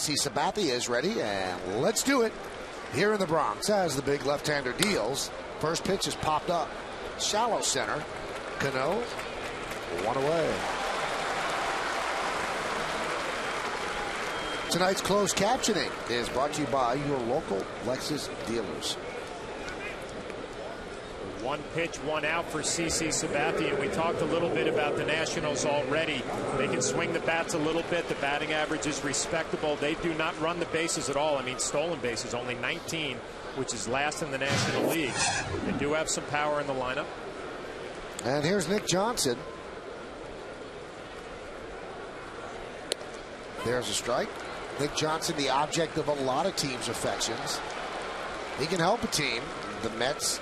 CC Sabathia is ready, and let's do it here in the Bronx as the big left-hander deals. First pitch is popped up. Shallow center. Cano, one away. Tonight's closed captioning is brought to you by your local Lexus dealers. One pitch, one out for CC Sabathia. And we talked a little bit about the Nationals already. They can swing the bats a little bit. The batting average is respectable. They do not run the bases at all. I mean, stolen bases, only 19, which is last in the National League. They do have some power in the lineup. And here's Nick Johnson. There's a strike. Nick Johnson, the object of a lot of teams' affections. He can help a team. The Mets,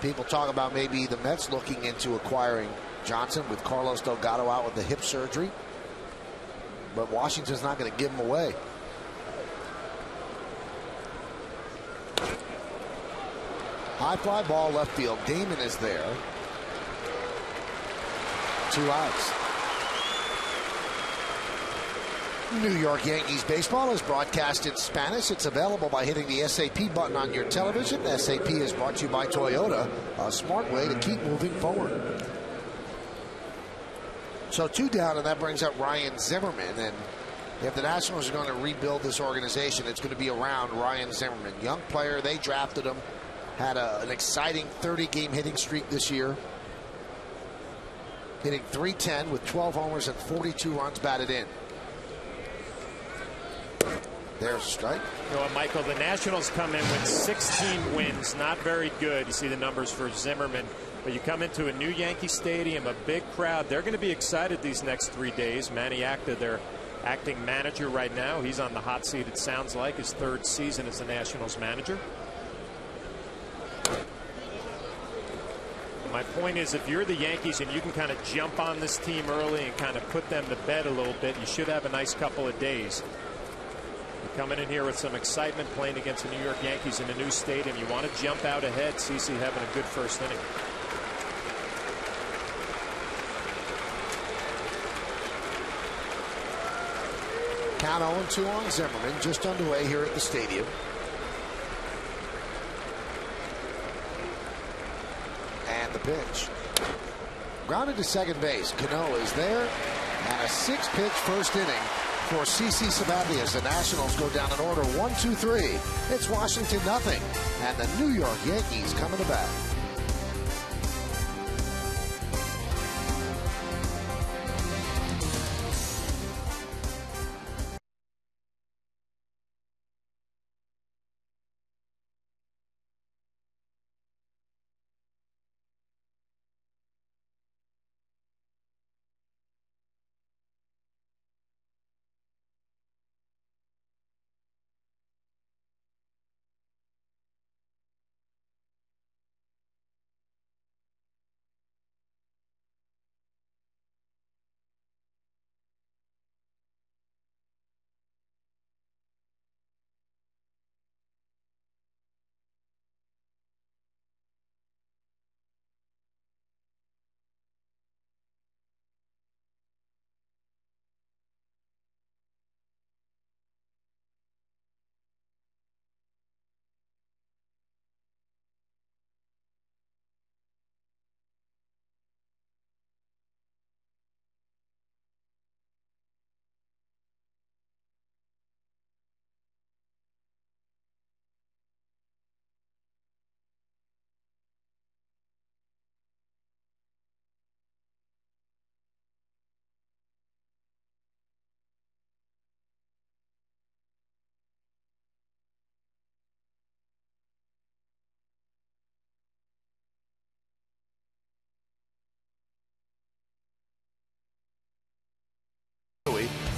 people talk about maybe the Mets looking into acquiring Johnson with Carlos Delgado out with the hip surgery. But Washington's not going to give him away. High fly ball left field. Damon is there. 2 outs. New York Yankees baseball is broadcast in Spanish. It's available by hitting the SAP button on your television. SAP is brought to you by Toyota, a smart way to keep moving forward. So 2 down, and that brings up Ryan Zimmerman. And if the Nationals are going to rebuild this organization, it's going to be around Ryan Zimmerman. Young player, they drafted him. Had an exciting 30-game hitting streak this year. Hitting .310 with 12 homers and 42 runs batted in. There's a strike. You know what, Michael, the Nationals come in with 16 wins. Not very good. You see the numbers for Zimmerman. But you come into a new Yankee Stadium, a big crowd. They're going to be excited these next 3 days. Manny Acta, their acting manager right now. He's on the hot seat, it sounds like. His 3rd season as the Nationals manager. My point is, if you're the Yankees and you can kind of jump on this team early and kind of put them to bed a little bit, you should have a nice couple of days. You're coming in here with some excitement, playing against the New York Yankees in a new stadium. You want to jump out ahead. CC having a good first inning. Count 0-2 on Zimmerman, just underway here at the stadium. And the pitch. Grounded to second base. Cano is there. And a 6-pitch first inning for CC Sabathia as the Nationals go down in order 1-2-3. It's Washington nothing. And the New York Yankees coming to bat.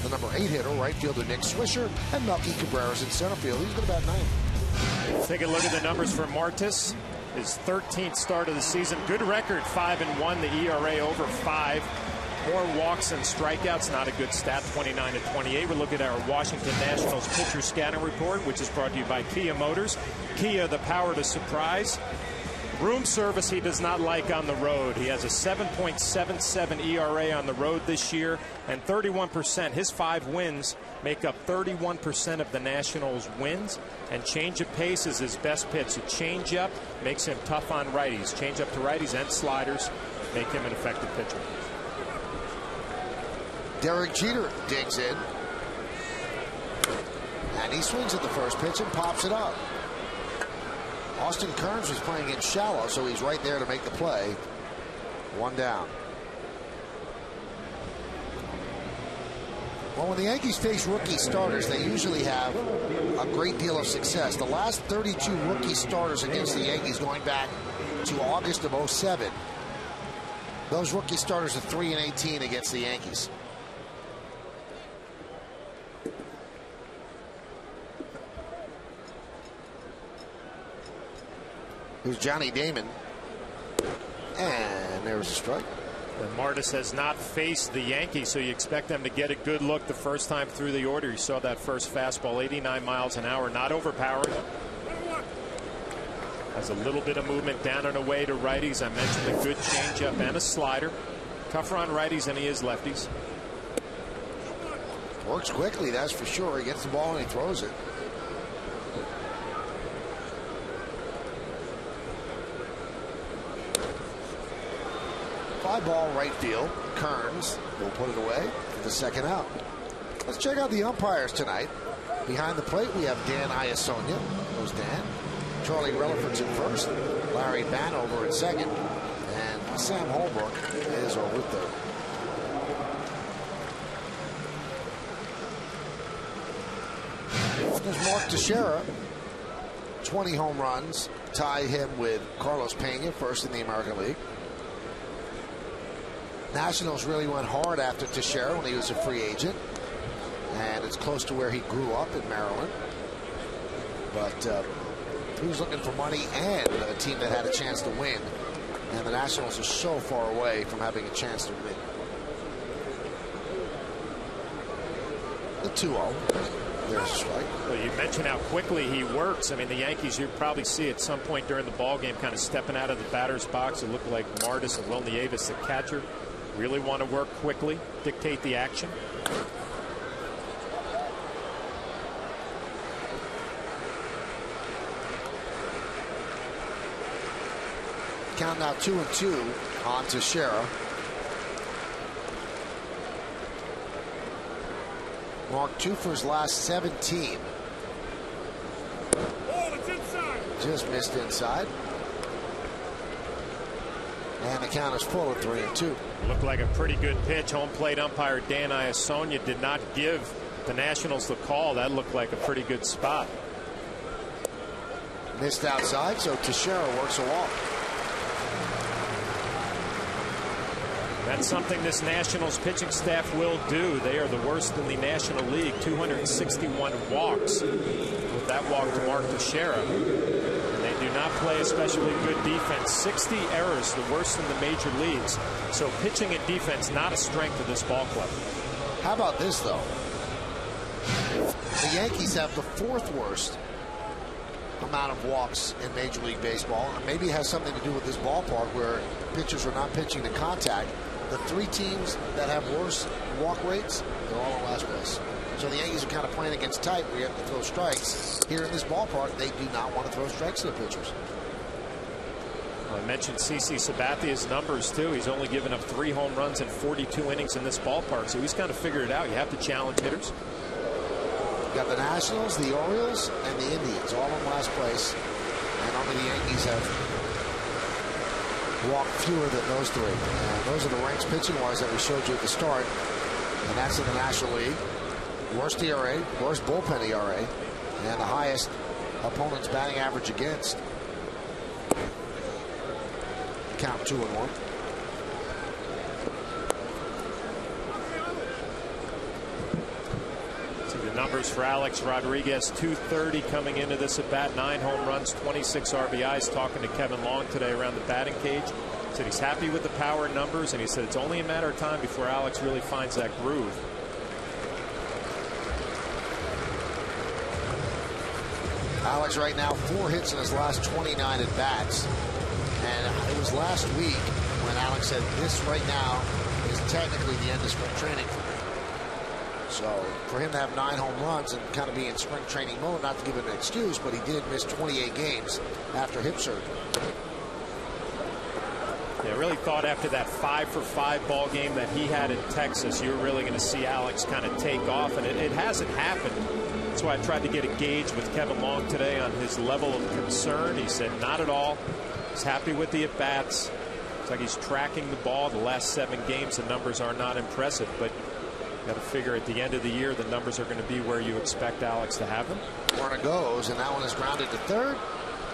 The number 8 hitter, right fielder Nick Swisher, and Melky Cabrera's in center field. He's going to bat 9. Take a look at the numbers for Martis. His 13th start of the season. Good record, 5-1. The ERA over 5. More walks and strikeouts. Not a good stat, 29-28. We look at our Washington Nationals pitcher scouting report, which is brought to you by Kia Motors. Kia, the power to surprise. Room service he does not like on the road. He has a 7.77 ERA on the road this year, and 31%. His 5 wins make up 31% of the Nationals' wins, and change of pace is his best pitch. A changeup makes him tough on righties. Changeup to righties and sliders make him an effective pitcher. Derek Jeter digs in, and he swings at the first pitch and pops it up. Austin Kearns was playing in shallow, so he's right there to make the play. 1 down. Well, when the Yankees face rookie starters, they usually have a great deal of success. The last 32 rookie starters against the Yankees going back to August of '07, those rookie starters are 3-18 against the Yankees. Here's Johnny Damon. And there's a strike. And Martis has not faced the Yankees, so you expect them to get a good look the first time through the order. You saw that first fastball, 89 miles an hour, not overpowered. Has a little bit of movement down and away to righties. I mentioned a good changeup and a slider. Tougher on righties than he is lefties. Works quickly, that's for sure. He gets the ball and he throws it. Fly ball right field. Kearns will put it away for the second out. Let's check out the umpires tonight. Behind the plate, we have Dan Iasonia. Goes Dan. Charlie Relaford's in first. Larry Banover in second. And Sam Holbrook is over third. There's Mark Teixeira. 20 home runs. Tie him with Carlos Pena, first in the American League. Nationals really went hard after Teixeira when he was a free agent, and it's close to where he grew up in Maryland. But he was looking for money and a team that had a chance to win, and the Nationals are so far away from having a chance to win. The 2-0. There's a strike. Well, you mentioned how quickly he works. I mean, the Yankees, you probably see at some point during the ball game kind of stepping out of the batter's box. It looked like Martis and Will Nieves, the catcher, really want to work quickly, dictate the action. Count now 2-2 on Teixeira. Marked 2 for his last 17. Oh, it's inside. Just missed inside. And the count is full at 3-2. Looked like a pretty good pitch. Home plate umpire Dan Iasonia did not give the Nationals the call. That looked like a pretty good spot. Missed outside, so Teixeira works a walk. That's something this Nationals pitching staff will do. They are the worst in the National League. 261 walks with that walk to Mark Teixeira. And they do not play especially good defense. 60 errors, the worst in the major leagues. So pitching and defense not a strength of this ball club. How about this, though? The Yankees have the 4th worst amount of walks in Major League Baseball. And maybe it has something to do with this ballpark where pitchers are not pitching to contact. The 3 teams that have worse walk rates, they're all in last place. So the Yankees are kind of playing against type where you have to throw strikes. Here in this ballpark, they do not want to throw strikes to the pitchers. Well, I mentioned CC Sabathia's numbers, too. He's only given up 3 home runs in 42 innings in this ballpark, so he's kind of figured it out. You have to challenge hitters. You got the Nationals, the Orioles, and the Indians all in last place. And only the Yankees have walked fewer than those 3. And those are the ranks pitching-wise that we showed you at the start. And that's in the National League. Worst ERA, worst bullpen ERA, and the highest opponent's batting average against. Count 2-1. See the numbers for Alex Rodriguez. 230 coming into this at bat. 9 home runs, 26 RBIs. Talking to Kevin Long today around the batting cage. Said he's happy with the power numbers, and he said it's only a matter of time before Alex really finds that groove. Alex right now 4 hits in his last 29 at bats. And it was last week when Alex said, this right now is technically the end of spring training for me. So for him to have 9 home runs and kind of be in spring training mode, not to give him an excuse, but he did miss 28 games after hip surgery. Yeah, I really thought after that 5-for-5 ball game that he had in Texas, you were really going to see Alex kind of take off, and it hasn't happened. That's why I tried to get a gauge with Kevin Long today on his level of concern. He said not at all. He's happy with the at-bats. It's like he's tracking the ball. The last 7 games, the numbers are not impressive, but you got to figure at the end of the year the numbers are going to be where you expect Alex to have them. Warner goes, and that one is grounded to third.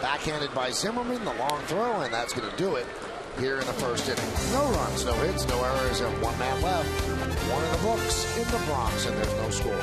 Backhanded by Zimmerman, the long throw, and that's going to do it here in the first inning. No runs, no hits, no errors, and 1 man left. 1 in the books in the Bronx, and there's no score.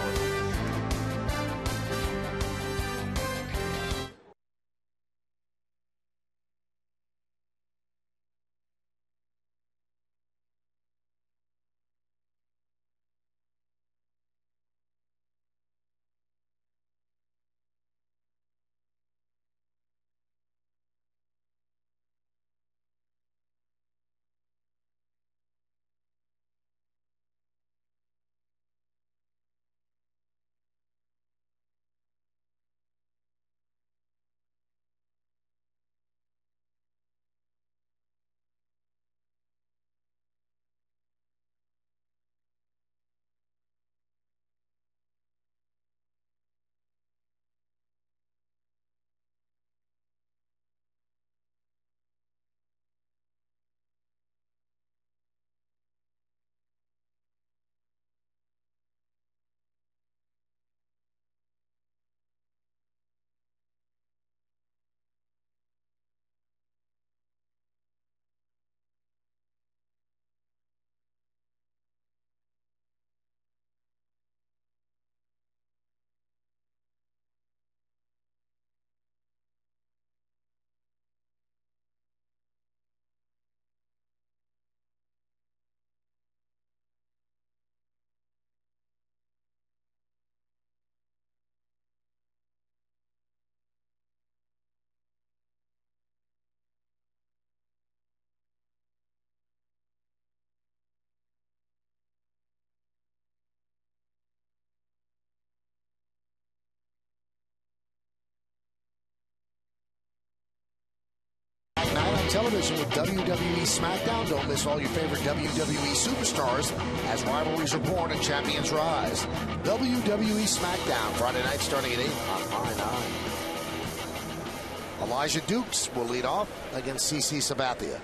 Television with WWE SmackDown. Don't miss all your favorite WWE superstars as rivalries are born and champions rise. WWE SmackDown, Friday night starting at 8 on I-9. Elijah Dukes will lead off against CC Sabathia.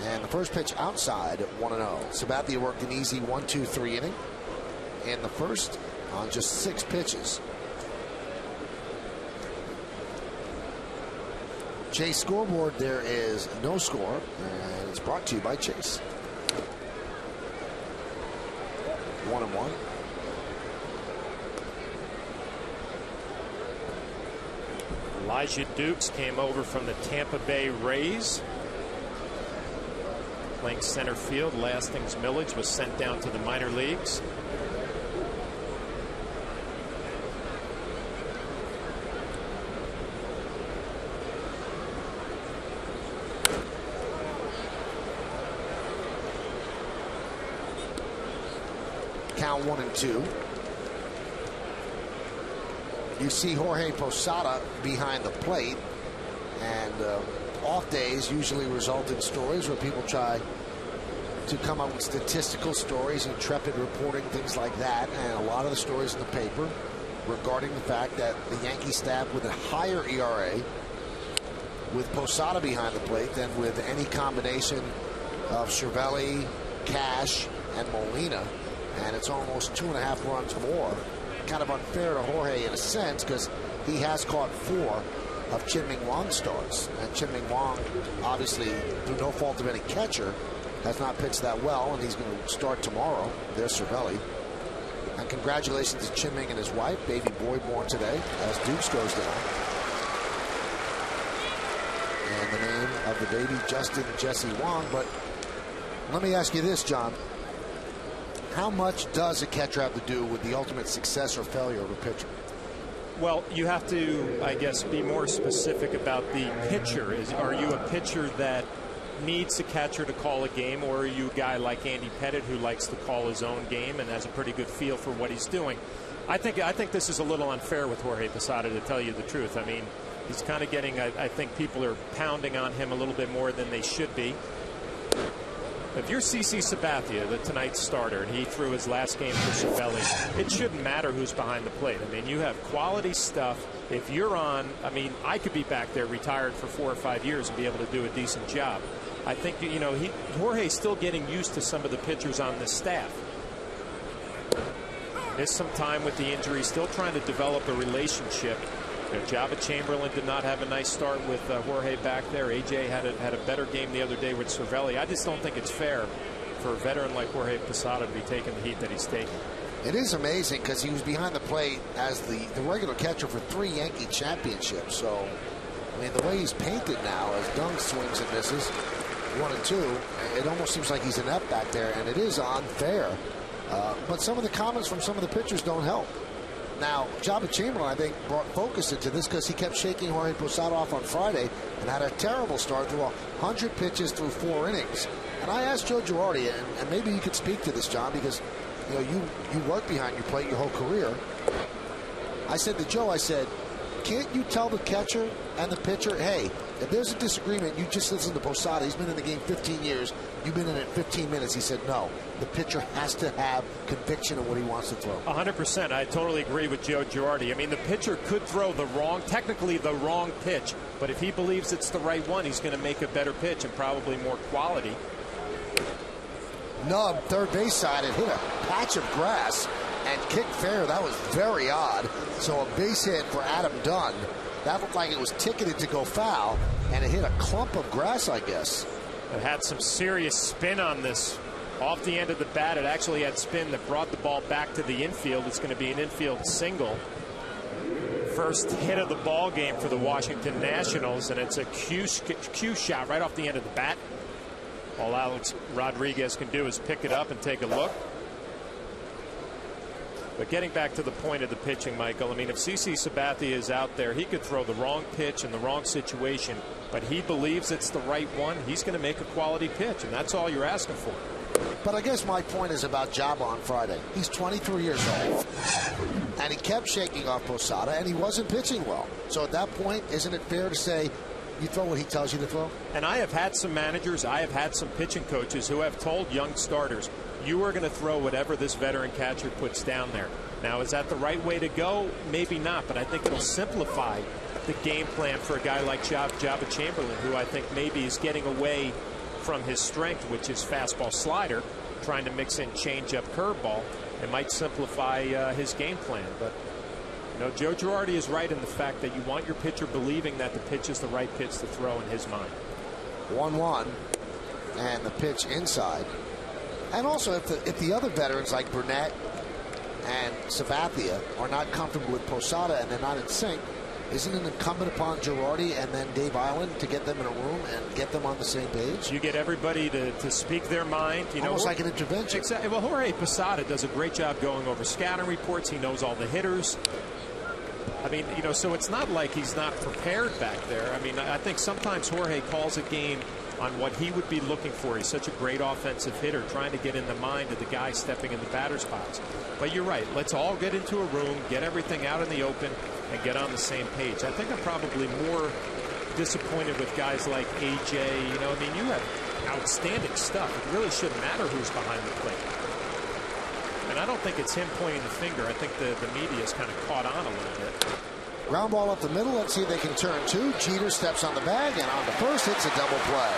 And the first pitch outside at 1-0. Sabathia worked an easy 1-2-3 inning in the first on just 6 pitches. Chase scoreboard, there is no score, and it's brought to you by Chase. 1-1. Elijah Dukes came over from the Tampa Bay Rays. Playing center field. Lastings Millage was sent down to the minor leagues. Count 1-2. You see Jorge Posada behind the plate, and off days usually result in stories where people try to come up with statistical stories, intrepid reporting, things like that, and a lot of the stories in the paper regarding the fact that the Yankee staff with a higher ERA with Posada behind the plate than with any combination of Cervelli, Cash, and Molina. And it's almost 2.5 runs more. Kind of unfair to Jorge in a sense, because he has caught 4 of Chien-Ming Wang's starts. And Chien-Ming Wang, obviously, through no fault of any catcher, has not pitched that well, and he's going to start tomorrow. There's Cervelli. And congratulations to Chien-Ming and his wife. Baby boy born today, as Dukes goes down. And the name of the baby, Justin Jesse Wang. But let me ask you this, John. How much does a catcher have to do with the ultimate success or failure of a pitcher? Well, you have to, I guess, be more specific about the pitcher. Are you a pitcher that needs a catcher to call a game, or are you a guy like Andy Pettitte who likes to call his own game and has a pretty good feel for what he's doing? I think this is a little unfair with Jorge Posada, to tell you the truth. I mean, he's kind of getting, I think people are pounding on him a little bit more than they should be. If you're CC Sabathia, the tonight's starter, and he threw his last game for Cervelli, it shouldn't matter who's behind the plate. I mean, you have quality stuff. If you're on, I mean, I could be back there retired for 4 or 5 years and be able to do a decent job. I think, you know, Jorge's still getting used to some of the pitchers on this staff. Missed some time with the injury, still trying to develop a relationship. You know, Java Chamberlain did not have a nice start with Jorge back there. AJ had a better game the other day with Cervelli. I just don't think it's fair for a veteran like Jorge Posada to be taking the heat that he's taking. It is amazing because he was behind the plate as the regular catcher for 3 Yankee championships. So, I mean, the way he's painted now as Dung swings and misses, 1 and 2, it almost seems like he's inept back there, and it is unfair. But some of the comments from some of the pitchers don't help. Now, Java Chamberlain, I think, brought focus into this because he kept shaking Jorge Posada off on Friday and had a terrible start through 100 pitches through 4 innings. And I asked Joe Girardi, and maybe you could speak to this, John, because you know you work behind your plate your whole career. I said to Joe, I said, can't you tell the catcher and the pitcher, hey, if there's a disagreement, you just listen to Posada. He's been in the game 15 years. You've been in it 15 minutes. He said, no. The pitcher has to have conviction of what he wants to throw. 100%. I totally agree with Joe Girardi. I mean, the pitcher could throw technically the wrong pitch, but if he believes it's the right one, he's going to make a better pitch and probably more quality. Nub, third base side, it hit a patch of grass and kicked fair. That was very odd. So a base hit for Adam Dunn. That looked like it was ticketed to go foul, and it hit a clump of grass, I guess. It had some serious spin on this. Off the end of the bat, it actually had spin that brought the ball back to the infield. It's going to be an infield single. First hit of the ball game for the Washington Nationals, and it's a cue shot right off the end of the bat. All Alex Rodriguez can do is pick it up and take a look. But getting back to the point of the pitching, Michael, I mean, if CC Sabathia is out there, he could throw the wrong pitch in the wrong situation, but he believes it's the right one. He's going to make a quality pitch, and that's all you're asking for. But I guess my point is about Java on Friday. He's 23 years old, and he kept shaking off Posada, and he wasn't pitching well. So at that point, isn't it fair to say you throw what he tells you to throw? And I have had some managers, I have had some pitching coaches who have told young starters, you are going to throw whatever this veteran catcher puts down there. Now, is that the right way to go? Maybe not, but I think it'll simplify the game plan for a guy like Java Chamberlain, who I think maybe is getting away from his strength, which is fastball slider, trying to mix in changeup curveball. It might simplify his game plan. But, you know, Joe Girardi is right in the fact that you want your pitcher believing that the pitch is the right pitch to throw in his mind. 1-1, and the pitch inside. And also, if the other veterans like Burnett and Sabathia are not comfortable with Posada and they're not in sync, isn't it incumbent upon Girardi and then Dave Island to get them in a room and get them on the same page? You get everybody to speak their mind. You Almost know, like an intervention. Exactly. Well, Jorge Posada does a great job going over scouting reports. He knows all the hitters. I mean, you know, so it's not like he's not prepared back there. I mean, I think sometimes Jorge calls a game on what he would be looking for. He's such a great offensive hitter, trying to get in the mind of the guy stepping in the batter's box. But you're right. Let's all get into a room, get everything out in the open, and get on the same page. I think I'm probably more disappointed with guys like AJ. You know, I mean, you have outstanding stuff. It really shouldn't matter who's behind the plate. And I don't think it's him pointing the finger. I think the media's kind of caught on a little bit. Ground ball up the middle. Let's see if they can turn two. Jeter steps on the bag, and on the first, hits a double play.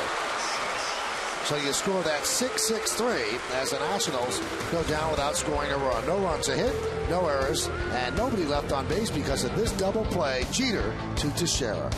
So you score that 6-6-3 as the Nationals go down without scoring a run. No runs a hit, no errors, and nobody left on base because of this double play. Jeter to Teixeira.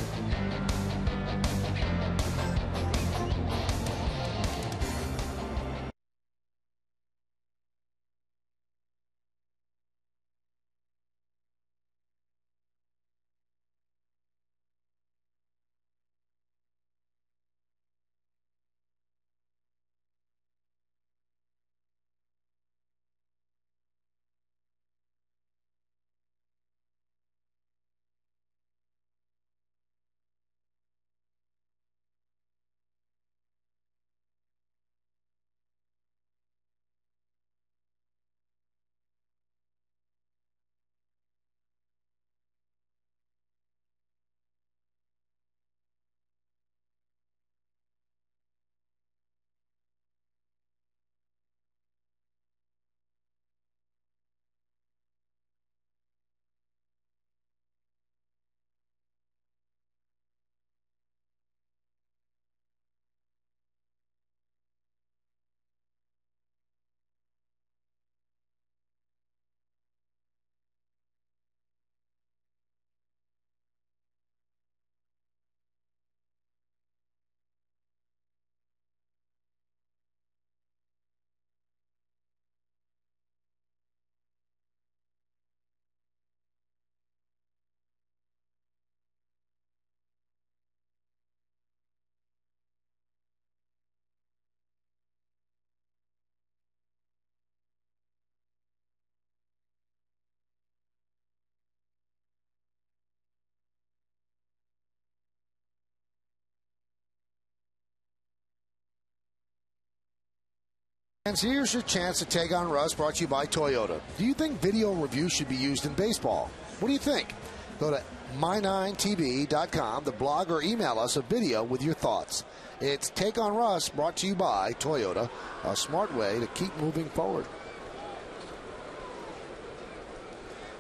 And so here's your chance to take on Russ, brought to you by Toyota. Do you think video review should be used in baseball? What do you think? Go to my9tv.com, the blog, or email us a video with your thoughts. It's Take on Russ, brought to you by Toyota, a smart way to keep moving forward.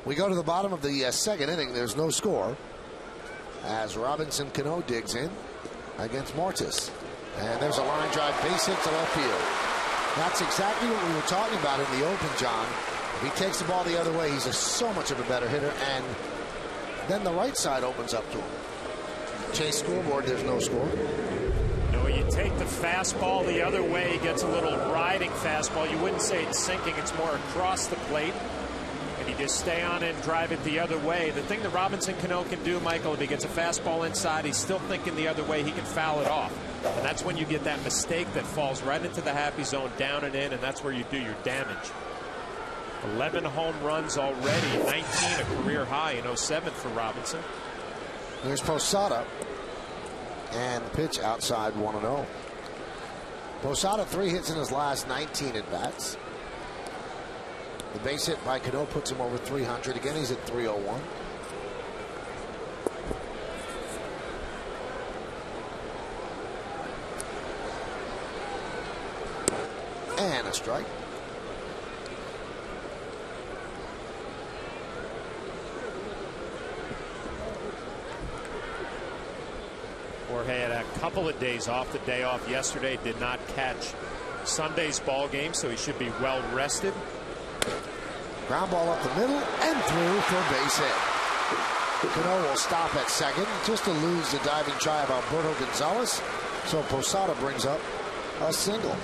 We go to the bottom of the second inning. There's no score as Robinson Cano digs in against Martis. And there's a line drive base hit to left field. That's exactly what we were talking about in the open, John. If he takes the ball the other way, he's so much of a better hitter, and then the right side opens up to him. Chase scoreboard, there's no score. No, you take the fastball the other way, he gets a little riding fastball. You wouldn't say it's sinking, it's more across the plate. And you just stay on it and drive it the other way. The thing that Robinson Cano can do, Michael, if he gets a fastball inside, he's still thinking the other way, he can foul it off. And that's when you get that mistake that falls right into the happy zone, down and in, and that's where you do your damage. 11 home runs already, 19 a career high in 07 for Robinson. There's Posada, and the pitch outside 1-0. Posada 3 hits in his last 19 at bats. The base hit by Cano puts him over 300. Again, he's at 301. And a strike. Jorge had a couple of days off. The day off yesterday, did not catch Sunday's ball game, so he should be well rested. Ground ball up the middle and through for a base hit. Cano will stop at second just to lose the diving try of Alberto Gonzalez. So Posada brings up a single.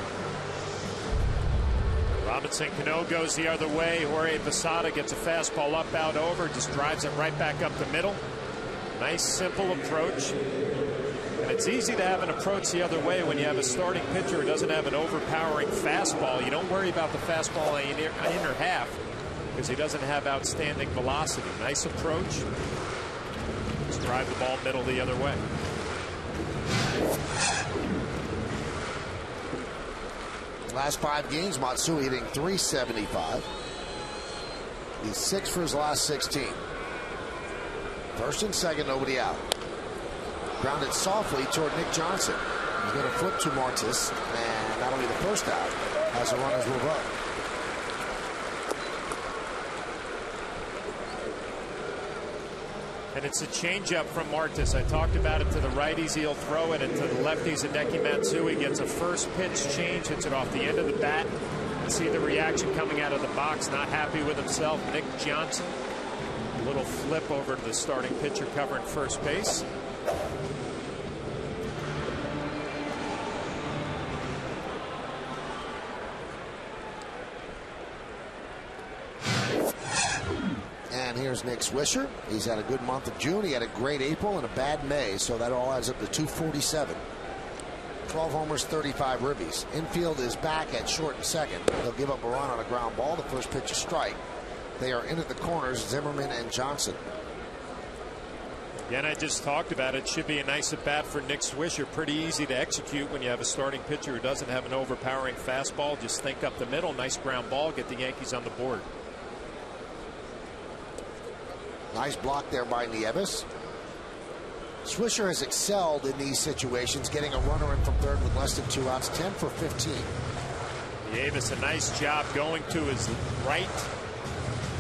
Robinson Cano goes the other way. Jorge Posada gets a fastball up, out, over, just drives it right back up the middle. Nice, simple approach. And it's easy to have an approach the other way when you have a starting pitcher who doesn't have an overpowering fastball. You don't worry about the fastball in inner half because he doesn't have outstanding velocity. Nice approach. Just drive the ball middle the other way. Last 5 games, Matsui hitting .375. He's 6 for his last 16. First and second, nobody out. Grounded softly toward Nick Johnson. He's going to flip to Martis, and that'll be the first out as the runners move up. And it's a changeup from Martis. I talked about it to the righties. He'll throw it, and to the lefties, Hideki Matsui gets a first pitch change, hits it off the end of the bat. You see the reaction coming out of the box, not happy with himself. Nick Johnson, a little flip over to the starting pitcher covering first base. And here's Nick Swisher. He's had a good month of June. He had a great April and a bad May, so that all adds up to 247. 12 homers, 35 ribbies. Infield is back at short and second. They'll give up a run on a ground ball. The first pitch is strike. They are in at the corners, Zimmerman and Johnson. Again, I just talked about it. Should be a nice at bat for Nick Swisher. Pretty easy to execute when you have a starting pitcher who doesn't have an overpowering fastball. Just think up the middle. Nice ground ball. Get the Yankees on the board. Nice block there by Nieves. Swisher has excelled in these situations, getting a runner in from third with less than 2 outs. 10 for 15. Nieves, a nice job going to his right.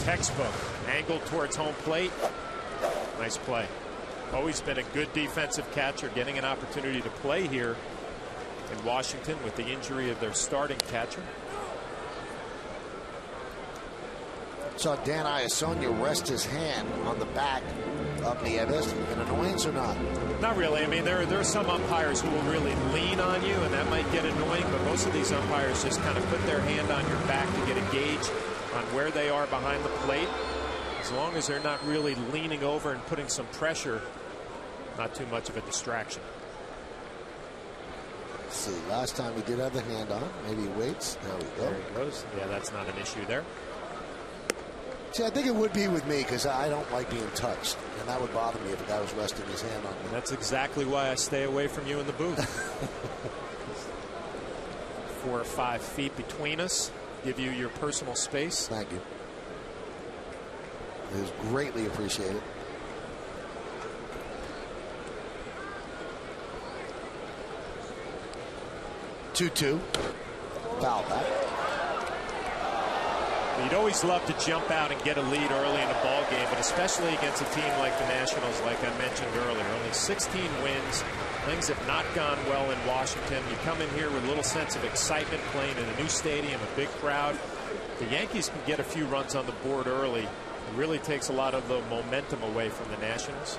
Textbook. Angled towards home plate. Nice play. Always been a good defensive catcher, getting an opportunity to play here in Washington with the injury of their starting catcher. Saw Dan Iasonia rest his hand on the back of Nieves. An annoyance or not? Not really. I mean, there are some umpires who will really lean on you, and that might get annoying, but most of these umpires just kind of put their hand on your back to get a gauge on where they are behind the plate. As long as they're not really leaning over and putting some pressure, not too much of a distraction. Let's see, last time he did have the hand on. Maybe he waits. There we go. There he goes. Yeah, that's not an issue there. See, I think it would be with me because I don't like being touched, and that would bother me if a guy was resting his hand on me. That's exactly why I stay away from you in the booth. 4 or 5 feet between us, give you your personal space. Thank you. It is greatly appreciated. Two. Foul back. You'd always love to jump out and get a lead early in a ball game, but especially against a team like the Nationals, like I mentioned earlier. Only 16 wins. Things have not gone well in Washington. You come in here with a little sense of excitement, playing in a new stadium, a big crowd. The Yankees can get a few runs on the board early. It really takes a lot of the momentum away from the Nationals.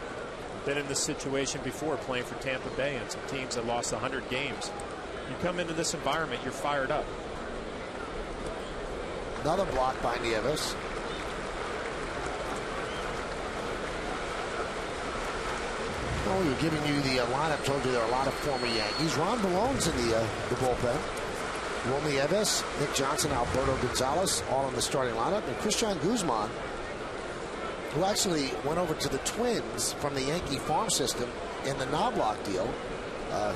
Been in this situation before, playing for Tampa Bay and some teams that lost 100 games. You come into this environment, you're fired up. Another block by Nieves. Oh, you're giving you the lineup. Told you there are a lot of former Yankees. Ron Ballone's in the bullpen. Will Nieves, Nick Johnson, Alberto Gonzalez, all in the starting lineup. And Christian Guzman, who actually went over to the Twins from the Yankee farm system in the Knobloch deal.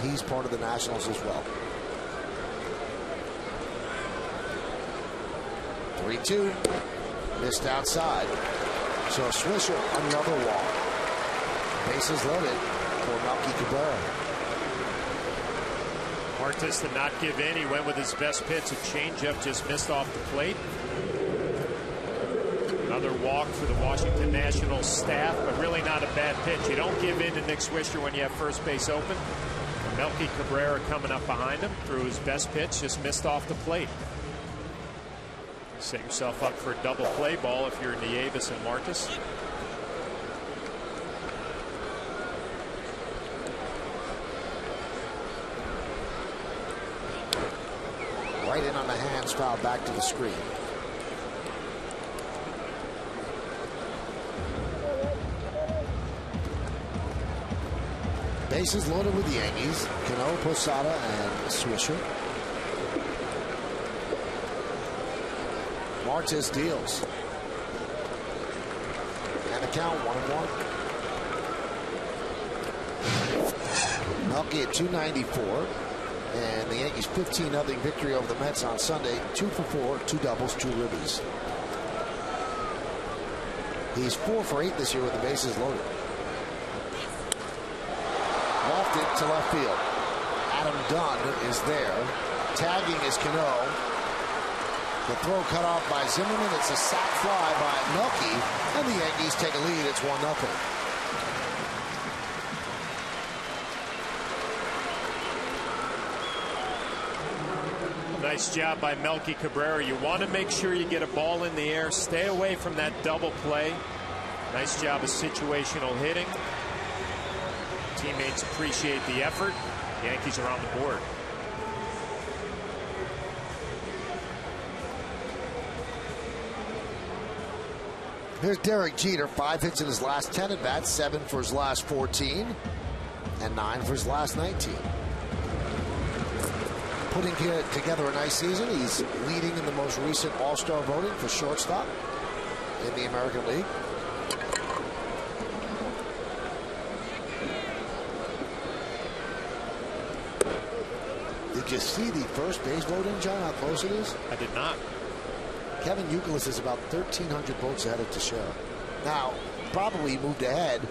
He's part of the Nationals as well. 3-2. Missed outside. So Swisher, another walk. Bases loaded for Melky Cabrera. Martis did not give in. He went with his best pitch. A changeup just missed off the plate. Another walk for the Washington Nationals staff, but really not a bad pitch. You don't give in to Nick Swisher when you have first base open. Melky Cabrera coming up behind him, threw his best pitch, just missed off the plate. Set yourself up for a double play ball if you're Nieves and Martis. Right in on the hands, foul back to the screen. Bases loaded with the Yankees. Cano, Posada, and Swisher. Martis deals. And the count 1-1. Melky at 294. And the Yankees 15-0 victory over the Mets on Sunday. 2 for 4, 2 doubles, 2 ribbies. He's 4 for 8 this year with the bases loaded. Lofted to left field. Adam Dunn is there. Tagging is Cano. The throw cut off by Zimmerman. It's a sac fly by Melky. And the Yankees take a lead. It's 1-0. Nice job by Melky Cabrera. You want to make sure you get a ball in the air. Stay away from that double play. Nice job of situational hitting. Teammates appreciate the effort. Yankees are on the board. Here's Derek Jeter. 5 hits in his last 10 at bats, 7 for his last 14, and 9 for his last 19. Putting together a nice season. He's leading in the most recent All-Star voting for shortstop in the American League. Did you see the first base voting, John, how close it is? I did not. Kevin Youkilis is about 1,300 votes ahead of Teixeira. Now, probably moved ahead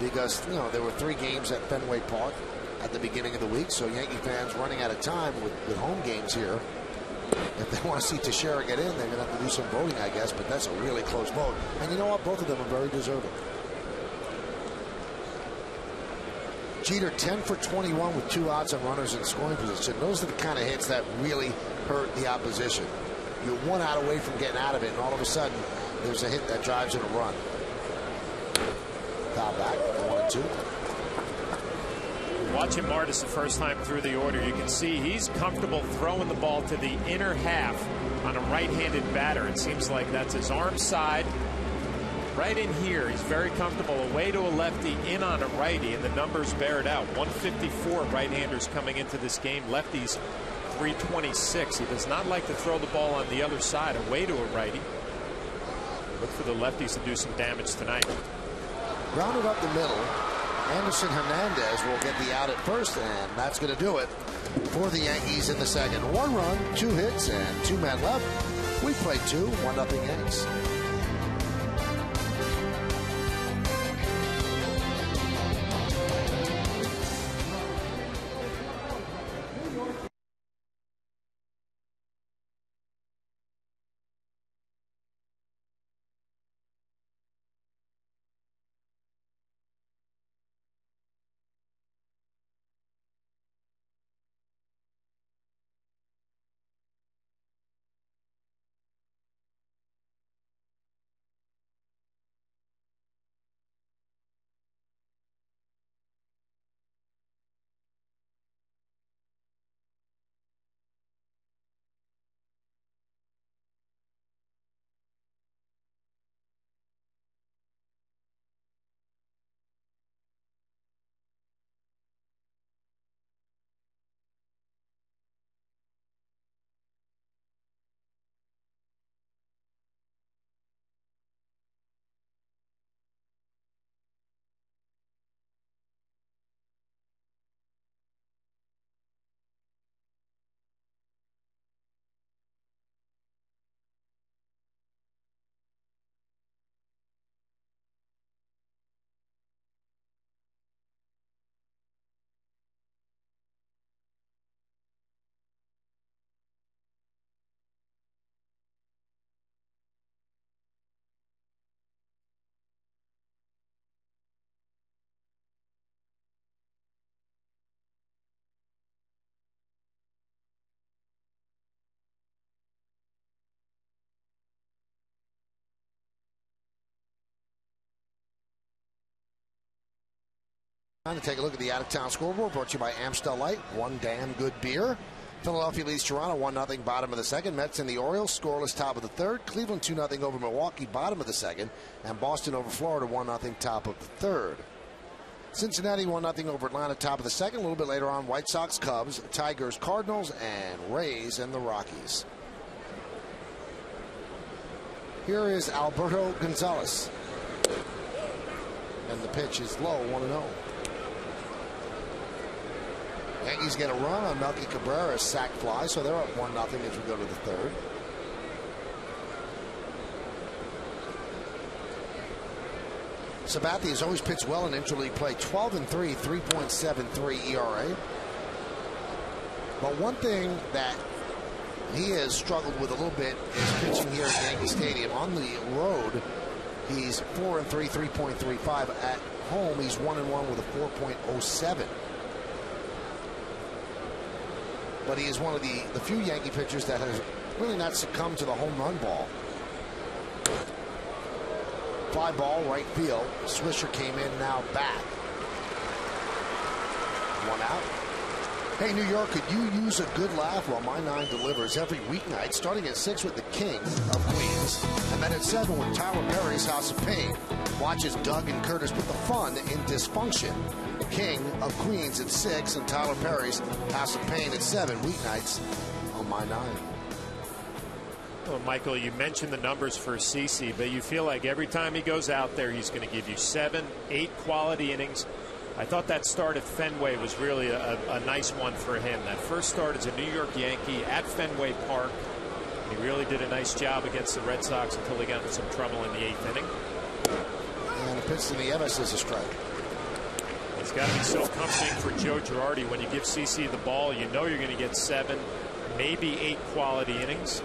because, you know, there were 3 games at Fenway Park at the beginning of the week, so Yankee fans running out of time with home games here. If they want to see Teixeira get in, they're going to have to do some voting, I guess, but that's a really close vote. And you know what? Both of them are very deserving. Jeter 10 for 21 with 2 outs and runners in scoring position. Those are the kind of hits that really hurt the opposition. You're 1 out away from getting out of it, and all of a sudden, there's a hit that drives in a run. Foul back, 1-2. Watching Martis the first time through the order, you can see he's comfortable throwing the ball to the inner half on a right-handed batter. It seems like that's his arm side. Right in here, he's very comfortable. Away to a lefty, in on a righty, and the numbers bear it out. 154 right-handers coming into this game. Lefties 326. He does not like to throw the ball on the other side, away to a righty. Look for the lefties to do some damage tonight. Grounded up the middle. Anderson Hernandez will get the out at first, and that's going to do it for the Yankees in the second. 1 run, 2 hits, and 2 men left. We played 2, 1-0 Yanks. Time to take a look at the out-of-town scoreboard, brought to you by Amstel Light, one damn good beer. Philadelphia leads Toronto 1-0, bottom of the second. Mets and the Orioles scoreless, top of the third. Cleveland 2-0 over Milwaukee, bottom of the second. And Boston over Florida 1-0, top of the third. Cincinnati 1-0 over Atlanta, top of the second. A little bit later on, White Sox, Cubs, Tigers, Cardinals, and Rays and the Rockies. Here is Alberto Gonzalez. And the pitch is low, 1-0. Yankees get a run on Melky Cabrera's sac fly, so they're up 1-0 as we go to the third. Sabathia has always pitched well in interleague play. 12-3, 3.73 ERA. But one thing that he has struggled with a little bit is pitching here at Yankee Stadium. On the road, he's 4-3, 3.35. At home, he's 1-1 with a 4.07. But he is one of the few Yankee pitchers that has really not succumbed to the home run ball. Fly ball, right field. Swisher came in, now back. 1 out. Hey, New York, could you use a good laugh? Well, My Nine delivers every weeknight, starting at 6 with the King of Queens, and then at 7 with Tyler Perry's House of Pain. Watch as Doug and Curtis put the fun in dysfunction. King of Queens at 6 and Tyler Perry's House of Pain at 7 weeknights on My Nine. Well, Michael, you mentioned the numbers for CeCe, but you feel like every time he goes out there, he's going to give you 7, 8 quality innings. I thought that start at Fenway was really a nice one for him. That first start as a New York Yankee at Fenway Park. He really did a nice job against the Red Sox until they got into some trouble in the 8th inning. And the pitch to Nieves is a strike. It's got to be so comforting for Joe Girardi when you give CeCe the ball. You know you're going to get 7, maybe 8 quality innings.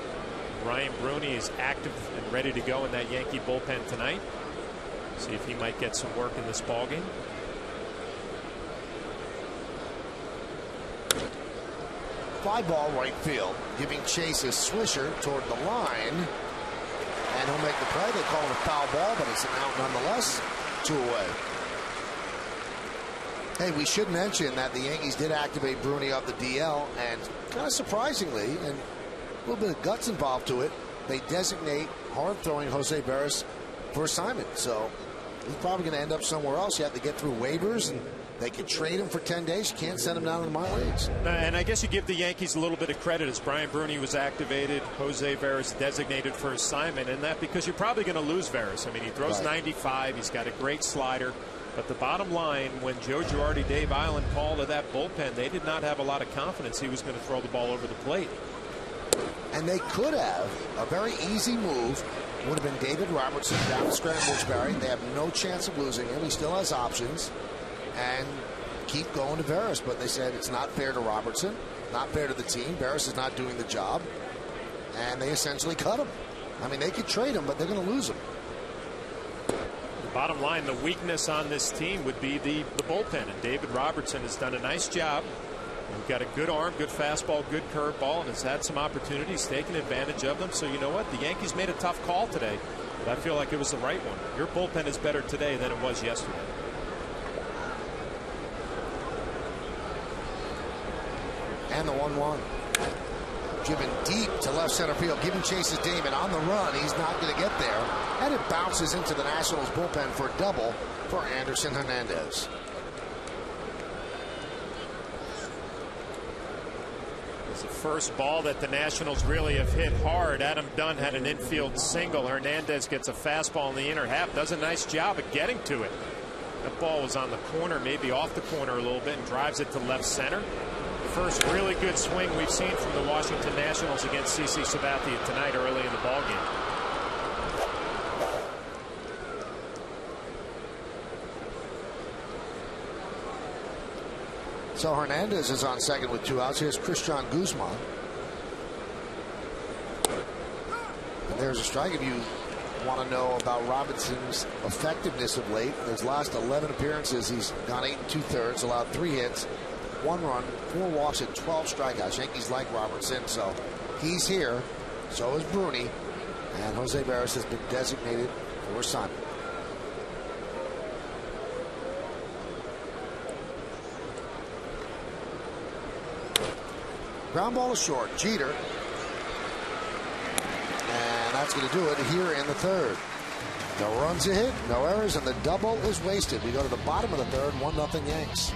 Ryan Bruni is active and ready to go in that Yankee bullpen tonight. See if he might get some work in this ballgame. Fly ball right field, giving chase is Swisher toward the line, and he'll make the play. They call it a foul ball, but it's an out nonetheless. 2 away. Hey, we should mention that the Yankees did activate Bruni off the DL, and kind of surprisingly, and a little bit of guts involved to it, they designate hard-throwing Jose Veras for assignment. So he's probably going to end up somewhere else. You have to get through waivers, and they could trade him for 10 days. You can't send him down to the minor leagues. And I guess you give the Yankees a little bit of credit as Brian Bruni was activated, Jose Veras designated for assignment, and that because you're probably going to lose Veras. I mean, he throws 95. He's got a great slider. But the bottom line, when Joe Girardi, Dave Island called to that bullpen, they did not have a lot of confidence he was going to throw the ball over the plate. And they could have a very easy move. Would have been David Robertson down to Scramblesbury. They have no chance of losing him. He still has options. And keep going to Veras. But they said it's not fair to Robertson, not fair to the team. Veras is not doing the job. And they essentially cut him. I mean, they could trade him, but they're going to lose him. Bottom line, the weakness on this team would be the bullpen, and David Robertson has done a nice job. He's got a good arm, good fastball, good curveball, and has had some opportunities, taken advantage of them. So you know what? The Yankees made a tough call today, but I feel like it was the right one. Your bullpen is better today than it was yesterday. And the 1-1. Driven deep to left center field. Giving chases Damon on the run. He's not going to get there. And it bounces into the Nationals bullpen for a double for Anderson Hernandez. It's the first ball that the Nationals really have hit hard. Adam Dunn had an infield single. Hernandez gets a fastball in the inner half. Does a nice job of getting to it. That ball was on the corner, maybe off the corner a little bit, and drives it to left center. First really good swing we've seen from the Washington Nationals against CC Sabathia tonight early in the ballgame. So Hernandez is on second with 2 outs. Here's Christian Guzman. And there's a strike. If you want to know about Robinson's effectiveness of late, in his last 11 appearances, he's gone 8 2/3, allowed 3 hits. 1 run, 4 walks, and 12 strikeouts. Yankees like Robertson, so he's here. So is Bruni. And Jose Veras has been designated for assignment. Ground ball is short. Jeter. And that's going to do it here in the 3rd. No runs a hit, no errors, and the double is wasted. We go to the bottom of the 3rd, 1-0 Yanks.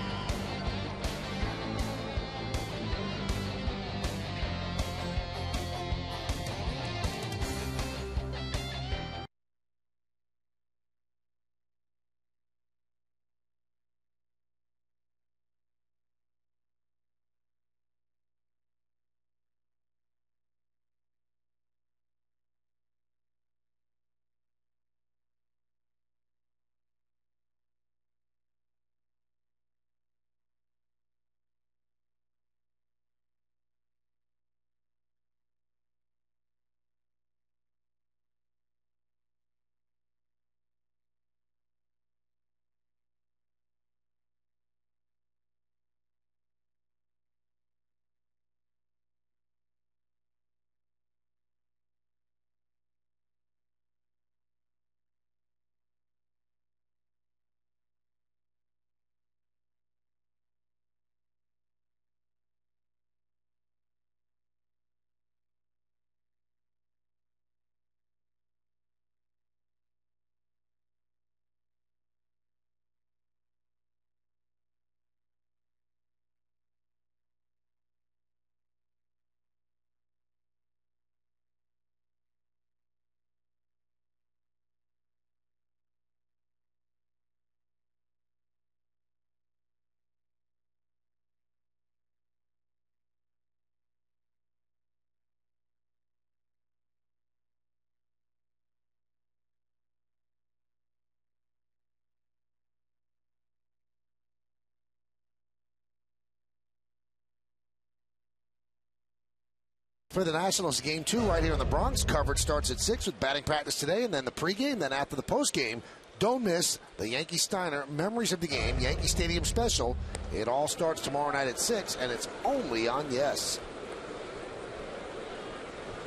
For the Nationals, Game 2 right here in the Bronx. Coverage starts at 6 with batting practice today, and then the pregame. Then after the postgame, don't miss the Yankee Steiner Memories of the Game Yankee Stadium Special. It all starts tomorrow night at 6, and it's only on Yes.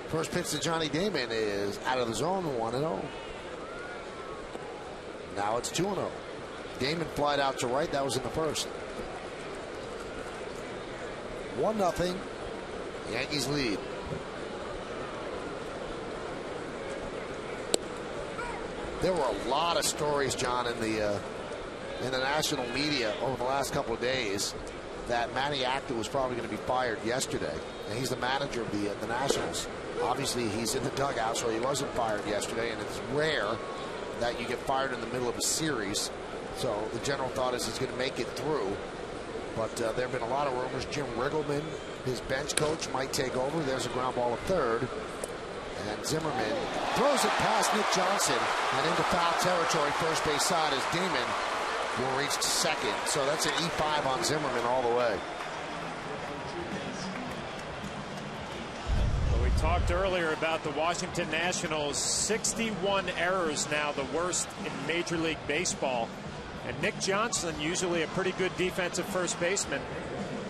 First pitch to Johnny Damon is out of the zone, 1-0. Now it's 2-0. Damon flied out to right. That was in the first. 1-0. Yankees lead. There were a lot of stories, John, in the national media over the last couple of days that Manny Acta was probably going to be fired yesterday. And he's the manager of the Nationals. Obviously, he's in the dugout, so he wasn't fired yesterday. And it's rare that you get fired in the middle of a series. So the general thought is he's going to make it through. But there have been a lot of rumors. Jim Riggleman, his bench coach, might take over. There's a ground ball at third. And Zimmerman throws it past Nick Johnson and into foul territory, first base side, as Damon will reach second. So that's an E5 on Zimmerman all the way. Well, we talked earlier about the Washington Nationals. 61 errors now, the worst in Major League Baseball. And Nick Johnson, usually a pretty good defensive first baseman,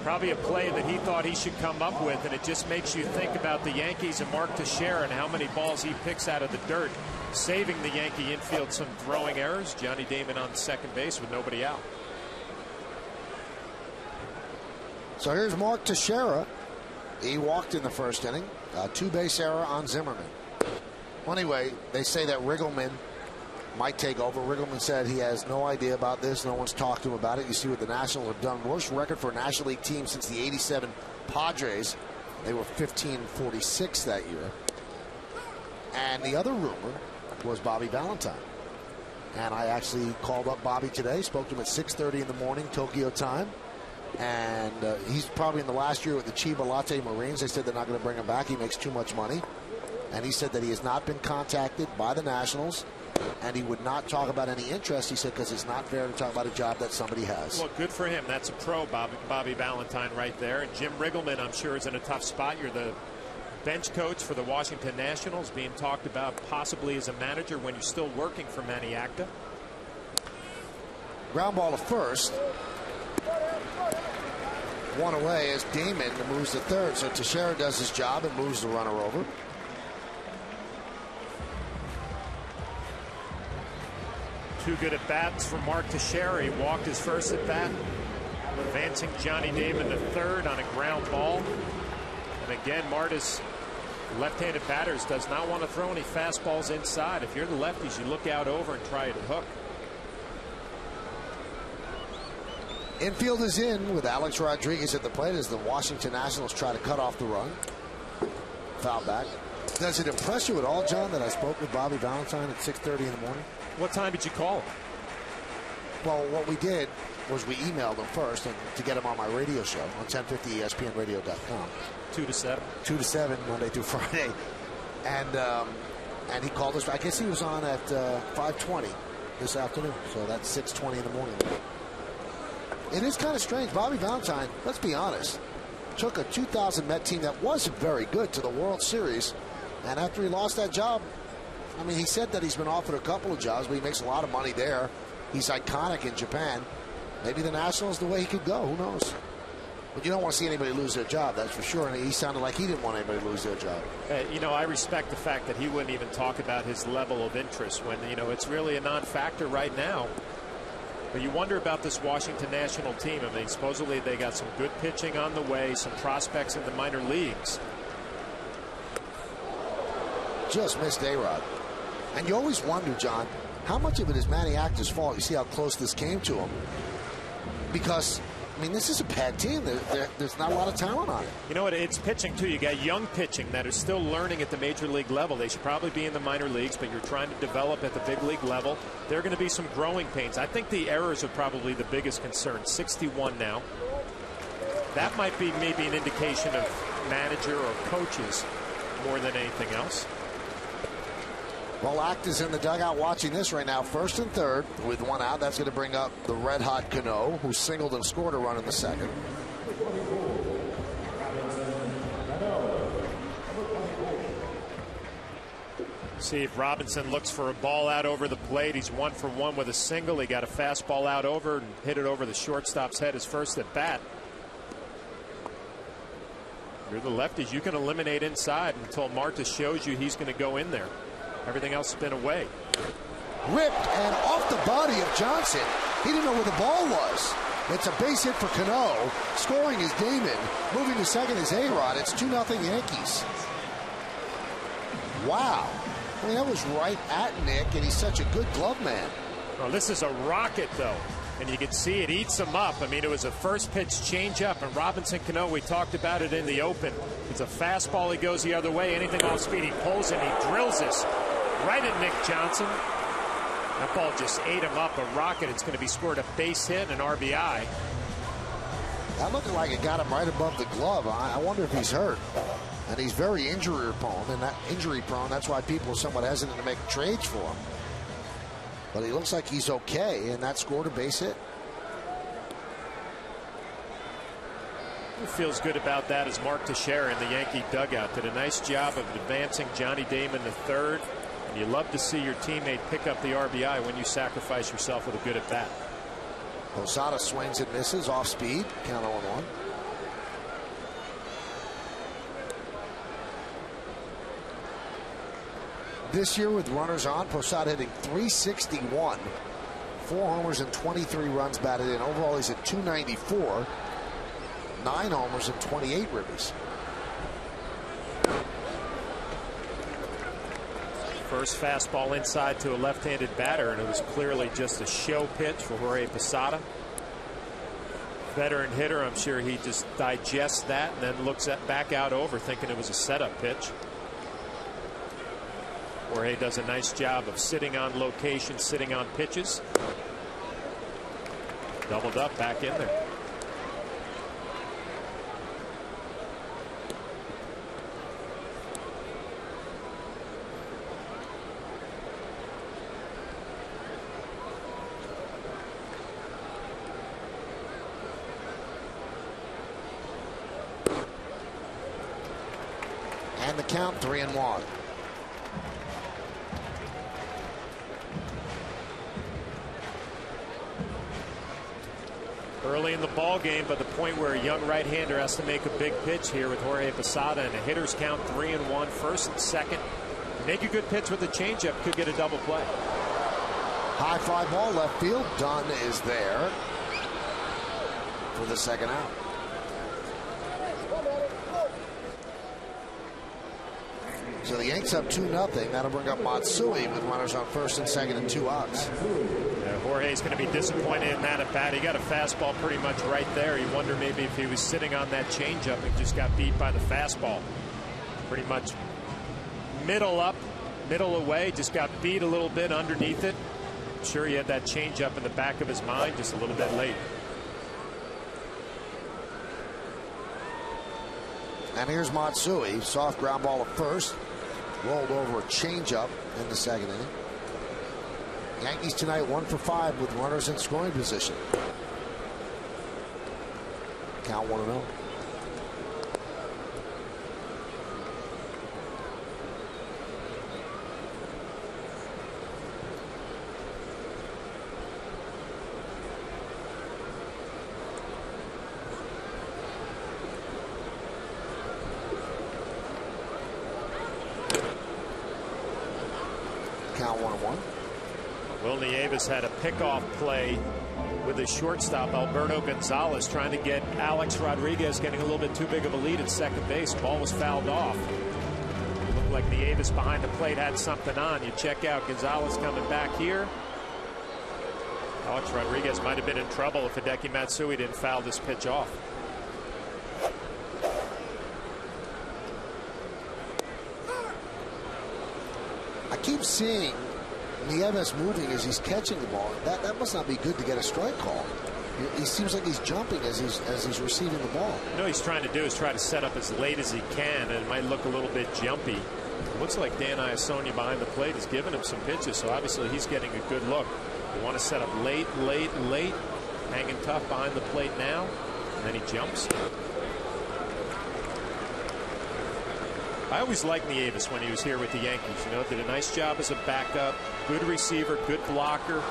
probably a play that he thought he should come up with, and it just makes you think about the Yankees and Mark Teixeira and how many balls he picks out of the dirt, saving the Yankee infield some throwing errors. Johnny Damon on second base with nobody out. So here's Mark Teixeira. He walked in the first inning. A two-base error on Zimmerman. Well, anyway, they say that Riggleman might take over. Riggleman said he has no idea about this. No one's talked to him about it. You see what the Nationals have done. Worst record for a National League team since the '87 Padres. They were 15-46 that year. And the other rumor was Bobby Valentine. And I actually called up Bobby today, spoke to him at 6:30 in the morning, Tokyo time. And he's probably in the last year with the Chiba Latte Marines. They said they're not going to bring him back. He makes too much money. And he said that he has not been contacted by the Nationals. And he would not talk about any interest, he said, because it's not fair to talk about a job that somebody has. Well, good for him. That's a pro, Bobby Valentine right there. And Jim Riggleman, I'm sure, is in a tough spot. You're the bench coach for the Washington Nationals, being talked about possibly as a manager when you're still working for Manny Acta. Ground ball to first. One away as Damon moves to third. So Teixeira does his job and moves the runner over. Two good at bats for Mark Teixeira. He walked his first at bat, advancing Johnny Damon to third on a ground ball. And again, Marta's left-handed batters does not want to throw any fastballs inside. If you're the lefties, you look out over and try to hook. Infield is in with Alex Rodriguez at the plate as the Washington Nationals try to cut off the run. Foul back. Does it impress you at all, John, that I spoke with Bobby Valentine at 6:30 in the morning? What time did you call him? Well, what we did was we emailed him first and to get him on my radio show on 1050 ESPNradio.com. 2 to 7. 2 to 7 Monday through Friday. And he called us. I guess he was on at 5:20 this afternoon. So that's 6:20 in the morning. It is kind of strange. Bobby Valentine, let's be honest, took a 2000 Met team that wasn't very good to the World Series. And after he lost that job, I mean, he said that he's been offered a couple of jobs, but he makes a lot of money there. He's iconic in Japan. Maybe the Nationals the way he could go. Who knows? But you don't want to see anybody lose their job, that's for sure. And he sounded like he didn't want anybody to lose their job. You know, I respect the fact that he wouldn't even talk about his level of interest when, you know, it's really a non-factor right now. But you wonder about this Washington National team. I mean, supposedly they got some good pitching on the way, some prospects in the minor leagues. Just missed A-Rod. And you always wonder, John, how much of it is Manny Acta's fault? You see how close this came to him. Because, I mean, this is a bad team. There's not a lot of talent on it. You know what? It's pitching, too. You got young pitching that are still learning at the major league level. They should probably be in the minor leagues, but you're trying to develop at the big league level. There are going to be some growing pains. I think the errors are probably the biggest concern. 61 now. That might be maybe an indication of manager or coaches more than anything else. Well, Acta's in the dugout watching this right now. First and third with one out. That's going to bring up the red-hot Cano, who singled and scored a run in the second. See if Robinson looks for a ball out over the plate. He's 1 for 1 with a single. He got a fastball out over and hit it over the shortstop's head his first at bat. You're the lefties. You can eliminate inside until Marta shows you he's going to go in there. Everything else has been away. Ripped and off the body of Johnson. He didn't know where the ball was. It's a base hit for Cano. Scoring is Damon. Moving to second is A-Rod. It's 2-0 Yankees. Wow. I mean, that was right at Nick, and he's such a good glove man. Well, this is a rocket, though. And you can see it eats him up. I mean, it was a first pitch changeup, and Robinson Cano, we talked about it in the open. It's a fastball. He goes the other way. Anything off speed, he pulls and he drills this right at Nick Johnson. That ball just ate him up, a rocket. It's going to be scored a base hit and an RBI. That looked like it got him right above the glove. I wonder if he's hurt. And he's very injury prone, that's why people are somewhat hesitant to make trades for him. But he looks like he's okay, and that scored a base hit. Who feels good about that is Mark Teixeira in the Yankee dugout. Did a nice job of advancing Johnny Damon III. And you love to see your teammate pick up the RBI when you sacrifice yourself with a good at bat. Posada swings and misses off speed. Count 0-1. This year with runners on, Posada hitting .361, 4 homers and 23 runs batted in. Overall, he's at .294, 9 homers and 28 ribbies. First fastball inside to a left-handed batter, and it was clearly just a show pitch for Jorge Posada. Veteran hitter, I'm sure he just digests that and then looks back out over, thinking it was a setup pitch. Jorge does a nice job of sitting on location, sitting on pitches. Doubled up, back in there. And the count 3-1. Early in the ball game, but the point where a young right-hander has to make a big pitch here with Jorge Posada, and a hitter's count 3-1, first and second. Make a good pitch with the changeup, could get a double play. High fly ball left field. Dunn is there for the second out. So the Yanks up 2-0. That'll bring up Matsui with runners on first and second and 2 outs. Yeah, Jorge's going to be disappointed in that at bat. He got a fastball pretty much right there. You wonder maybe if he was sitting on that changeup and just got beat by the fastball. Pretty much middle up, middle away, just got beat a little bit underneath it. I'm sure he had that changeup in the back of his mind, just a little bit late. And here's Matsui. Soft ground ball at first. Rolled over a changeup in the second inning. Yankees tonight 1 for 5 with runners in scoring position. Count 1-0. Count 1-1. Will Nieves had a pickoff play with his shortstop Alberto Gonzalez, trying to get Alex Rodriguez getting a little bit too big of a lead at second base. Ball was fouled off. It looked like Nieves behind the plate had something on. You check out Gonzalez coming back here. Alex Rodriguez might have been in trouble if Hideki Matsui didn't foul this pitch off. I keep seeing Nieves moving as he's catching the ball. That must not be good to get a strike call. He seems like he's jumping as he's receiving the ball. You know what he's trying to do is try to set up as late as he can, and it might look a little bit jumpy. It looks like Dan Iasonia behind the plate is giving him some pitches, so obviously he's getting a good look. You want to set up late, hanging tough behind the plate now, and then he jumps. I always liked Nieves when he was here with the Yankees. You know, did a nice job as a backup, good receiver, good blocker.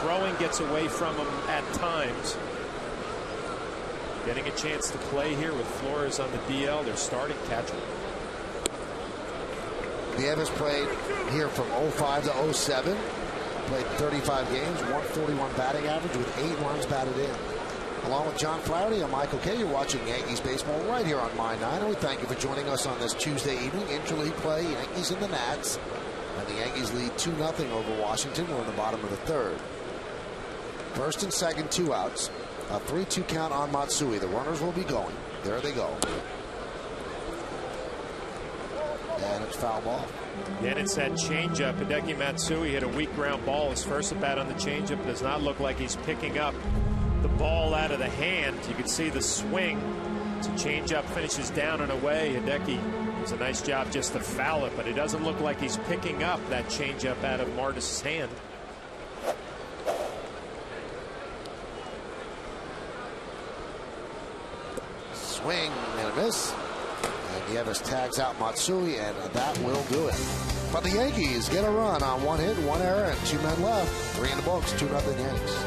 Throwing gets away from him at times. Getting a chance to play here with Flores on the DL, their starting catcher. Nieves played here from 05 to 07. Played 35 games, 141 batting average with 8 runs batted in. Along with John Flaherty, I'm Michael Kay. You're watching Yankees baseball right here on My 9. And we thank you for joining us on this Tuesday evening. Interleague play, Yankees and the Nats. And the Yankees lead 2-0 over Washington. We're in the bottom of the third. First and second, 2 outs. A 3-2 count on Matsui. The runners will be going. There they go. And it's foul ball. Again, it's that changeup. Hideki Matsui hit a weak ground ball. His first at bat on the changeup. Does not look like he's picking up the ball out of the hand. You can see the swing. It's a changeup, finishes down and away. Hideki does a nice job just to foul it, but it doesn't look like he's picking up that changeup out of Martis' hand. Swing and a miss. And Nieves tags out Matsui, and that will do it. But the Yankees get a run on 1 hit, 1 error, and 2 men left. 3 in the books, 2-0 Yanks.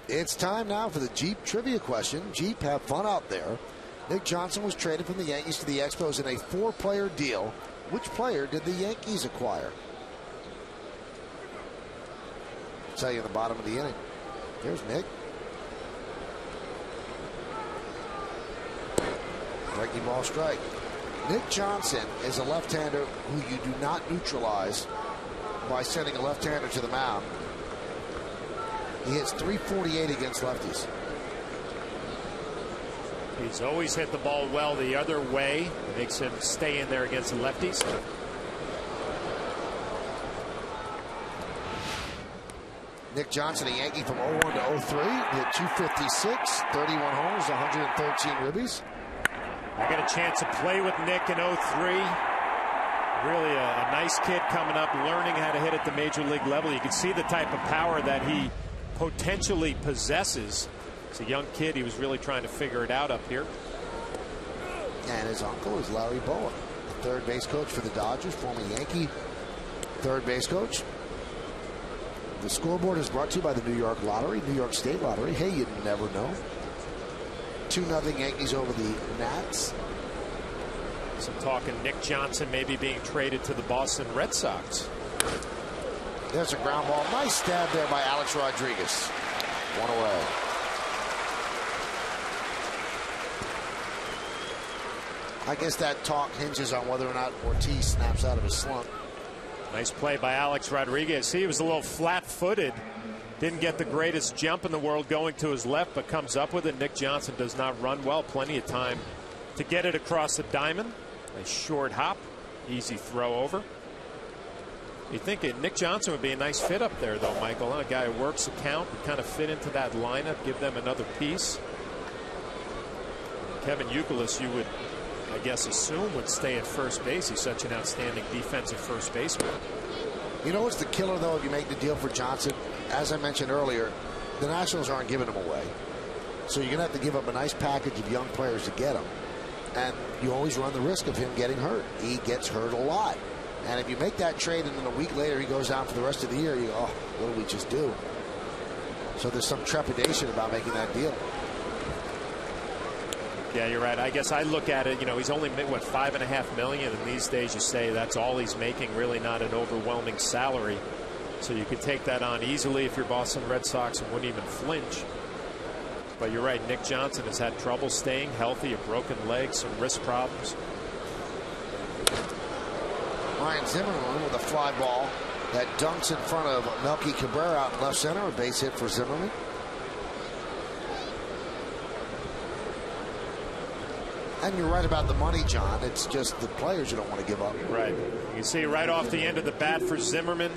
It's time now for the Jeep trivia question. Jeep, have fun out there. Nick Johnson was traded from the Yankees to the Expos in a 4-player deal. Which player did the Yankees acquire? I'll tell you in the bottom of the inning. Here's Nick. Breaking ball strike. Nick Johnson is a left-hander who you do not neutralize by sending a left-hander to the mound. He hits .348 against lefties. He's always hit the ball well the other way. It makes him stay in there against the lefties. Nick Johnson, a Yankee from 01 to 03, hit .256, 31 homers, 113 ribbies. I got a chance to play with Nick in 03. Really a nice kid coming up, learning how to hit at the major league level. You can see the type of power that he potentially possesses. As a young kid, he was really trying to figure it out up here. And his uncle is Larry Bowa, the third base coach for the Dodgers, former Yankee third base coach. The scoreboard is brought to you by the New York Lottery, New York State Lottery. Hey, you never know. 2-0 Yankees over the Nats. Some talk of Nick Johnson maybe being traded to the Boston Red Sox. There's a ground ball. Nice stab there by Alex Rodriguez. 1 away. I guess that talk hinges on whether or not Ortiz snaps out of his slump. Nice play by Alex Rodriguez. He was a little flat-footed. Didn't get the greatest jump in the world going to his left, but comes up with it. Nick Johnson does not run well. Plenty of time to get it across the diamond. A short hop. Easy throw over. You think Nick Johnson would be a nice fit up there, though, Michael. A guy who works the count, would kind of fit into that lineup, give them another piece. Kevin Youkilis, you would, I guess, assume would stay at first base. He's such an outstanding defensive first baseman. You know what's the killer, though, if you make the deal for Johnson? As I mentioned earlier, the Nationals aren't giving him away. So you're going to have to give up a nice package of young players to get him. And you always run the risk of him getting hurt. He gets hurt a lot. And if you make that trade and then a week later he goes down for the rest of the year, you go, oh, what did we just do? So there's some trepidation about making that deal. Yeah, you're right. I guess I look at it, you know, he's only, what, $5.5 million, and these days you say that's all he's making, really not an overwhelming salary. So you could take that on easily if you're Boston Red Sox and wouldn't even flinch. But you're right, Nick Johnson has had trouble staying healthy, a broken leg, some wrist problems. Ryan Zimmerman with a fly ball that dunks in front of Melky Cabrera out in left center. A base hit for Zimmerman. And you're right about the money, John. It's just the players you don't want to give up. Right. You can see right off the end of the bat for Zimmerman.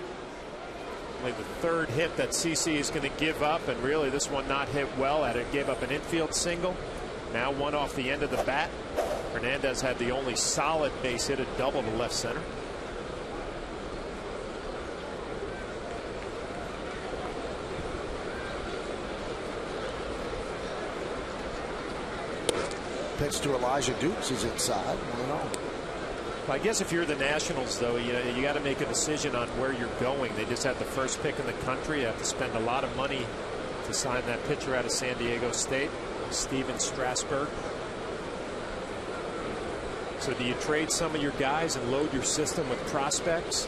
Only the third hit that CC is going to give up, and really this one not hit well. It gave up an infield single. Now one off the end of the bat. Hernandez had the only solid base hit, a double to left center. Pitch to Elijah Dukes is inside. I guess if you're the Nationals, though, you got to make a decision on where you're going. They just had the first pick in the country. You have to spend a lot of money to sign that pitcher out of San Diego State, Steven Strasburg. So do you trade some of your guys and load your system with prospects?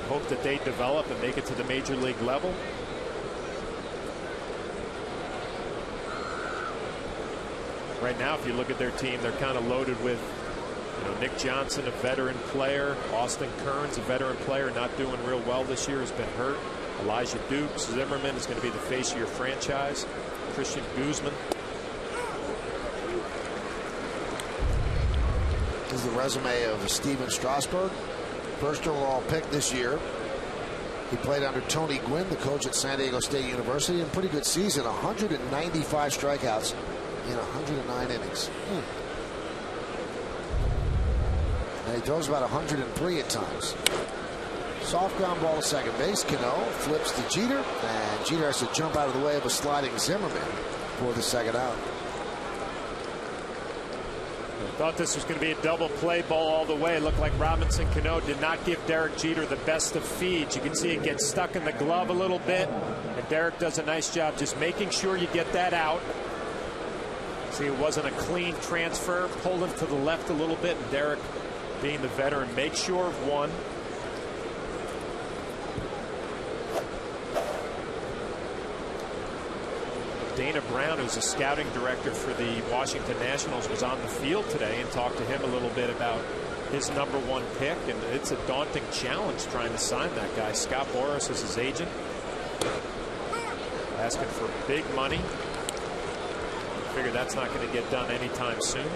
Hope that they develop and make it to the major league level? Right now, if you look at their team, they're kind of loaded with, you know, Nick Johnson, a veteran player. Austin Kearns, a veteran player, not doing real well this year, has been hurt. Elijah Dukes. Zimmerman is going to be the face of your franchise. Christian Guzman. This is the resume of Steven Strasburg. First overall pick this year. He played under Tony Gwynn, the coach at San Diego State University, and pretty good season. 195 strikeouts in 109 innings. And he throws about 103 at times. Soft ground ball to second base. Cano flips to Jeter, and Jeter has to jump out of the way of a sliding Zimmerman for the second out. I thought this was going to be a double play ball all the way. It looked like Robinson Cano did not give Derek Jeter the best of feeds. You can see it get stuck in the glove a little bit, and Derek does a nice job just making sure you get that out. See, it wasn't a clean transfer. Pulled him to the left a little bit, and Derek, being the veteran, makes sure of one. Dana Brown, who's a scouting director for the Washington Nationals, was on the field today and talked to him a little bit about his #1 pick, and it's a daunting challenge trying to sign that guy. Scott Boras is his agent, asking for big money. Figure that's not going to get done anytime soon.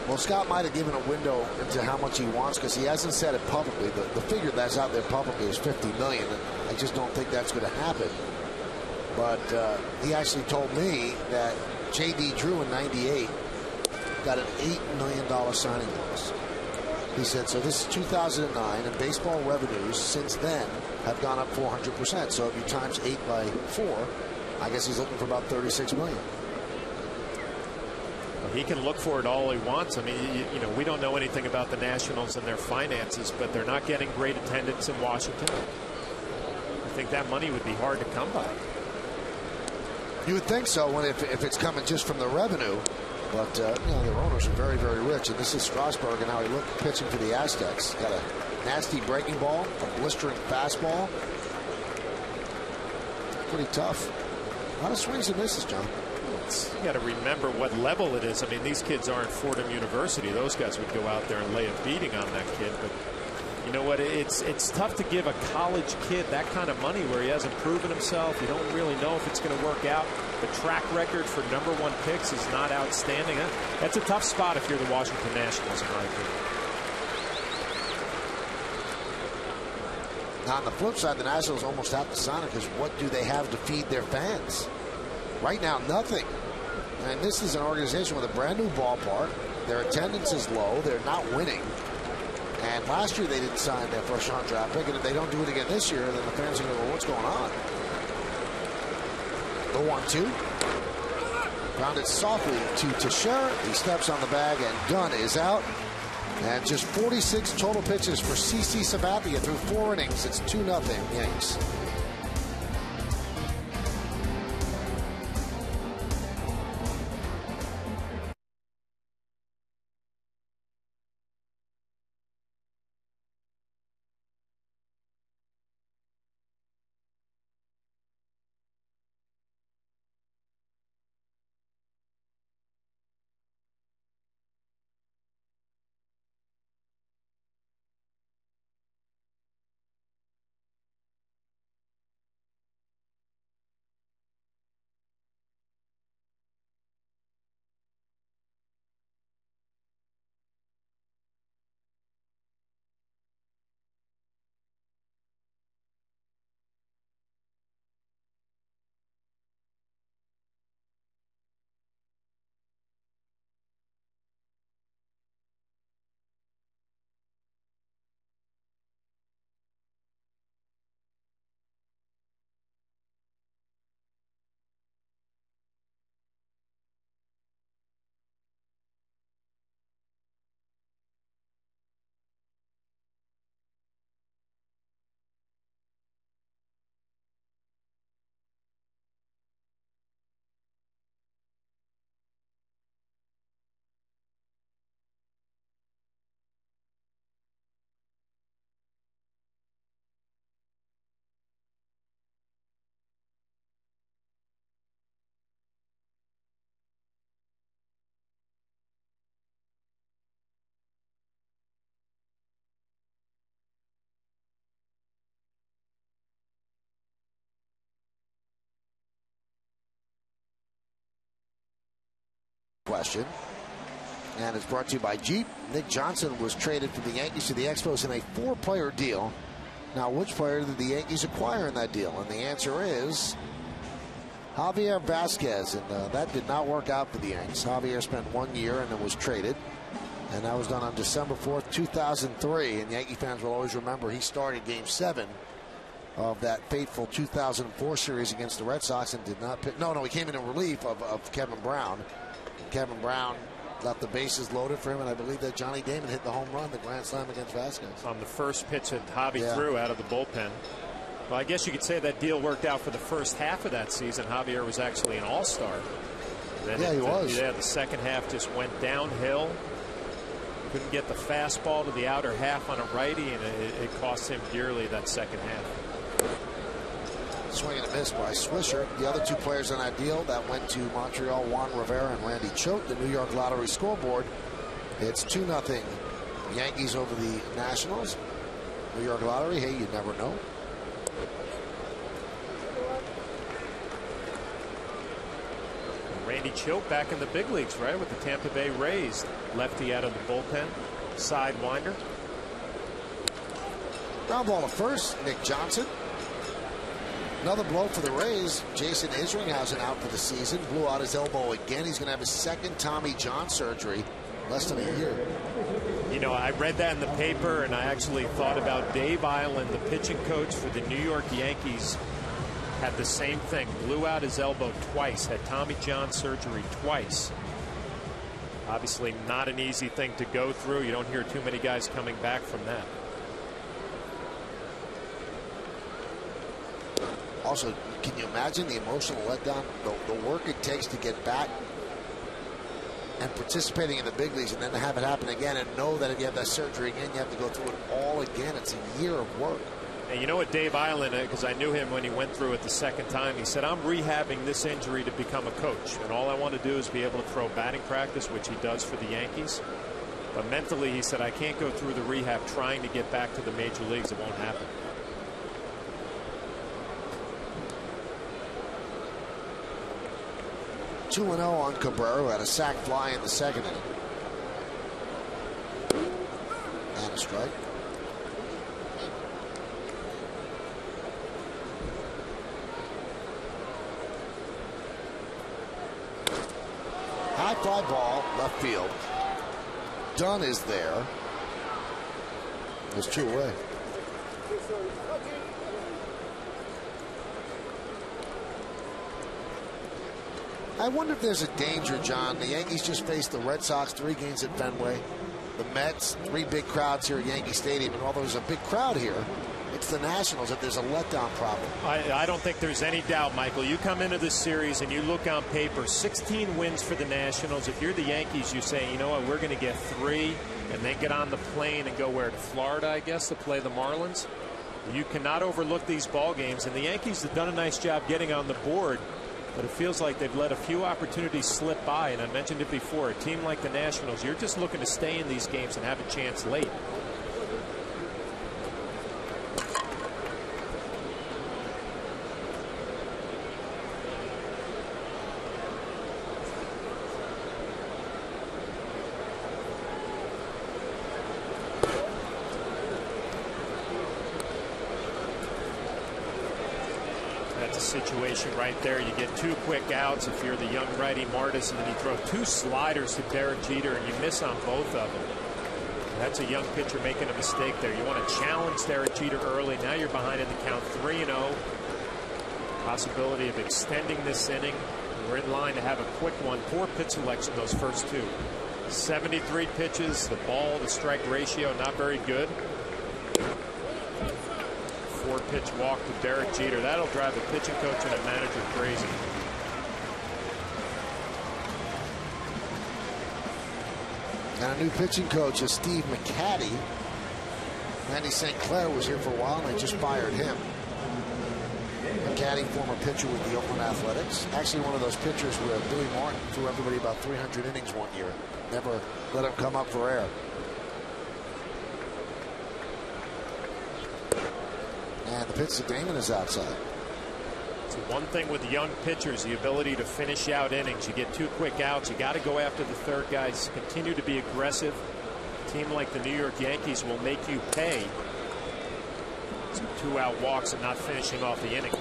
Well, Scott might have given a window into how much he wants, because he hasn't said it publicly. The figure that's out there publicly is $50 million, and I just don't think that's going to happen. But he actually told me that J.D. Drew in '98 got an $8 million signing bonus. He said, so this is 2009, and baseball revenues since then have gone up 400%. So if you times 8 by 4, I guess he's looking for about $36 million. He can look for it all he wants. I mean, you know, we don't know anything about the Nationals and their finances, but they're not getting great attendance in Washington. I think that money would be hard to come by. You would think so if it's coming just from the revenue. But, you know, their owners are very, very rich. And this is Strasburg, and how he looked pitching for the Aztecs. Got a nasty breaking ball, a blistering fastball. Pretty tough. A lot of swings and misses, John. You got to remember what level it is. I mean, these kids aren't Fordham University. Those guys would go out there and lay a beating on that kid. But you know what? It's tough to give a college kid that kind of money where he hasn't proven himself. You don't really know if it's going to work out. The track record for #1 picks is not outstanding. That's a tough spot if you're the Washington Nationals, in my opinion. Now, on the flip side, the Nationals almost have to sign it, because what do they have to feed their fans? Right now, nothing. And this is an organization with a brand new ballpark. Their attendance is low. They're not winning. And last year they didn't sign their first-round draft pick. And if they don't do it again this year, then the fans are going to go, what's going on? The 1-2. Grounded softly to Teixeira. He steps on the bag, and Dunn is out. And just 46 total pitches for CC Sabathia through 4 innings. It's 2-0 Yanks. question. And it's brought to you by Jeep. Nick Johnson was traded from the Yankees to the Expos in a 4-player deal. Now, which player did the Yankees acquire in that deal? And the answer is Javier Vasquez. And that did not work out for the Yankees. Javier spent 1 year and then was traded. And that was done on December 4th, 2003. And Yankee fans will always remember he started Game 7 of that fateful 2004 series against the Red Sox and did not pitch. No, he came in relief of Kevin Brown. Kevin Brown left the bases loaded for him, and I believe that Johnny Damon hit the home run, the grand slam against Vasquez. On the first pitch that Javi threw out of the bullpen. Well, I guess you could say that deal worked out for the first half of that season. Javier was actually an all-star. He was. Yeah, the second half just went downhill. Couldn't get the fastball to the outer half on a righty, and it cost him dearly that second half. Swing and a miss by Swisher. The other 2 players on that deal that went to Montreal, Juan Rivera and Randy Choate. The New York Lottery scoreboard, it's 2-0 Yankees over the Nationals. New York Lottery, hey, you never know. Randy Choate back in the big leagues, right, with the Tampa Bay Rays. Lefty out of the bullpen, sidewinder. Ground ball to first, Nick Johnson. Another blow for the Rays. Jason Isringhausen out for the season. Blew out his elbow again. He's going to have his second Tommy John surgery less than a year. You know, I read that in the paper, and I actually thought about Dave Island, the pitching coach for the New York Yankees, had the same thing. Blew out his elbow twice. Had Tommy John surgery twice. Obviously not an easy thing to go through. You don't hear too many guys coming back from that. Also, can you imagine the emotional letdown, the work it takes to get back and participating in the big leagues, and then to have it happen again and know that if you have that surgery again, you have to go through it all again. It's a year of work. And you know what, Dave Island, because I knew him when he went through it the second time, he said, I'm rehabbing this injury to become a coach, and all I want to do is be able to throw batting practice, which he does for the Yankees. But mentally, he said, I can't go through the rehab trying to get back to the major leagues. It won't happen. (2-0) on Cabrera, who had a sac fly in the second inning. And a strike. High fly ball, left field. Dunn is there. There's 2 away. I wonder if there's a danger, John. The Yankees just faced the Red Sox 3 games at Fenway. The Mets, 3 big crowds here at Yankee Stadium. And although there's a big crowd here, it's the Nationals that there's a letdown problem. I don't think there's any doubt, Michael. You come into this series and you look on paper, 16 wins for the Nationals. If you're the Yankees, you say, you know what, we're going to get 3 and then get on the plane and go where, to Florida, I guess, to play the Marlins. You cannot overlook these ball games, and the Yankees have done a nice job getting on the board. But it feels like they've let a few opportunities slip by, and I mentioned it before. A team like the Nationals, you're just looking to stay in these games and have a chance late. Situation right there. You get 2 quick outs if you're the young righty Martis, and then you throw 2 sliders to Derek Jeter and you miss on both of them. That's a young pitcher making a mistake there. You want to challenge Derek Jeter early. Now you're behind in the count, 3-0. Possibility of extending this inning. We're in line to have a quick one. Poor pitch selection those first 2. 73 pitches. The ball to strike ratio not very good. 4-pitch walk to Derek Jeter. That'll drive a pitching coach and a manager crazy. And a new pitching coach is Steve McCaddy. Randy St. Clair was here for a while, and they just fired him. McCaddy, former pitcher with the Oakland Athletics. Actually, one of those pitchers where Billy Martin threw everybody about 300 innings one year. Never let him come up for air. And the pitch to Damon is outside. So one thing with young pitchers, the ability to finish out innings. You get 2 quick outs, you got to go after the third guys. Continue to be aggressive. A team like the New York Yankees will make you pay some 2-out walks and not finishing off the inning.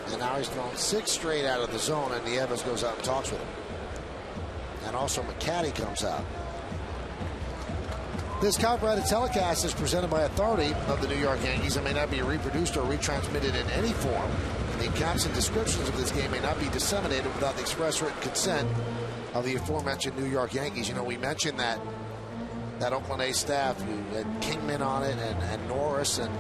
And now he's thrown 6 straight out of the zone, and Nieves goes out and talks with him. And also McCaddy comes out. This copyrighted telecast is presented by authority of the New York Yankees and may not be reproduced or retransmitted in any form. The accounts and descriptions of this game may not be disseminated without the express written consent of the aforementioned New York Yankees. You know, we mentioned that Oakland A's staff, you had Kingman on it and Norris and,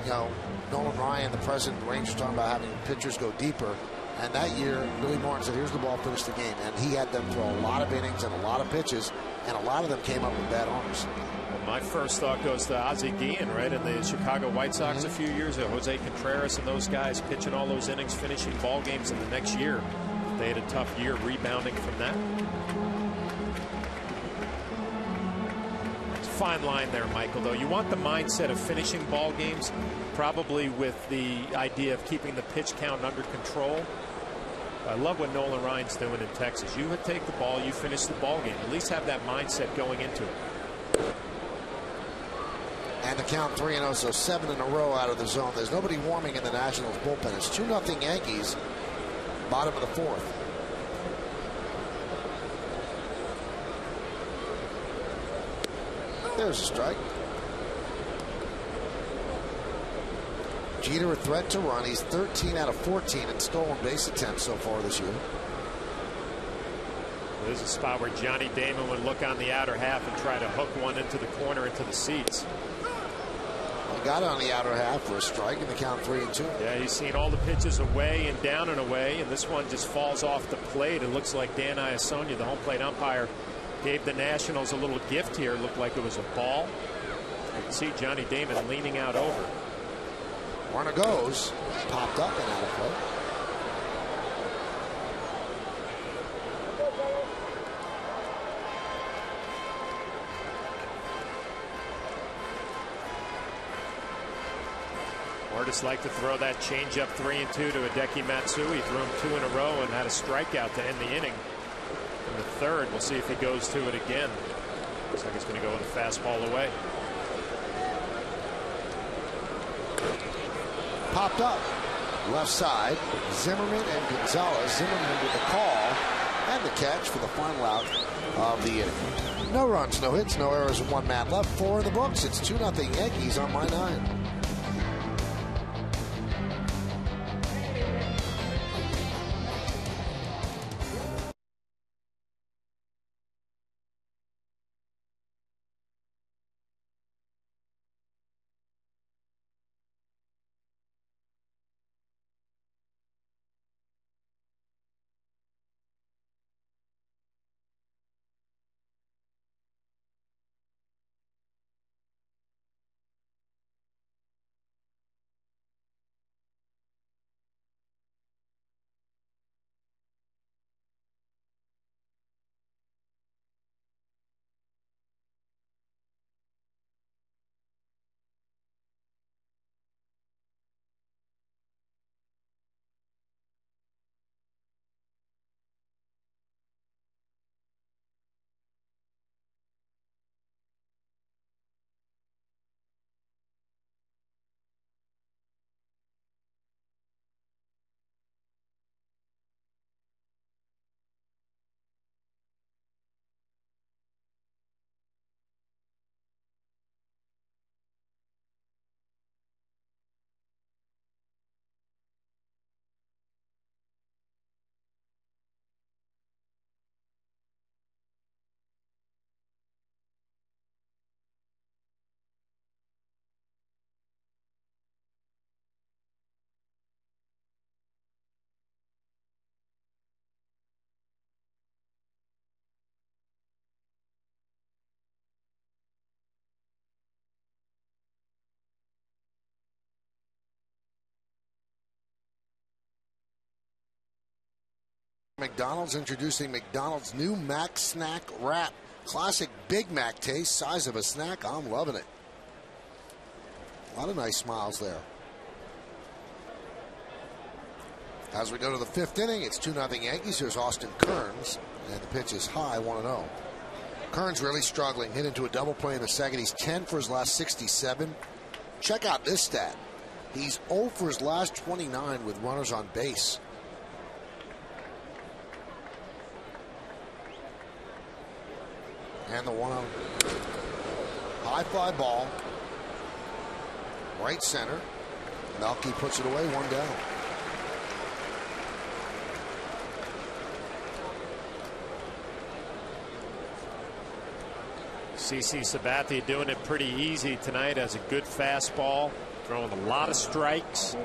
you know, Nolan Ryan, the president of the Rangers, talking about having pitchers go deeper. And that year, Billy Martin said, here's the ball, finish the game. And he had them throw a lot of innings and a lot of pitches, and a lot of them came up with bad arms. Well, my first thought goes to Ozzie Guillen, right, in the Chicago White Sox a few years ago. Jose Contreras and those guys pitching all those innings, finishing ball games in the next year. They had a tough year rebounding from that. It's a fine line there, Michael, though. You want the mindset of finishing ball games, probably with the idea of keeping the pitch count under control. I love what Nolan Ryan's doing in Texas. You would take the ball, you finish the ball game. At least have that mindset going into it. And the count 3-0, so 7 in a row out of the zone. There's nobody warming in the Nationals bullpen. It's 2-0 Yankees, bottom of the 4th. There's a strike. Jeter a threat to run. He's 13 out of 14 in stolen base attempts so far this year. There's a spot where Johnny Damon would look on the outer half and try to hook one into the corner, into the seats. He got it on the outer half for a strike in the count 3-2. Yeah, he's seen all the pitches away and down and away, and this one just falls off the plate. It looks like Dan Iasonia, the home plate umpire, gave the Nationals a little gift here. It looked like it was a ball. You can see Johnny Damon leaning out over. Warner goes, popped up and out of play. Artists like to throw that changeup 3-2 to Hideki Matsui. He threw him 2 in a row and had a strikeout to end the inning. In the third, we'll see if he goes to it again. Looks like he's going to go with a fastball away. Popped up left side. Zimmerman and Gonzalez. Zimmerman with the call and the catch for the final out of the inning. No runs, no hits, no errors, 1 man left. 4 in the books. It's 2-0 Yankees on my 9. McDonald's introducing McDonald's new Mac Snack Wrap. Classic Big Mac taste, size of a snack. I'm loving it. A lot of nice smiles there. As we go to the 5th inning, it's 2-0 Yankees. Here's Austin Kearns, and the pitch is high, 1-0. Kearns really struggling. Hit into a double play in the second. He's 10 for his last 67. Check out this stat. He's 0 for his last 29 with runners on base. And the 1-0. High fly ball. Right center. Melky puts it away, 1 down. CC Sabathia doing it pretty easy tonight. Has a good fastball, throwing a lot of strikes,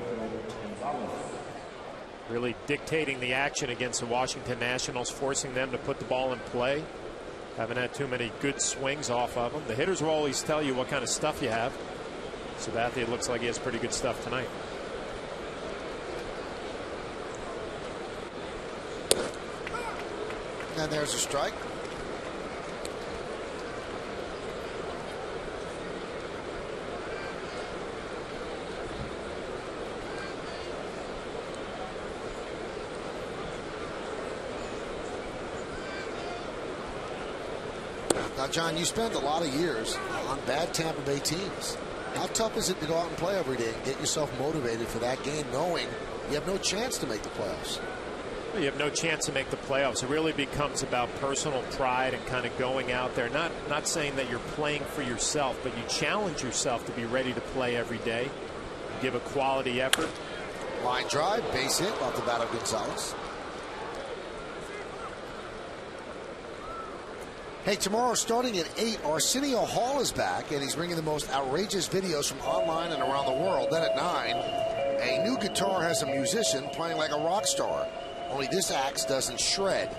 really dictating the action against the Washington Nationals, forcing them to put the ball in play. Haven't had too many good swings off of them. The hitters will always tell you what kind of stuff you have. Sabathia looks like he has pretty good stuff tonight. And there's a strike. Now, John, you spent a lot of years on bad Tampa Bay teams. How tough is it to go out and play every day and get yourself motivated for that game, knowing you have no chance to make the playoffs? Well, you have no chance to make the playoffs. It really becomes about personal pride and kind of going out there. Not saying that you're playing for yourself, but you challenge yourself to be ready to play every day, give a quality effort. Line drive, base hit off the bat of Gonzalez. Hey, tomorrow starting at 8, Arsenio Hall is back, and he's bringing the most outrageous videos from online and around the world. Then at 9, a new guitar has a musician playing like a rock star. Only this axe doesn't shred.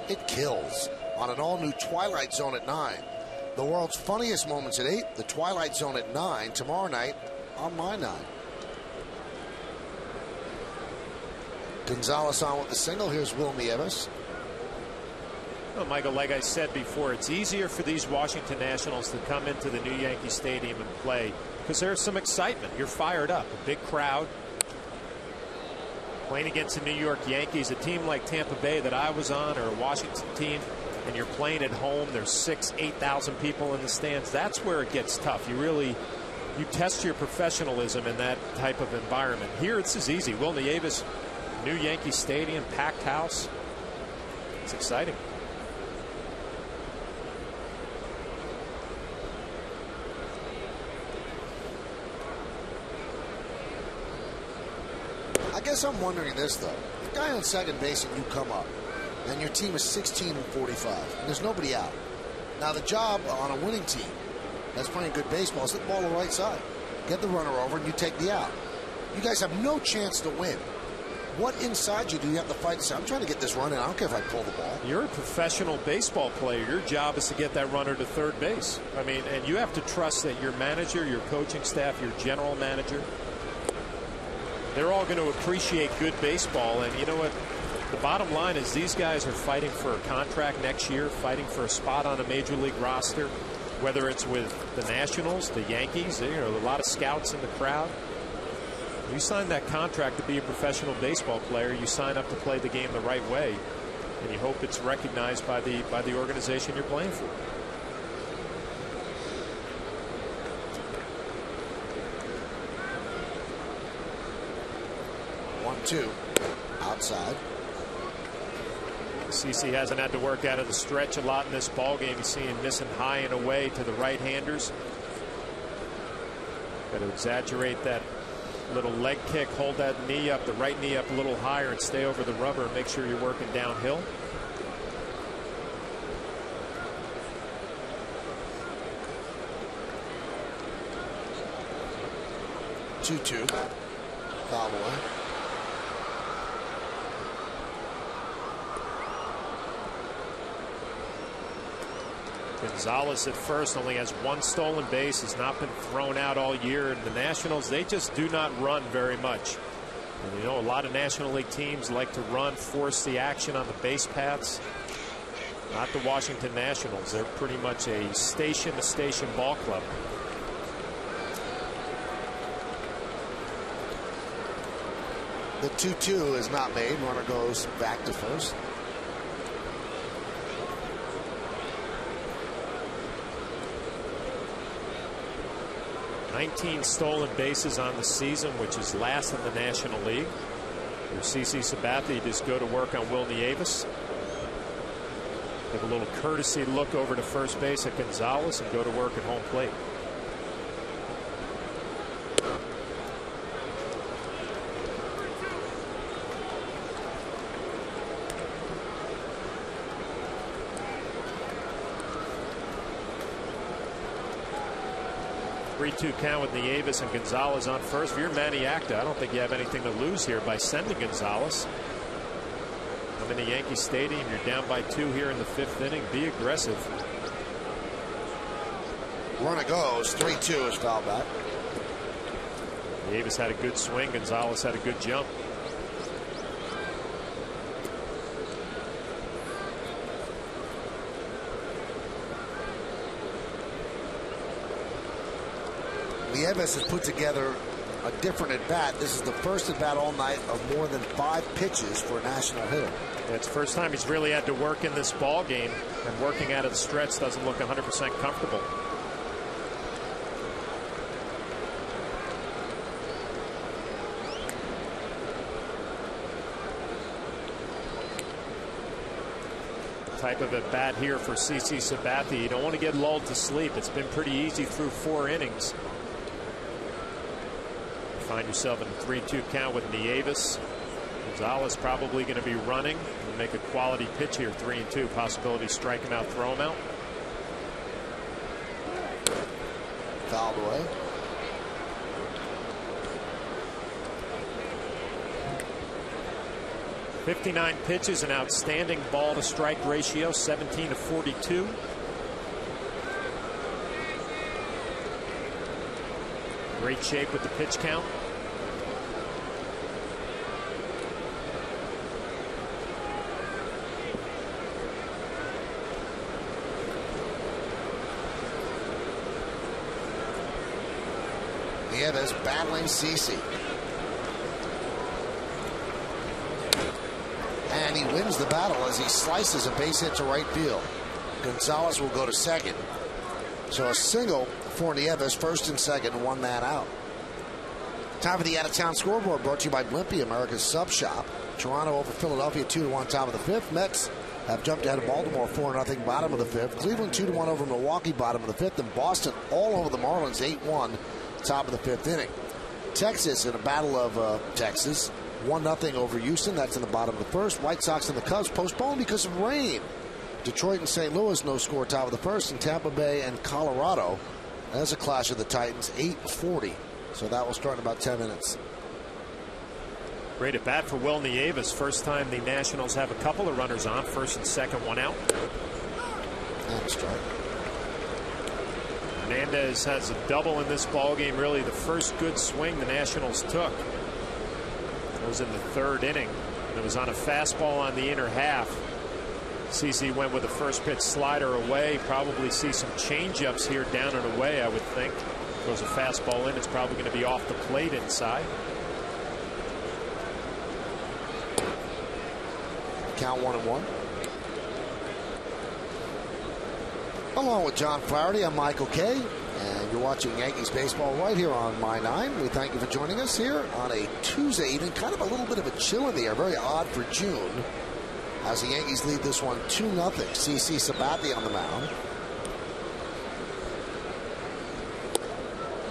It kills. On an all-new Twilight Zone at 9. The world's funniest moments at 8, the Twilight Zone at 9, tomorrow night on My 9. Gonzalez on with the single. Here's Will Nieves. Well, Michael, like I said before, it's easier for these Washington Nationals to come into the new Yankee Stadium and play because there's some excitement. You're fired up. A big crowd. Playing against the New York Yankees, a team like Tampa Bay that I was on, or a Washington team, and you're playing at home, there's 6,000 to 8,000 people in the stands. That's where it gets tough. You test your professionalism in that type of environment. Here it's as easy. Will Nieves, new Yankee Stadium, packed house. It's exciting. I guess I'm wondering this, though. The guy on second base and you come up, and your team is 16 and 45, and there's nobody out. Now, the job on a winning team that's playing good baseball is hit the ball to the right side. Get the runner over, and you take the out. You guys have no chance to win. What inside you do you have to fight to say, I'm trying to get this run in. I don't care if I pull the ball. You're a professional baseball player. Your job is to get that runner to third base. I mean, and you have to trust that your manager, your coaching staff, your general manager, they're all going to appreciate good baseball. And you know what? The bottom line is these guys are fighting for a contract next year, fighting for a spot on a major league roster, whether it's with the Nationals, the Yankees, a lot of scouts in the crowd. You sign that contract to be a professional baseball player. You sign up to play the game the right way, and you hope it's recognized by the organization you're playing for. Two outside. CC hasn't had to work out of the stretch a lot in this ball game. You see him missing high and away to the right-handers. Got to exaggerate that little leg kick, hold that knee up, the right knee up a little higher, and stay over the rubber and make sure you're working downhill. Two foul away. Gonzalez at first only has 1 stolen base, has not been thrown out all year. And the Nationals, they just do not run very much. And you know, a lot of National League teams like to run, force the action on the base paths. Not the Washington Nationals. They're pretty much a station-to-station ball club. The 2-2 is not made. Runner goes back to first. "19 stolen bases on the season, which is last in the National League." For CC Sabathia, just go to work on Will Nieves. Give a little courtesy look over to first base at Gonzalez and go to work at home plate. Three-two count with Nieves and Gonzalez on first. If you're Manny Acta, I don't think you have anything to lose here by sending Gonzalez. I'm in the Yankee Stadium. You're down by 2 here in the 5th inning. Be aggressive. Runner goes. 3-2 is foul back. Nieves had a good swing. Gonzalez had a good jump. Nieves has put together a different at-bat. This is the first at-bat all night of more than 5 pitches for a national hitter. It's the first time he's really had to work in this ball game, and working out of the stretch doesn't look 100% comfortable. Type of at bat here for CC Sabathia. You don't want to get lulled to sleep. It's been pretty easy through 4 innings. Find yourself in a 3-2 count with Nieves. Gonzalez probably going to be running and make a quality pitch here. 3-2. Possibility strike him out, throw him out. Fouled away. .59 pitches, an outstanding ball to strike ratio, 17-42. Great shape with the pitch count. Nieves battling CC. And he wins the battle as he slices a base hit to right field. Gonzalez will go to second. So a single for Nieves, first and second, 1 man out. Time for the out-of-town scoreboard, brought to you by Blimpie, America's sub shop. Toronto over Philadelphia 2-1 top of the 5th. Mets have jumped ahead of Baltimore 4-0 bottom of the 5th. Cleveland 2-1 over Milwaukee bottom of the 5th. And Boston all over the Marlins 8-1 top of the 5th inning. Texas in a battle of Texas 1-0 over Houston. That's in the bottom of the 1st. White Sox and the Cubs postponed because of rain. Detroit and St. Louis no score top of the 1st. And Tampa Bay and Colorado. There's a clash of the Titans 8:40. So that will start in about 10 minutes. Great at bat for Will Nieves. First time the Nationals have a couple of runners on. First and second, 1 out. And a strike. Hernandez has a double in this ball game. Really the first good swing the Nationals took. It was in the 3rd inning. It was on a fastball on the inner half. CC went with the first pitch slider away. Probably see some changeups here down and away, I would think. Goes a fastball in. It's probably going to be off the plate inside. Count 1-1. Along with John Flaherty, I'm Michael Kay, and you're watching Yankees baseball right here on My 9. We thank you for joining us here on a Tuesday evening. Kind of a little bit of a chill in the air. Very odd for June. As the Yankees lead this one 2-0. CC Sabathia on the mound.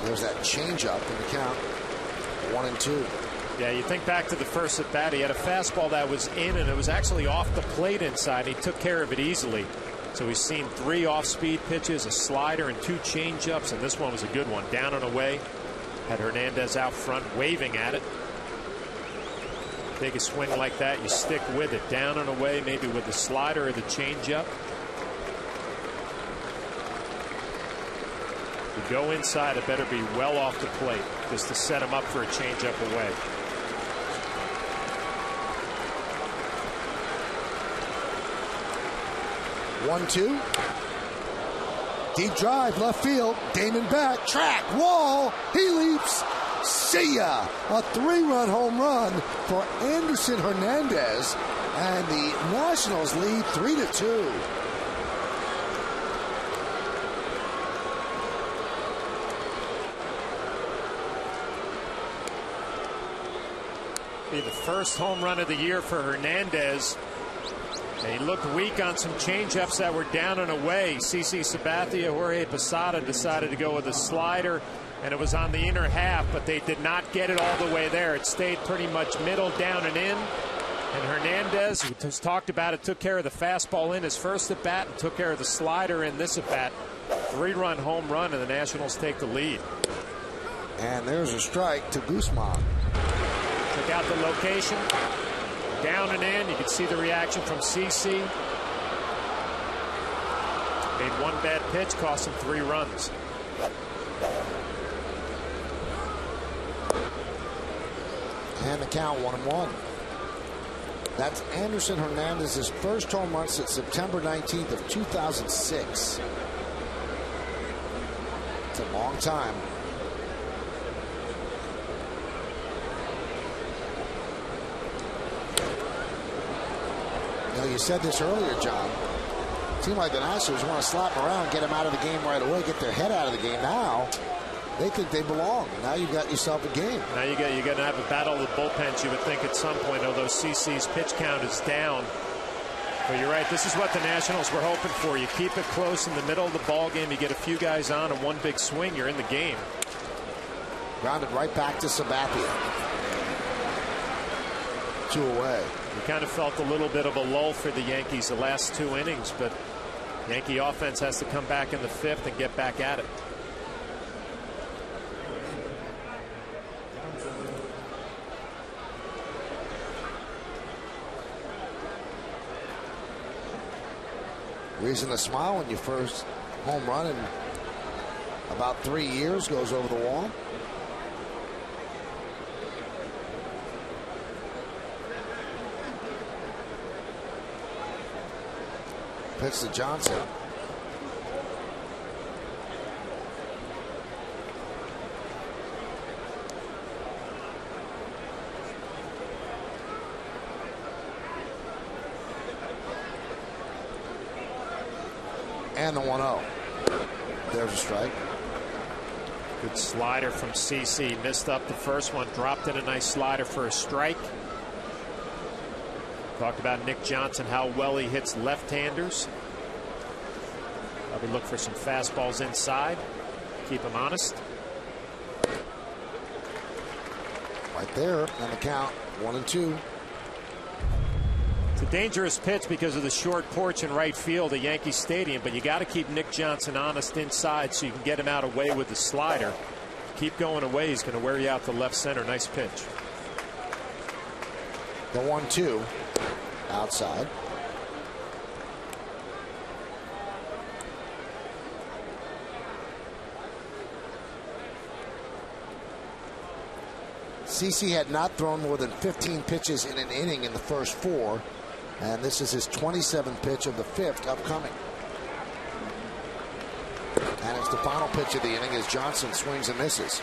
There's that changeup in the count. 1-2. Yeah, you think back to the first at bat. He had a fastball that was in, and it was actually off the plate inside. He took care of it easily. So he's seen 3 off-speed pitches, a slider, and 2 changeups, and this one was a good one. Down and away. Had Hernandez out front waving at it. Take a swing like that, you stick with it. Down and away, maybe with the slider or the changeup. You go inside, it better be well off the plate just to set him up for a changeup away. One-two. Deep drive, left field. Damon back, track, wall. He leaps. See ya! A 3-run home run for Anderson Hernandez, and the Nationals lead 3-2. Be the first home run of the year for Hernandez. And he looked weak on some changeups that were down and away. CC Sabathia, Jorge Posada decided to go with a slider, and it was on the inner half, but they did not get it all the way there. It stayed pretty much middle, down, and in. And Hernandez, who just talked about it, took care of the fastball in his first at bat and took care of the slider in this at bat. 3-run home run, and the Nationals take the lead. And there's a strike to Guzman. Took out the location. Down and in. You can see the reaction from CC. Made one bad pitch, cost him 3 runs. And the count 1-1. That's Anderson Hernandez's first home run since September 19th of 2006. It's a long time. You know, you said this earlier, John. It seemed like the Nationals want to slap him around, get him out of the game right away, get their head out of the game. Now they think they belong. Now you've got yourself a game. Now you're going to have a battle of the bullpens, you would think, at some point, although CC's pitch count is down. But you're right, this is what the Nationals were hoping for. You keep it close in the middle of the ball game, you get a few guys on, and one big swing, you're in the game. Grounded right back to Sabathia. 2 away. We kind of felt a little bit of a lull for the Yankees the last 2 innings, but Yankee offense has to come back in the 5th and get back at it. Reason to smile when your first home run in about 3 years goes over the wall. Pitch to Johnson. And the 1-0. There's a strike. Good slider from CC. Missed up the first one. Dropped in a nice slider for a strike. Talked about Nick Johnson, how well he hits left-handers. Probably look for some fastballs inside. Keep him honest. Right there on the count. 1-2. It's a dangerous pitch because of the short porch in right field at Yankee Stadium, but you got to keep Nick Johnson honest inside so you can get him out away with the slider. Keep going away, he's going to wear you out to left center. Nice pitch. The 1-2 outside. CC had not thrown more than 15 pitches in an inning in the first 4. And this is his 27th pitch of the 5th upcoming. And it's the final pitch of the inning as Johnson swings and misses.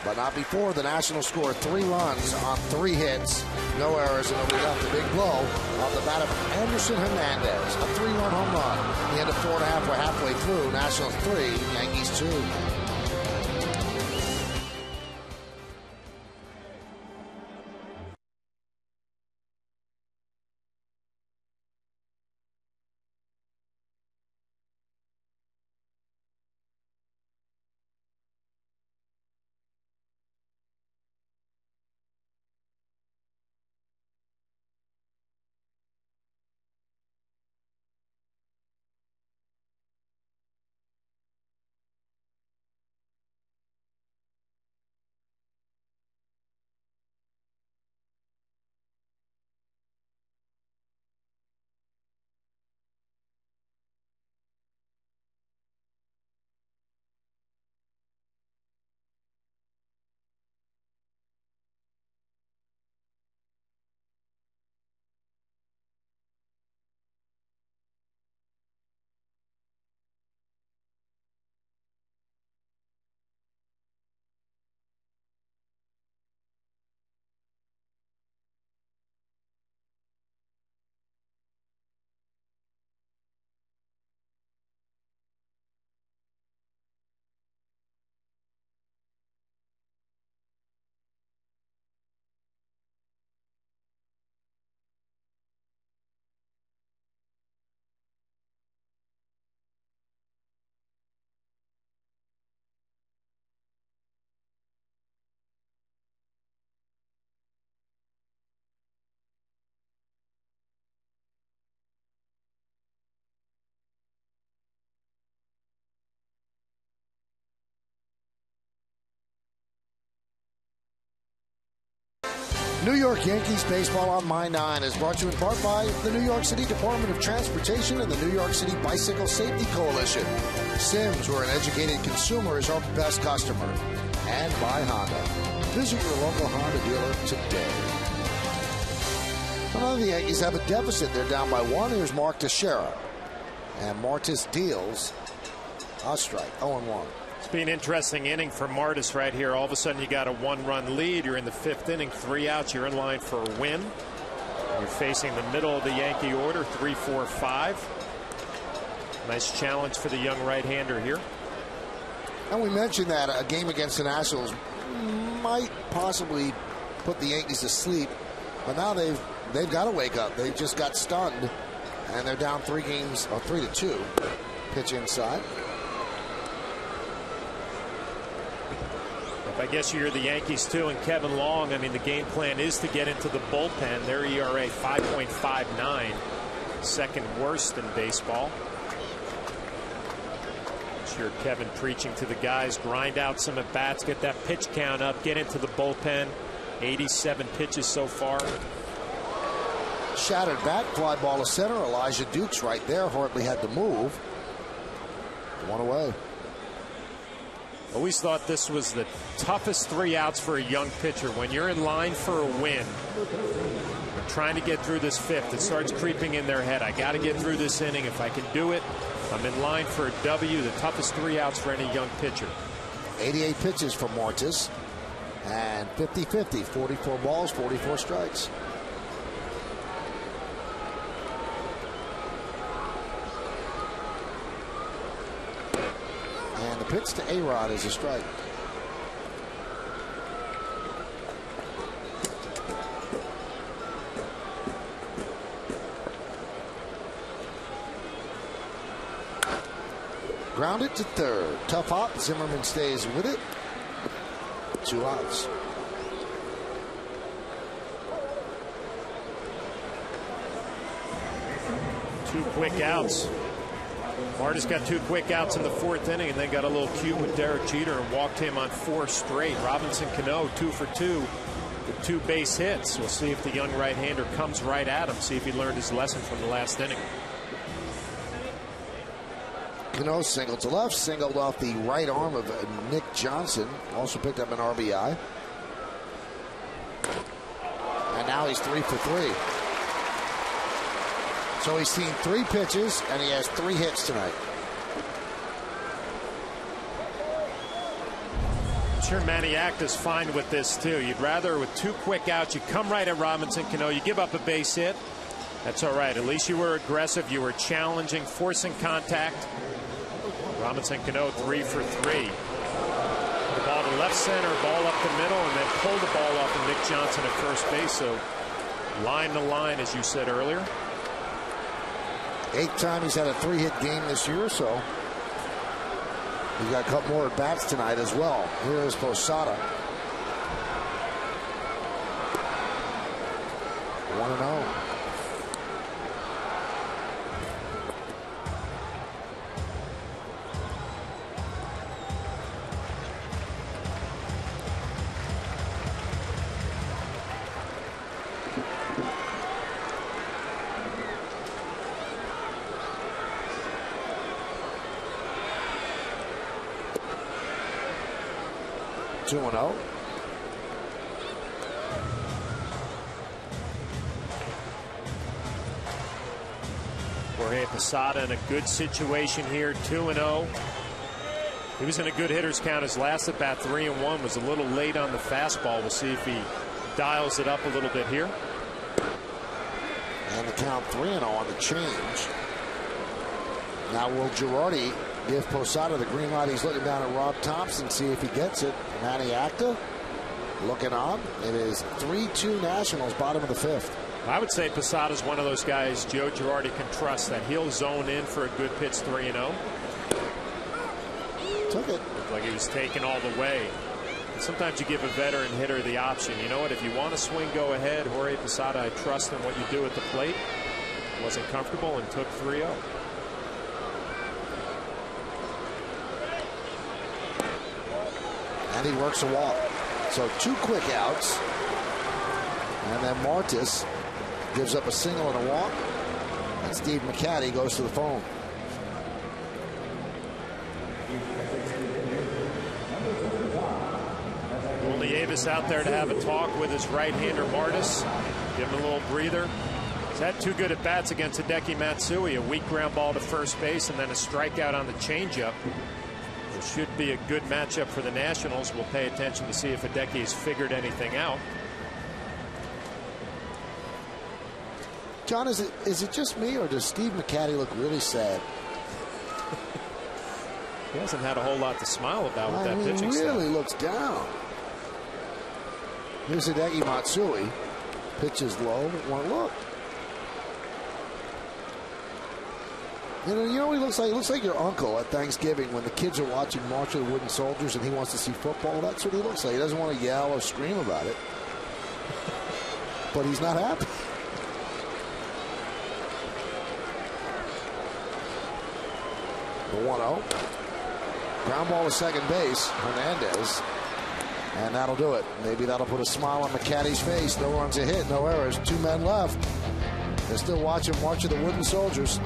But not before. The Nationals scored 3 runs on 3 hits. No errors, and nobody got the big blow off the bat of Anderson Hernandez. A 3-run home run. The end of 4.5. We're halfway through. Nationals 3, Yankees 2. New York Yankees baseball on My 9 is brought to you in part by the New York City Department of Transportation and the New York City Bicycle Safety Coalition. Sims, where an educated consumer is our best customer. And by Honda. Visit your local Honda dealer today. Well, the Yankees have a deficit. They're down by 1. Here's Mark Teixeira. And Martis deals a strike, 0-1. It's been an interesting inning for Martis right here. All of a sudden you got a 1-run lead. You're in the 5th inning, 3 outs. You're in line for a win. You're facing the middle of the Yankee order, 3-4-5. Nice challenge for the young right-hander here. And we mentioned that a game against the Nationals might possibly put the Yankees to sleep, but now they've got to wake up. They just got stunned, and they're down 3-2. Pitch inside. I guess you're the Yankees too, and Kevin Long. I mean, the game plan is to get into the bullpen. Their ERA 5.59, second worst in baseball. Sure, Kevin preaching to the guys, grind out some at bats, get that pitch count up, get into the bullpen. 87 pitches so far. Shattered bat, fly ball to center. Elijah Dukes right there, hardly had to move. 1 away. Always thought this was the toughest 3 outs for a young pitcher. When you're in line for a win, you're trying to get through this 5th. It starts creeping in their head. I got to get through this inning. If I can do it, I'm in line for a W. The toughest 3 outs for any young pitcher. 88 pitches for Martis. And 50-50, 44 balls, 44 strikes. And the pitch to A-Rod is a strike. Grounded to third. Tough hop. Zimmerman stays with it. 2 outs. Two quick outs. Martis got 2 quick outs in the 4th inning and then got a little cute with Derek Jeter and walked him on 4 straight. Robinson Cano 2 for 2 with 2 base hits. We'll see if the young right-hander comes right at him. See if he learned his lesson from the last inning. Cano singled to left, singled off the right arm of Nick Johnson. Also picked up an RBI. And now he's 3 for 3. So he's seen 3 pitches, and he has 3 hits tonight. I'm sure Maniacta's fine with this, too. You'd rather, with 2 quick outs, you come right at Robinson Cano, you give up a base hit. That's all right. At least you were aggressive. You were challenging, forcing contact. Robinson Cano 3 for 3. The ball to left center, ball up the middle, and then pull the ball off of Nick Johnson at first base. So line to line, as you said earlier. 8th time he's had a 3-hit game this year, so he's got a couple more at bats tonight as well. Here is Posada. 1-0. Jorge Posada in a good situation here, 2-0. He was in a good hitter's count. His last at bat, 3-1, was a little late on the fastball. We'll see if he dials it up a little bit here. And the count 3-0 on the change. Now will Girardi give Posada the green light? He's looking down at Rob Thompson, see if he gets it. Maniacta looking on. It is 3-2 Nationals, bottom of the 5th. I would say Posada's one of those guys Joe Girardi can trust, that he'll zone in for a good pitch. 3-0. Took it. Looked like he was taken all the way. And sometimes you give a veteran hitter the option. You know what? If you want to swing, go ahead. Jorge Posada, I trust in what you do at the plate. Wasn't comfortable and took 3-0. And he works a walk. So 2 quick outs. And then Martis gives up a single and a walk. And Steve McCatty goes to the phone. Only Avis out there to have a talk with his right-hander Martis. Give him a little breather. He's had 2 good at-bats against Hideki Matsui. A weak ground ball to first base and then a strikeout on the changeup. It should be a good matchup for the Nationals. We'll pay attention to see if Hideki's figured anything out. John, is it just me, or does Steve McCatty look really sad? He hasn't had a whole lot to smile about with that pitching staff. He really stuff. looks down. Here's Hideki Matsui. Pitches low. One look. You know what he looks like? He looks like your uncle at Thanksgiving when the kids are watching March of the Wooden Soldiers and he wants to see football. That's what he looks like. He doesn't want to yell or scream about it. But he's not happy. The 1-0. Ground ball to second base. Hernandez. And that'll do it. Maybe that'll put a smile on McCatty's face. No runs a hit, no errors. 2 men left. They're still watching March of the Wooden Soldiers.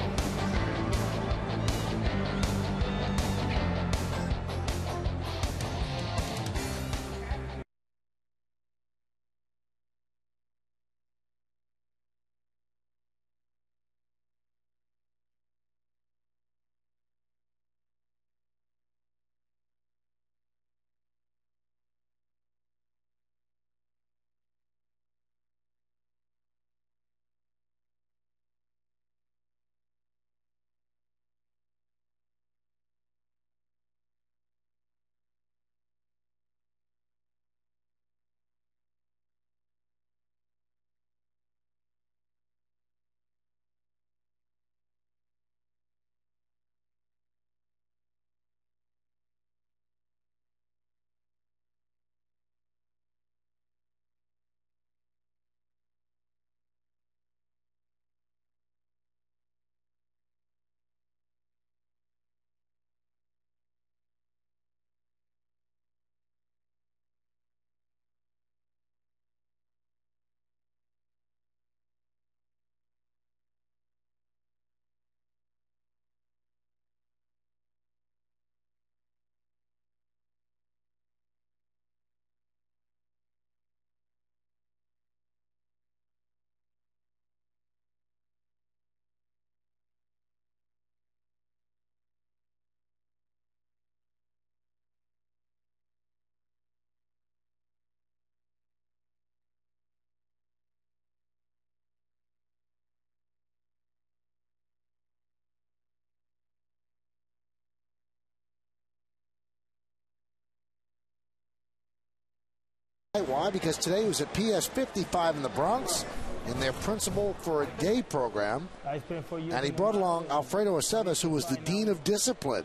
Why? Because today was at PS 55 in the Bronx in their Principal for a Day program. And he brought along Alfredo Aceves, who was the Dean of Discipline.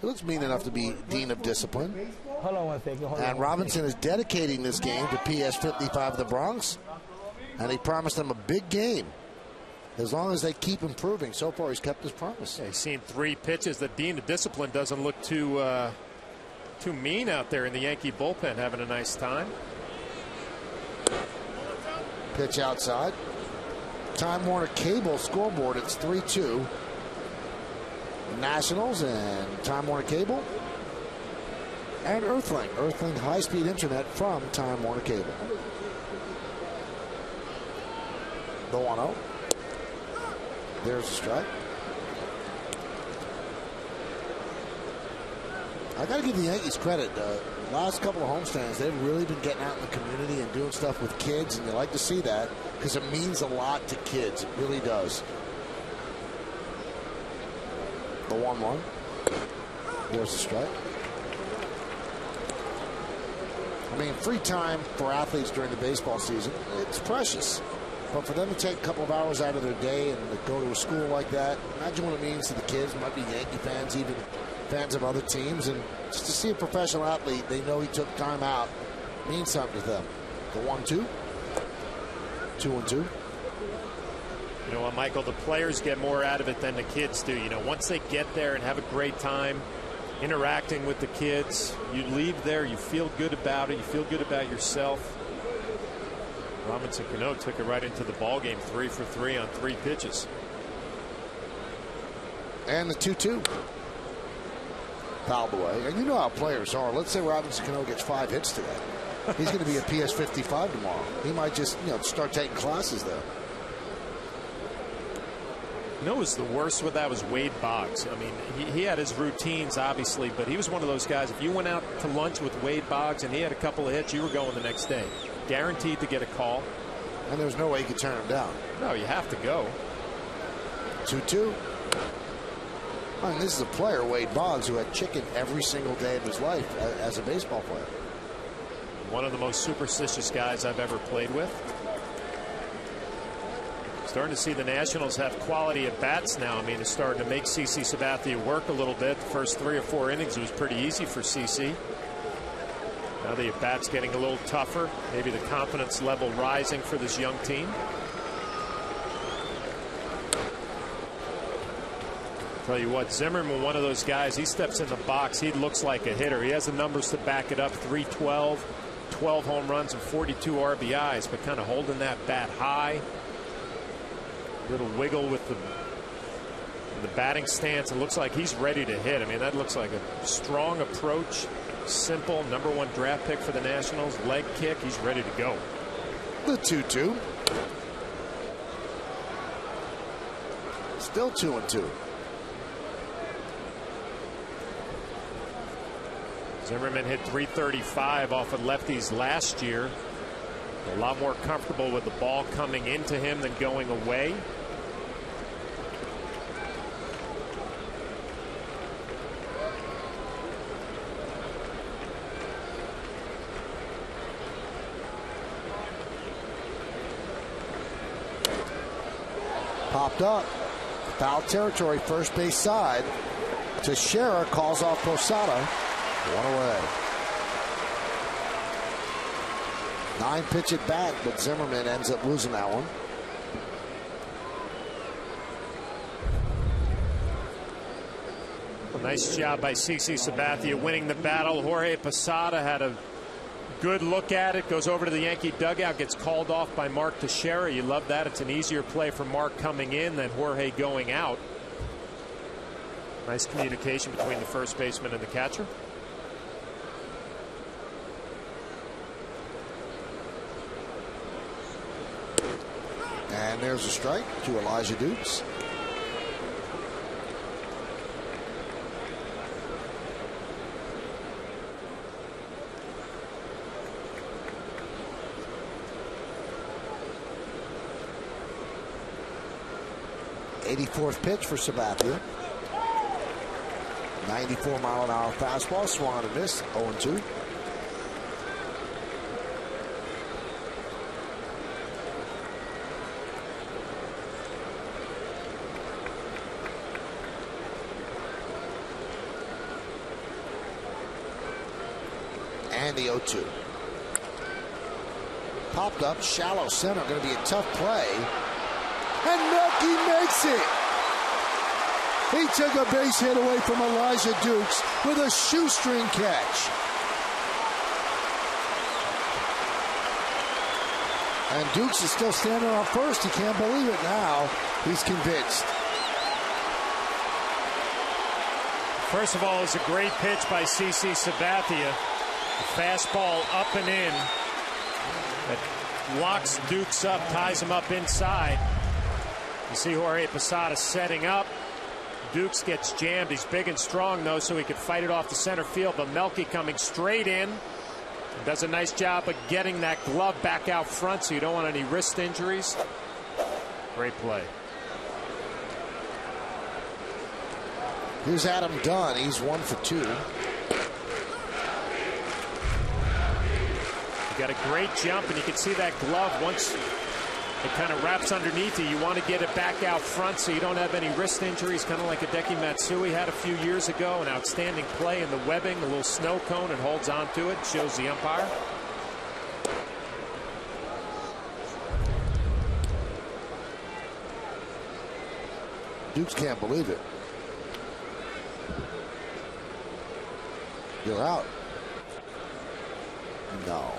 He looks mean enough to be Dean of Discipline. Hold on one second. And Robinson is dedicating this game to PS 55 in the Bronx. And he promised them a big game. As long as they keep improving. So far, he's kept his promise. Yeah, he's seen 3 pitches. The Dean of Discipline doesn't look too mean out there in the Yankee bullpen, having a nice time. Pitch outside. Time Warner Cable scoreboard. It's 3-2. Nationals and Time Warner Cable. And Earthling. Earthling high-speed internet from Time Warner Cable. The 1-0. There's a strike. I got to give the Yankees credit. Last couple of homestands, they've really been getting out in the community and doing stuff with kids, and you like to see that because it means a lot to kids. It really does. The 1-1. There's the strike. I mean, free time for athletes during the baseball season, it's precious. But for them to take a couple of hours out of their day and go to a school like that, imagine what it means to the kids. Might be Yankee fans, even fans of other teams. And just to see a professional athlete, they know he took time out, means something to them. The 1-2. 2-2. You know what, Michael? The players get more out of it than the kids do. You know, once they get there and have a great time interacting with the kids, you leave there, you feel good about it. You feel good about yourself. Robinson Cano took it right into the ball game, 3 for 3 on 3 pitches. And the 2-2. Fouled away. And you know how players are. Let's say Robinson Cano gets 5 hits today. He's going to be a PS 55 tomorrow. He might just, start taking classes there. You know, what was the worst with that was Wade Boggs. I mean, he had his routines, obviously, but he was one of those guys. If you went out to lunch with Wade Boggs and he had a couple of hits, you were going the next day. Guaranteed to get a call. And there's no way you could turn him down. No, you have to go. 2-2. I mean, this is a player, Wade Boggs, who had chicken every single day of his life as a baseball player. One of the most superstitious guys I've ever played with. Starting to see the Nationals have quality at bats now. I mean, it's starting to make CC Sabathia work a little bit. The first 3 or 4 innings was pretty easy for CC. Now the at bats getting a little tougher. Maybe the confidence level rising for this young team. Tell you what, Zimmerman, one of those guys, he steps in the box, he looks like a hitter. He has the numbers to back it up. 312, 12 home runs and 42 RBIs, but kind of holding that bat high. Little wiggle with the batting stance. It looks like he's ready to hit. I mean, that looks like a strong approach. Simple. #1 draft pick for the Nationals. Leg kick. He's ready to go. The 2-2. Still 2-2. Zimmerman hit .335 off of lefties last year. A lot more comfortable with the ball coming into him than going away. Popped up. Foul territory, first base side. Teixeira calls off Posada. 1 away. 9-pitch at bat, but Zimmerman ends up losing that one. Well, nice job by CC Sabathia winning the battle. Jorge Posada had a good look at it, goes over to the Yankee dugout, gets called off by Mark Teixeira. You love that. It's an easier play for Mark coming in than Jorge going out. Nice communication between the first baseman and the catcher. And there's a strike to Elijah Dukes. '84th pitch for Sabathia. 94-mile-an-hour fastball, swung on and missed. 0-2. And the 0-2. Popped up, shallow center, going to be a tough play. And Melky makes it. He took a base hit away from Elijah Dukes with a shoestring catch. And Dukes is still standing on first. He can't believe it now. He's convinced. First of all, it was a great pitch by CC Sabathia. A fastball up and in that locks Dukes up, ties him up inside. You see Jorge Posada setting up. Dukes gets jammed. He's big and strong, though, so he could fight it off the center field. But Melky coming straight in. Does a nice job of getting that glove back out front, so you don't want any wrist injuries. Great play. Here's Adam Dunn. He's 1 for 2. Got a great jump, and you can see that glove once it kind of wraps underneath you. You want to get it back out front so you don't have any wrist injuries, kind of like Hideki Matsui had a few years ago. An outstanding play in the webbing, a little snow cone, and holds on to it, shows the umpire. Dukes can't believe it. You're out. No.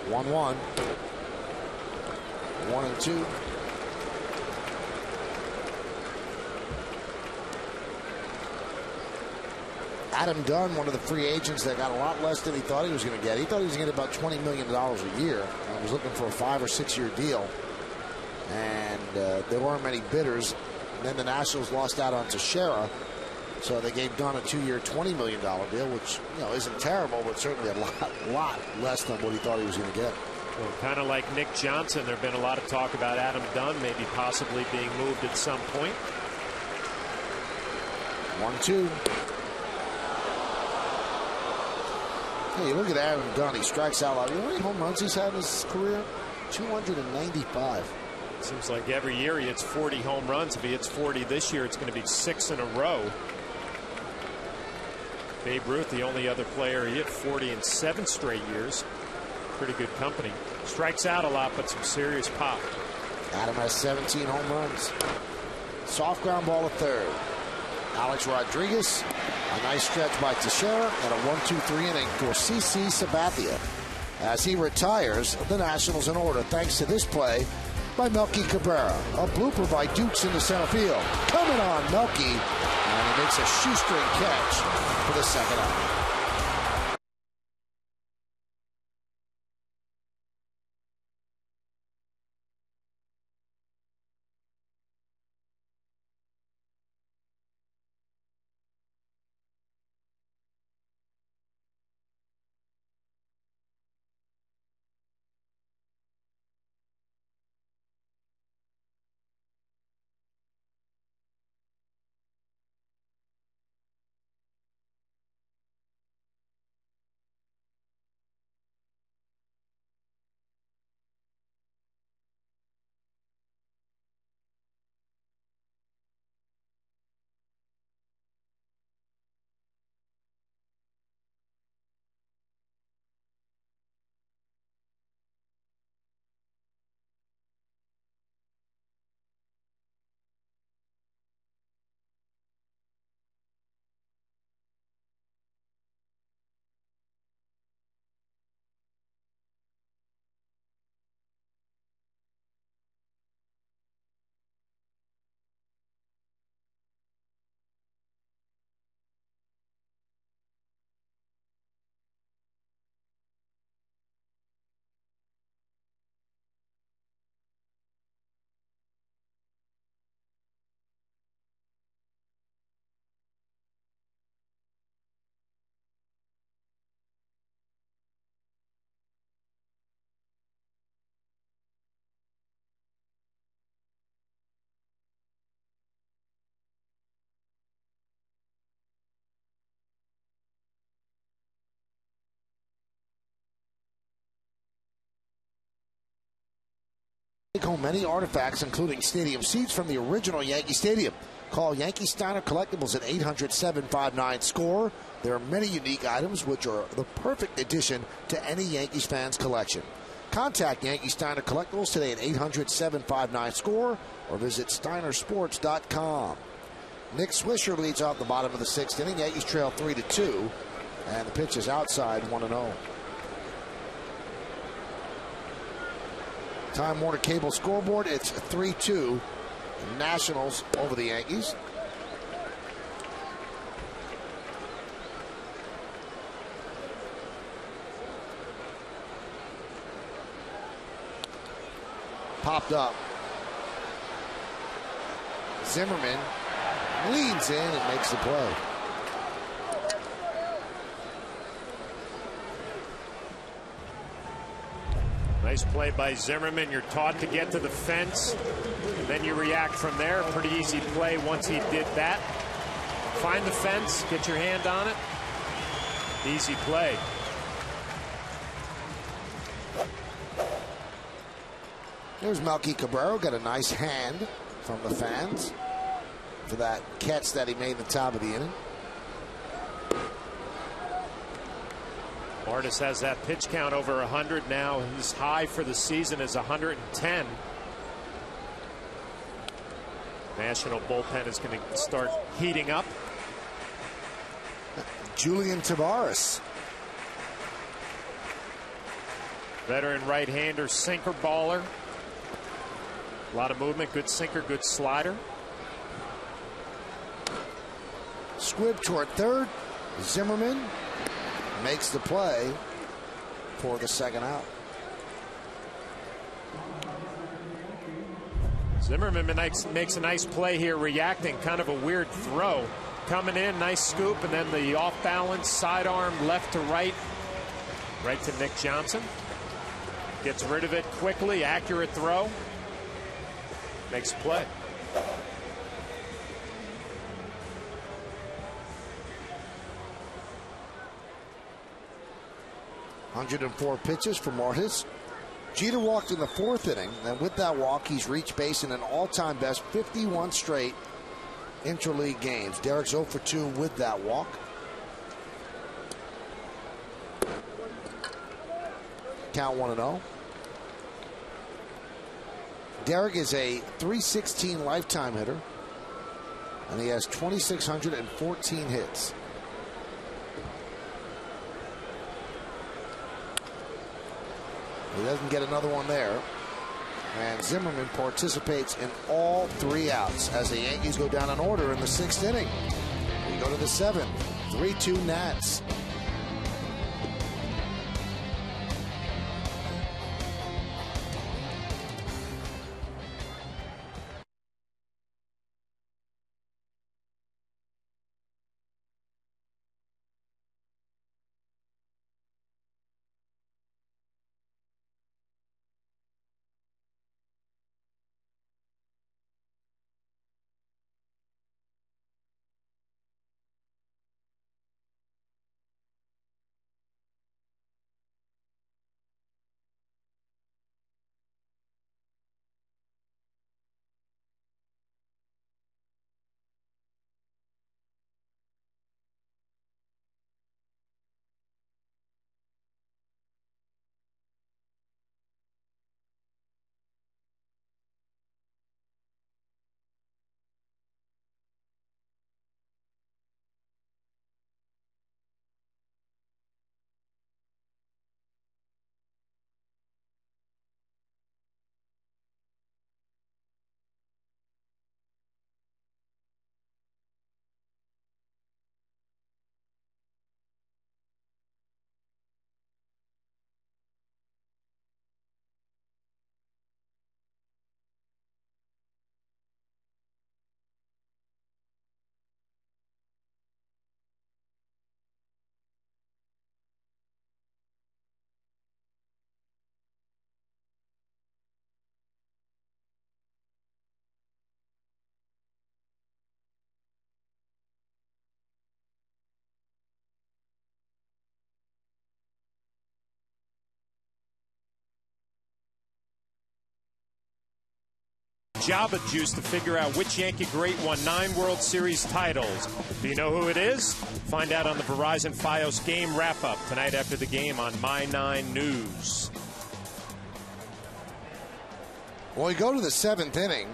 1-1. 1-2. Adam Dunn, one of the free agents that got a lot less than he thought he was going to get. He thought he was going to get about $20 million a year. He was looking for a 5 or 6 year deal. And there weren't many bidders. And then the Nationals lost out on Teixeira. So they gave Dunn a 2-year, $20 million deal, which isn't terrible, but certainly a lot less than what he thought he was going to get. Well, kind of like Nick Johnson, there have been a lot of talk about Adam Dunn maybe possibly being moved at some point. 1-2. Hey, look at Adam Dunn. He strikes out a lot. You know how many home runs he's had in his career? 295. Seems like every year he hits 40 home runs. If he hits 40 this year, it's going to be 6 in a row. Babe Ruth, the only other player, he hit 40 in 7 straight years. Pretty good company. Strikes out a lot, but some serious pop. Adam has 17 home runs. Soft ground ball to third. Alex Rodriguez, a nice stretch by Teixeira, and a 1-2-3 inning for CC Sabathia. As he retires, the Nationals in order thanks to this play by Melky Cabrera. A blooper by Dukes in the center field. Coming on, Melky, and he makes a shoestring catch for the second out. Take home many artifacts, including stadium seats from the original Yankee Stadium. Call Yankee Steiner Collectibles at 800-759-SCORE. There are many unique items which are the perfect addition to any Yankees fan's collection. Contact Yankee Steiner Collectibles today at 800-759-SCORE or visit steinersports.com. Nick Swisher leads off the bottom of the 6th inning. Yankees trail 3-2, and the pitch is outside 1-0. Time Warner Cable scoreboard, it's 3-2 Nationals over the Yankees. Popped up. Zimmerman leans in and makes the play. Nice play by Zimmerman. You're taught to get to the fence, and then you react from there. Pretty easy play once he did that. Find the fence, get your hand on it. Easy play. There's Melky Cabrera, got a nice hand from the fans for that catch that he made at the top of the inning. Artis has that pitch count over 100 now. His high for the season is 110. National bullpen is going to start heating up. Julian Tavares. Veteran right-hander, sinker baller. A lot of movement, good sinker, good slider. Squibb toward third. Zimmerman makes the play for the second out. Zimmerman makes a nice play here, reacting, kind of a weird throw. Coming in, nice scoop, and then the off-balance sidearm left to right. Right to Nick Johnson. Gets rid of it quickly, accurate throw. Makes a play. .104 pitches for Martis. Jeter walked in the fourth inning, and with that walk, he's reached base in an all-time best 51 straight interleague games. Derek's 0 for 2 with that walk. Count 1-0. Derek is a .316 lifetime hitter, and he has 2,614 hits. He doesn't get another one there. And Zimmerman participates in all 3 outs as the Yankees go down in order in the 6th inning. We go to the 7th. 3-2 Nats. Java juice to figure out which Yankee great won 9 World Series titles. Do you know who it is? Find out on the Verizon Fios game wrap-up tonight after the game on My 9 News. Well, we go to the 7th inning.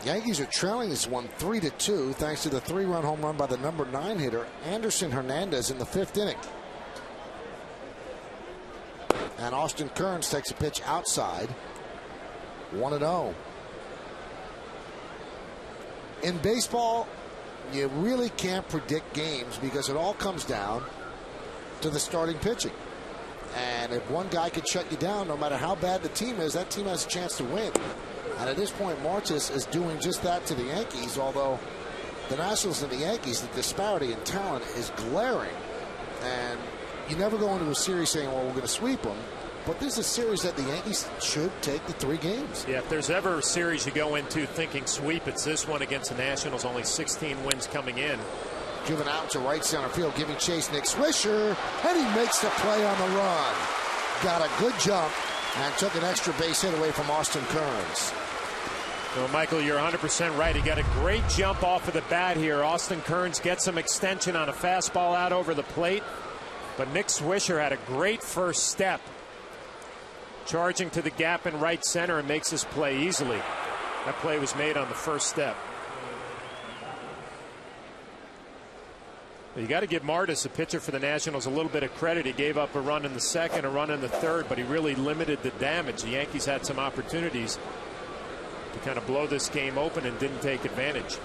Yankees are trailing this one 3-2 thanks to the 3-run home run by the number 9 hitter Anderson Hernandez in the 5th inning. And Austin Kearns takes a pitch outside. 1-0. In baseball, you really can't predict games because it all comes down to the starting pitching. And if one guy could shut you down, no matter how bad the team is, that team has a chance to win. And at this point, Martis is doing just that to the Yankees, although the Nationals and the Yankees, the disparity in talent is glaring. And you never go into a series saying, well, we're going to sweep them. But this is a series that the Yankees should take the 3 games. Yeah, if there's ever a series you go into thinking sweep, it's this one against the Nationals. Only 16 wins coming in. Given out to right center field, giving chase Nick Swisher, and he makes the play on the run. Got a good jump and took an extra base hit away from Austin Kearns. Well, Michael, you're 100% right. He got a great jump off of the bat here. Austin Kearns gets some extension on a fastball out over the plate. But Nick Swisher had a great first step, charging to the gap in right center, and makes this play easily. That play was made on the first step. You got to give Martis, a pitcher for the Nationals, a little bit of credit. He gave up a run in the second, a run in the third, but he really limited the damage. The Yankees had some opportunities to kind of blow this game open and didn't take advantage.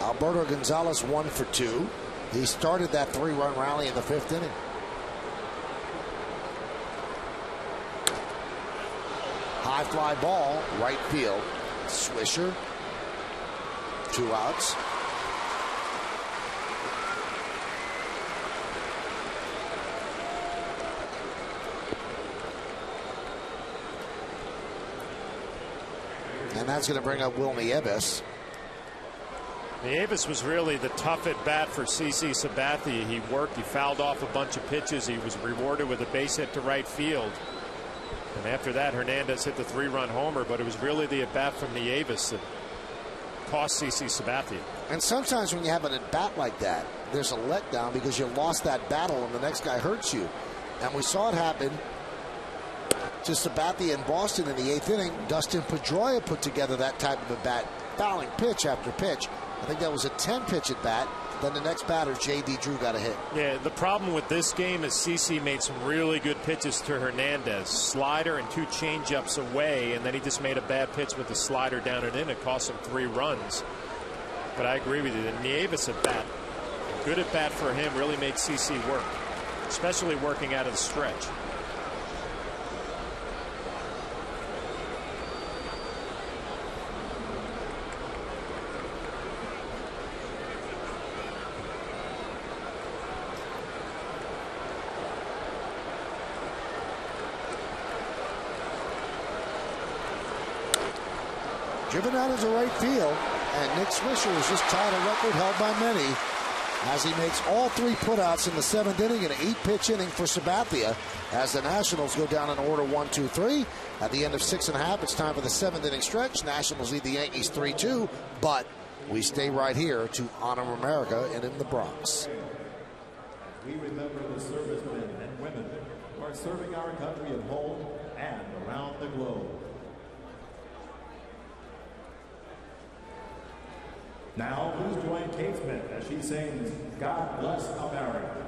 Alberto Gonzalez 1 for 2. He started that 3-run rally in the 5th inning. High fly ball, right field. Swisher. 2 outs. And that's going to bring up Will Nieves. Nieves was really the tough at bat for CC Sabathia. He worked, he fouled off a bunch of pitches. He was rewarded with a base hit to right field. And after that, Hernandez hit the 3-run homer, but it was really the at bat from Nieves that cost CC Sabathia. And sometimes when you have an at bat like that, there's a letdown because you lost that battle and the next guy hurts you. And we saw it happen to Sabathia in Boston in the 8th inning. Dustin Pedroia put together that type of a bat, fouling pitch after pitch. I think that was a 10-pitch at bat. Then the next batter, J.D. Drew, got a hit. Yeah, the problem with this game is CC made some really good pitches to Hernandez. Slider and 2 changeups away, and then he just made a bad pitch with the slider down and in. It cost him 3 runs. But I agree with you. The Nieves at bat, good at bat for him, really made CC work, especially working out of the stretch. Driven out into right field, and Nick Swisher has just tied a record held by many as he makes all 3 putouts in the 7th inning, an 8-pitch inning for Sabathia as the Nationals go down in order 1-2-3. At the end of 6.5, it's time for the 7th inning stretch. Nationals lead the Yankees 3-2, but we stay right here to honor America and in the Bronx. We remember the servicemen and women who are serving our country at home and around the globe. Now, please join Kate Smith as she sings God Bless America.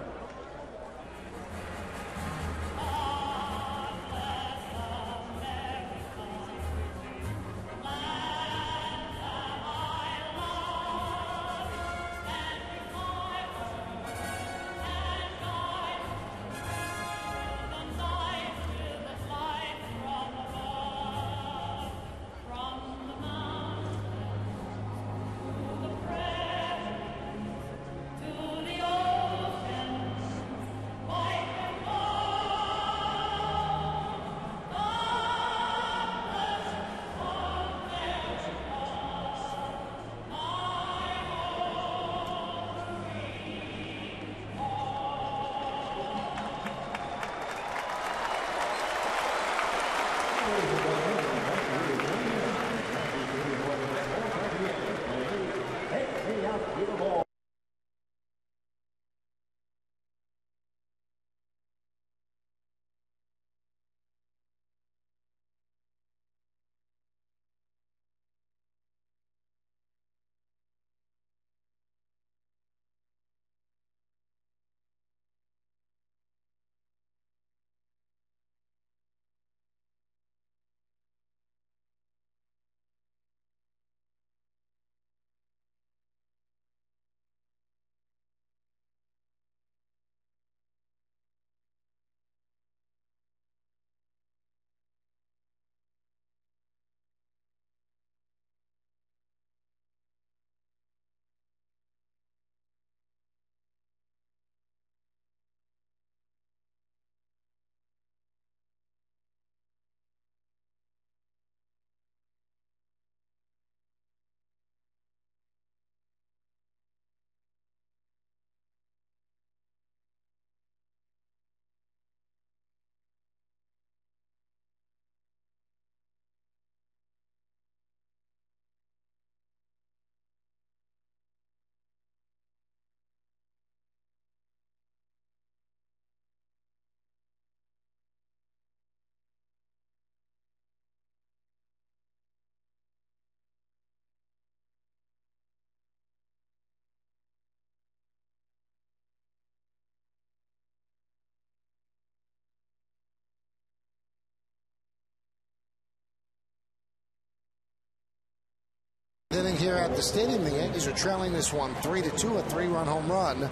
here at the stadium. The Yankees are trailing this one 3-2, a 3-run home run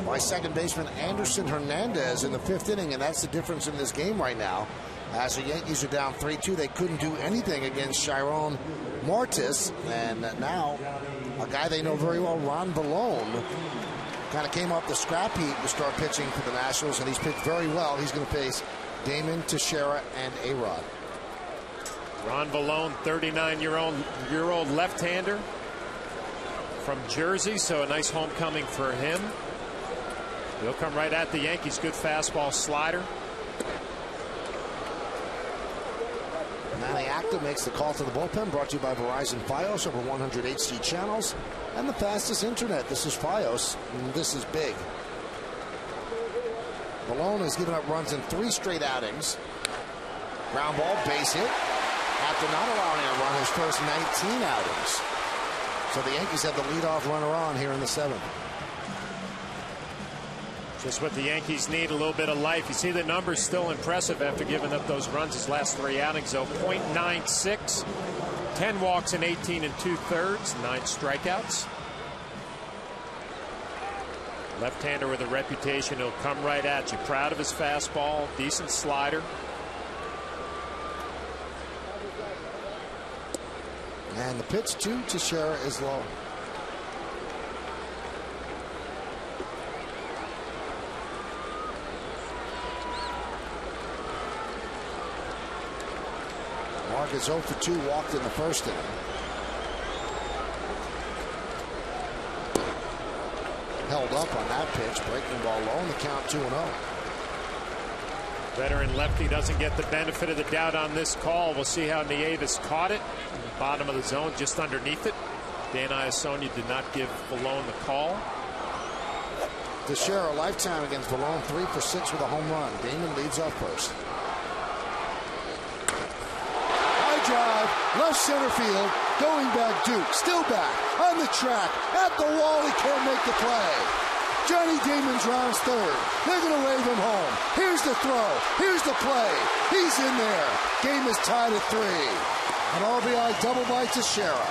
by second baseman Anderson Hernandez in the 5th inning, and that's the difference in this game right now. As the Yankees are down 3-2, they couldn't do anything against Chiron Martis, and now a guy they know very well, Ron Vallone, kind of came off the scrap heap to start pitching for the Nationals, and he's pitched very well. He's going to face Damon Teixeira and A-Rod. Ron Vallone, 39-year-old left-hander from Jersey, so a nice homecoming for him. He'll come right at the Yankees. Good fastball slider. Manny Acta makes the call to the bullpen, brought to you by Verizon Fios, over 100 HD channels and the fastest internet. This is Fios, and this is big. Vallone has given up runs in 3 straight outings. Ground ball, base hit, after not allowing a run his first 19 outings. So the Yankees have the leadoff runner on here in the 7th. Just what the Yankees need, a little bit of life. You see the numbers still impressive after giving up those runs his last 3 outings, though. .96, 10 walks in 18 2/3, 9 strikeouts. Left-hander with a reputation. He'll come right at you. Proud of his fastball, decent slider. And the pitch to Teixeira is low. Mark is 0 for 2, walked in the 1st inning. Held up on that pitch, breaking ball low, and the count 2-0. Veteran lefty doesn't get the benefit of the doubt on this call. We'll see how Nieves caught it. In the bottom of the zone, just underneath it. Dan Iassogna did not give Vallone the call. Teixeira, a lifetime against Vallone, 3 for 6 with a home run. Damon leads off first. High drive, left center field, going back Duke, still back, on the track, at the wall, he can't make the play. Johnny Damon's rounds 3rd. They're going to wave him home. Here's the throw. Here's the play. He's in there. Game is tied at 3. An RBI double by Teixeira.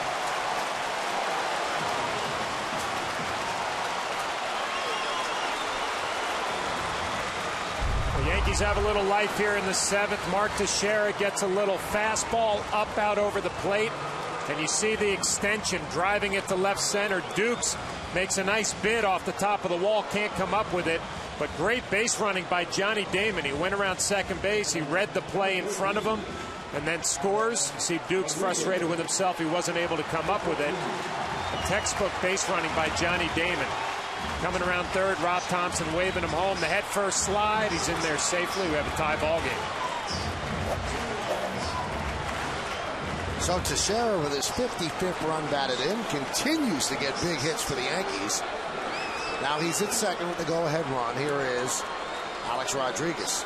The Yankees have a little life here in the 7th. Mark Teixeira gets a little fastball up out over the plate. And you see the extension driving it to left center. Dukes makes a nice bid off the top of the wall, can't come up with it, but great base running by Johnny Damon. He went around second base, he read the play in front of him, and then scores. You see Dukes frustrated with himself, he wasn't able to come up with it. A textbook base running by Johnny Damon. Coming around 3rd, Rob Thompson waving him home. The head first slide, he's in there safely. We have a tie ball game. So Teixeira, with his 55th run batted in, continues to get big hits for the Yankees. Now he's at second with the go-ahead run. Here is Alex Rodriguez.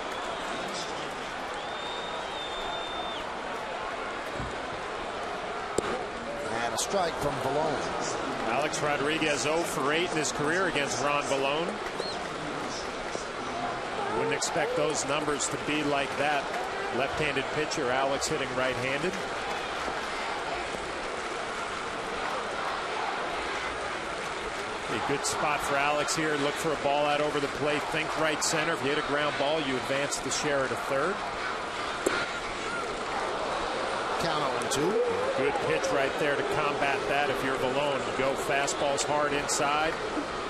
And a strike from Vallone. Alex Rodriguez 0 for 8 in his career against Ron Vallone. Wouldn't expect those numbers to be like that. Left-handed pitcher, Alex hitting right-handed. A good spot for Alex here. Look for a ball out over the plate. Think right center. If you hit a ground ball, you advance Teixeira to 3rd. Count 0-2. Good pitch right there to combat that. If you're Vallone, you go fastballs hard inside.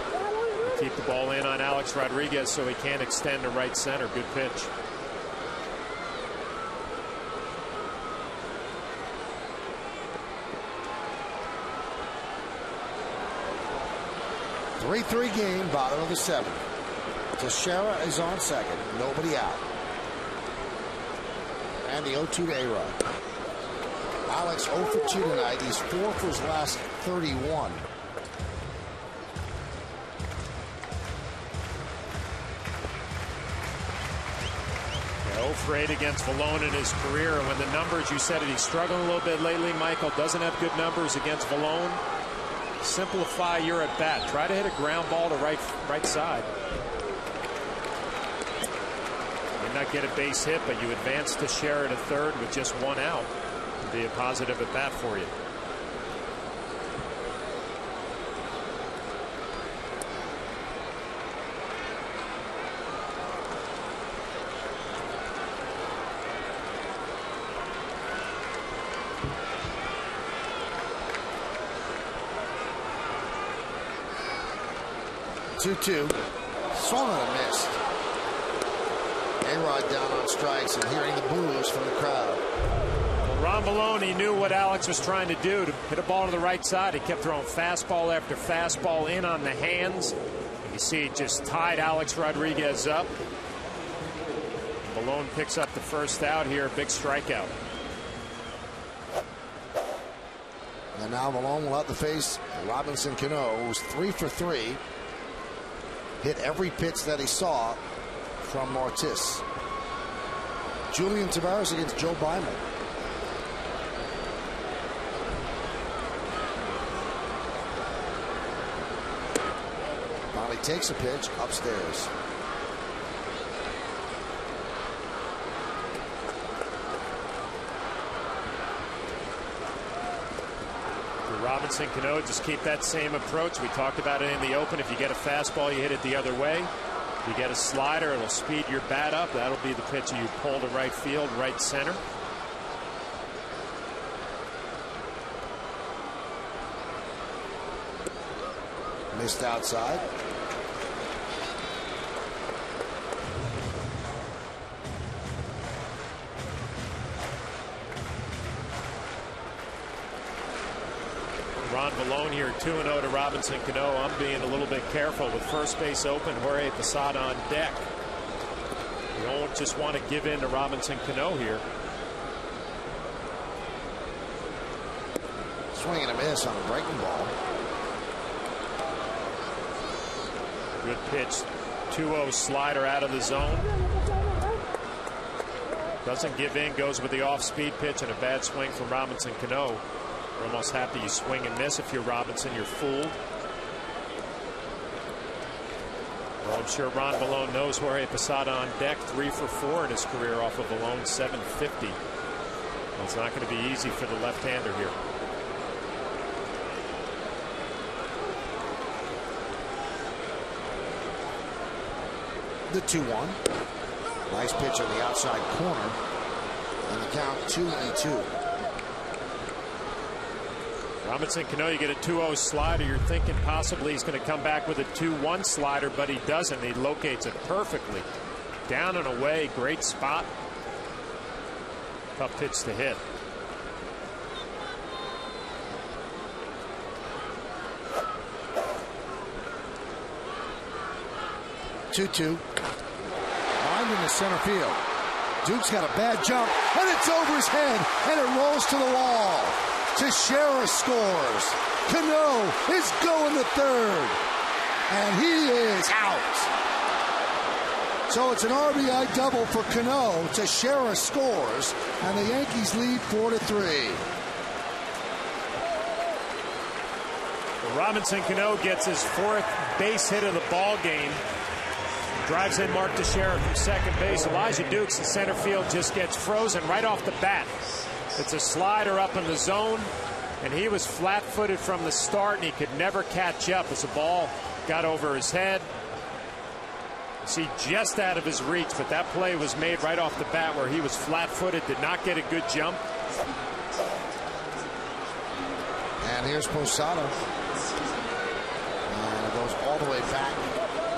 You keep the ball in on Alex Rodriguez so he can't extend to right center. Good pitch. A 3-3 game, bottom of the 7th. Teixeira is on second, nobody out. And the 0-2 to A-Rod. Alex 0 for 2 tonight. He's 4 for his last 31. Yeah, 0 for 8 against Vallone in his career. And when the numbers, you said it, he's struggling a little bit lately, Michael. Doesn't have good numbers against Vallone. Simplify your at bat. Try to hit a ground ball to right side. You may not get a base hit, but you advance Teixeira to 3rd with just 1 out. It'd be a positive at bat for you. 2-2. Swung and a missed. A-Rod down on strikes and hearing the boos from the crowd. Well, Ron Maloney knew what Alex was trying to do, to hit a ball to the right side. He kept throwing fastball after fastball in on the hands. You see it just tied Alex Rodriguez up. Malone picks up the first out here. Big strikeout. And now Malone will have to face Robinson Cano, who's 3 for 3. Hit every pitch that he saw from Ortiz. Julian Tavares against Joe Beimel. Finally takes a pitch upstairs. Robinson Cano, just keep that same approach. We talked about it in the open. If you get a fastball, you hit it the other way. If you get a slider, it'll speed your bat up. That'll be the pitch you pull to right field, right center. Missed outside. Ron Malone here, 2-0 to Robinson Cano. I'm being a little bit careful with first base open. Jorge Posada on deck. You don't just want to give in to Robinson Cano here. Swing and a miss on a breaking ball. Good pitch. 2-0 slider out of the zone. Doesn't give in, goes with the off-speed pitch, and a bad swing from Robinson Cano. You're almost happy you swing and miss. If you're Robinson, you're fooled. Well, I'm sure Ron Malone knows Jorge Posada on deck, 3 for 4 in his career off of a lone 750. Well, it's not going to be easy for the left-hander here. The 2-1. Nice pitch on the outside corner. And the count 2-2. Robinson Cano, you get a 2-0 slider. You're thinking possibly he's going to come back with a 2-1 slider, but he doesn't. He locates it perfectly. Down and away. Great spot. Tough pitch to hit. Two. Lined in the center field. Duke's got a bad jump, and it's over his head, and it rolls to the wall. Teixeira scores. Cano is going to third, and he is out. So it's an RBI double for Cano. Teixeira scores, and the Yankees lead 4-3. Robinson Cano gets his 4th base hit of the ball game. Drives in Mark Teixeira from second base. Elijah Dukes in center field just gets frozen right off the bat. It's a slider up in the zone, and he was flat-footed from the start, and he could never catch up as the ball got over his head. See, just out of his reach, but that play was made right off the bat where he was flat-footed, did not get a good jump. And here's Posada. And it goes all the way back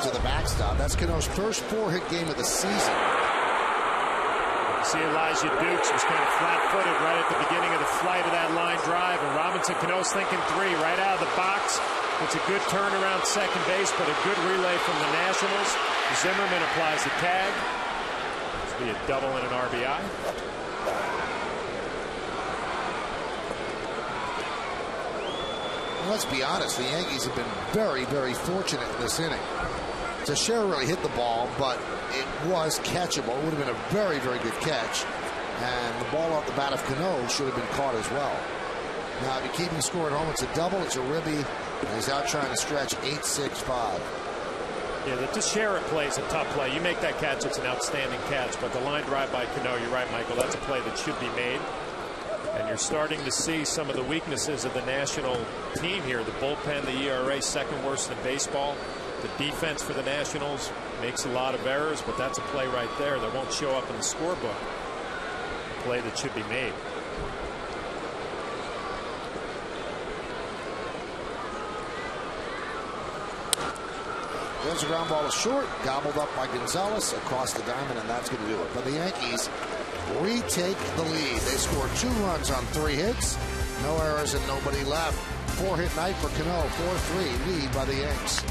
to the backstop. That's Cano's first 4-hit game of the season. See, Elijah Dukes was kind of flat-footed right at the beginning of the flight of that line drive, and Robinson Cano's thinking 3 right out of the box. It's a good turn around second base, but a good relay from the Nationals. Zimmerman applies the tag. This will be a double and an RBI. Let's be honest, the Yankees have been very, very fortunate in this inning. Teixeira really hit the ball, but it was catchable. It would have been a very, very good catch. And the ball off the bat of Cano should have been caught as well. Now, if you keep him score at home, it's a double, it's a ribby, and he's out trying to stretch 8-6-5. Yeah, the Teixeira play is a tough play. You make that catch, it's an outstanding catch. But the line drive by Cano, you're right, Michael, that's a play that should be made. And you're starting to see some of the weaknesses of the National team here. The bullpen, the ERA, second worst in baseball. The defense for the Nationals makes a lot of errors, but that's a play right there that won't show up in the scorebook. A play that should be made. There's a ground ball to short, gobbled up by Gonzalez across the diamond, and that's going to do it. But the Yankees retake the lead. They scored 2 runs on 3 hits, no errors and nobody left. 4-hit night for Cano, 4-3 lead by the Yanks.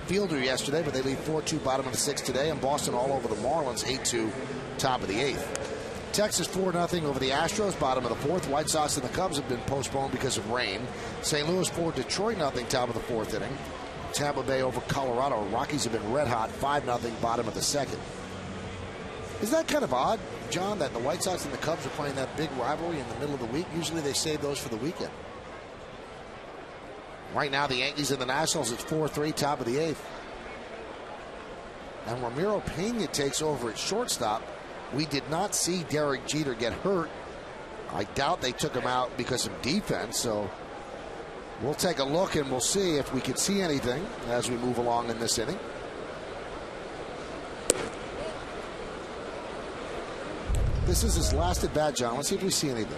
Fielder yesterday, but they lead 4-2 bottom of the 6th today, and Boston all over the Marlins 8-2 top of the 8th. Texas 4-0 over the Astros bottom of the 4th. White Sox and the Cubs have been postponed because of rain. St. Louis 4, Detroit 0 top of the 4th inning. Tampa Bay over Colorado. Rockies have been red hot 5-0 bottom of the 2nd. Is that kind of odd, John, that the White Sox and the Cubs are playing that big rivalry in the middle of the week? Usually they save those for the weekend. Right now, the Yankees and the Nationals, it's 4-3, top of the 8th. And Ramiro Pena takes over at shortstop. We did not see Derek Jeter get hurt. I doubt they took him out because of defense, so we'll take a look and we'll see if we can see anything as we move along in this inning. This is his last at bat, John. Let's see if we see anything.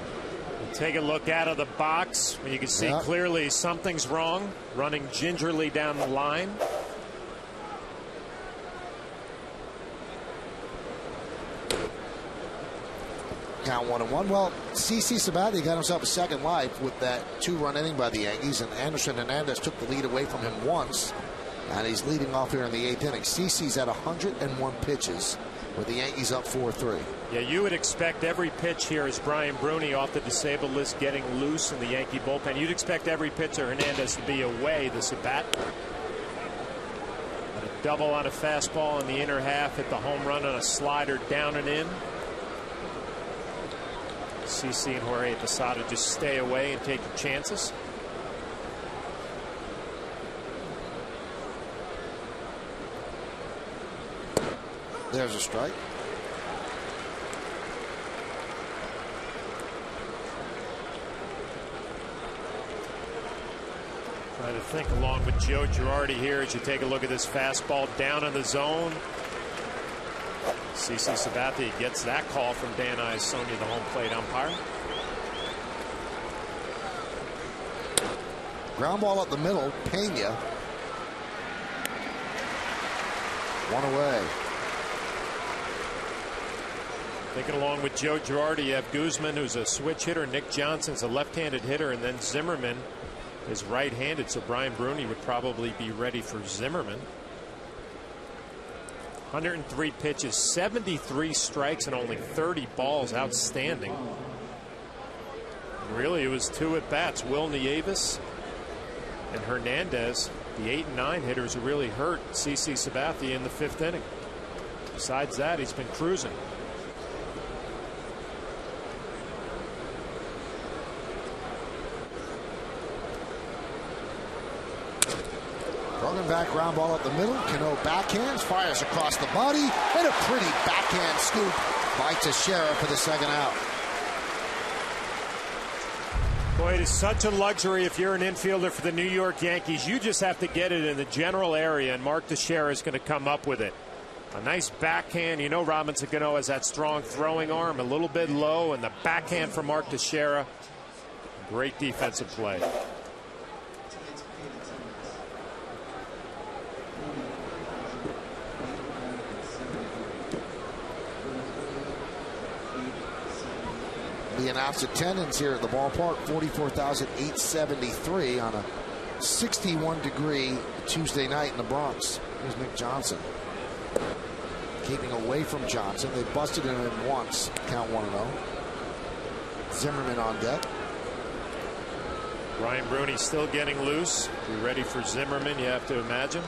Take a look out of the box when you can see clearly something's wrong. Running gingerly down the line. Count 1-1. Well, CC Sabathia got himself a second life with that 2-run inning by the Yankees, and Anderson Hernandez took the lead away from him once, and he's leading off here in the 8th inning. CC's at 101 pitches with the Yankees up 4-3. Yeah, you would expect every pitch here as Brian Bruni off the disabled list getting loose in the Yankee bullpen. You'd expect every pitcher Hernandez to be away this at bat. A double on a fastball in the inner half, hit the home run on a slider down and in. CC and Jorge Posada just stay away and take your chances. There's a strike. Try to think along with Joe Girardi here as you take a look at this fastball down in the zone. CC Sabathia gets that call from Dan Iassogna, the home plate umpire. Ground ball up the middle. Pena. One away. Thinking along with Joe Girardi, you have Guzman, who's a switch hitter. Nick Johnson's a left-handed hitter, and then Zimmerman is right-handed. So Brian Bruni would probably be ready for Zimmerman. 103 pitches, 73 strikes, and only 30 balls. Outstanding. And really, it was 2 at bats. Will Nieves And Hernandez, the 8 and 9 hitters, who really hurt CC Sabathia in the 5th inning. Besides that, he's been cruising. Broken back ground ball up the middle. Cano backhands, fires across the body, and a pretty backhand scoop by Teixeira for the 2nd out. Boy, it is such a luxury if you're an infielder for the New York Yankees. You just have to get it in the general area, and Mark Teixeira is going to come up with it. A nice backhand. You know Robinson Cano has that strong throwing arm, a little bit low, and the backhand from Mark Teixeira. Great defensive play. The announced attendance here at the ballpark, 44,873 on a 61-degree Tuesday night in the Bronx. Here's Nick Johnson. Keeping away from Johnson. They busted him once. Count 1-0. Zimmerman on deck. Ryan Bruni still getting loose. Be ready for Zimmerman, you have to imagine.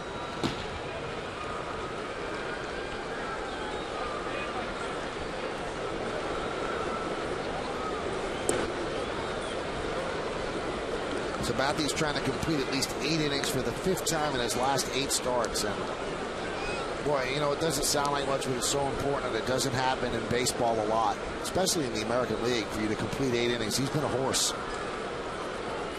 Sabathia's trying to complete at least 8 innings for the 5th time in his last 8 starts. And boy, you know, it doesn't sound like much, but it's so important, and it doesn't happen in baseball a lot, especially in the American League, for you to complete 8 innings. He's been a horse.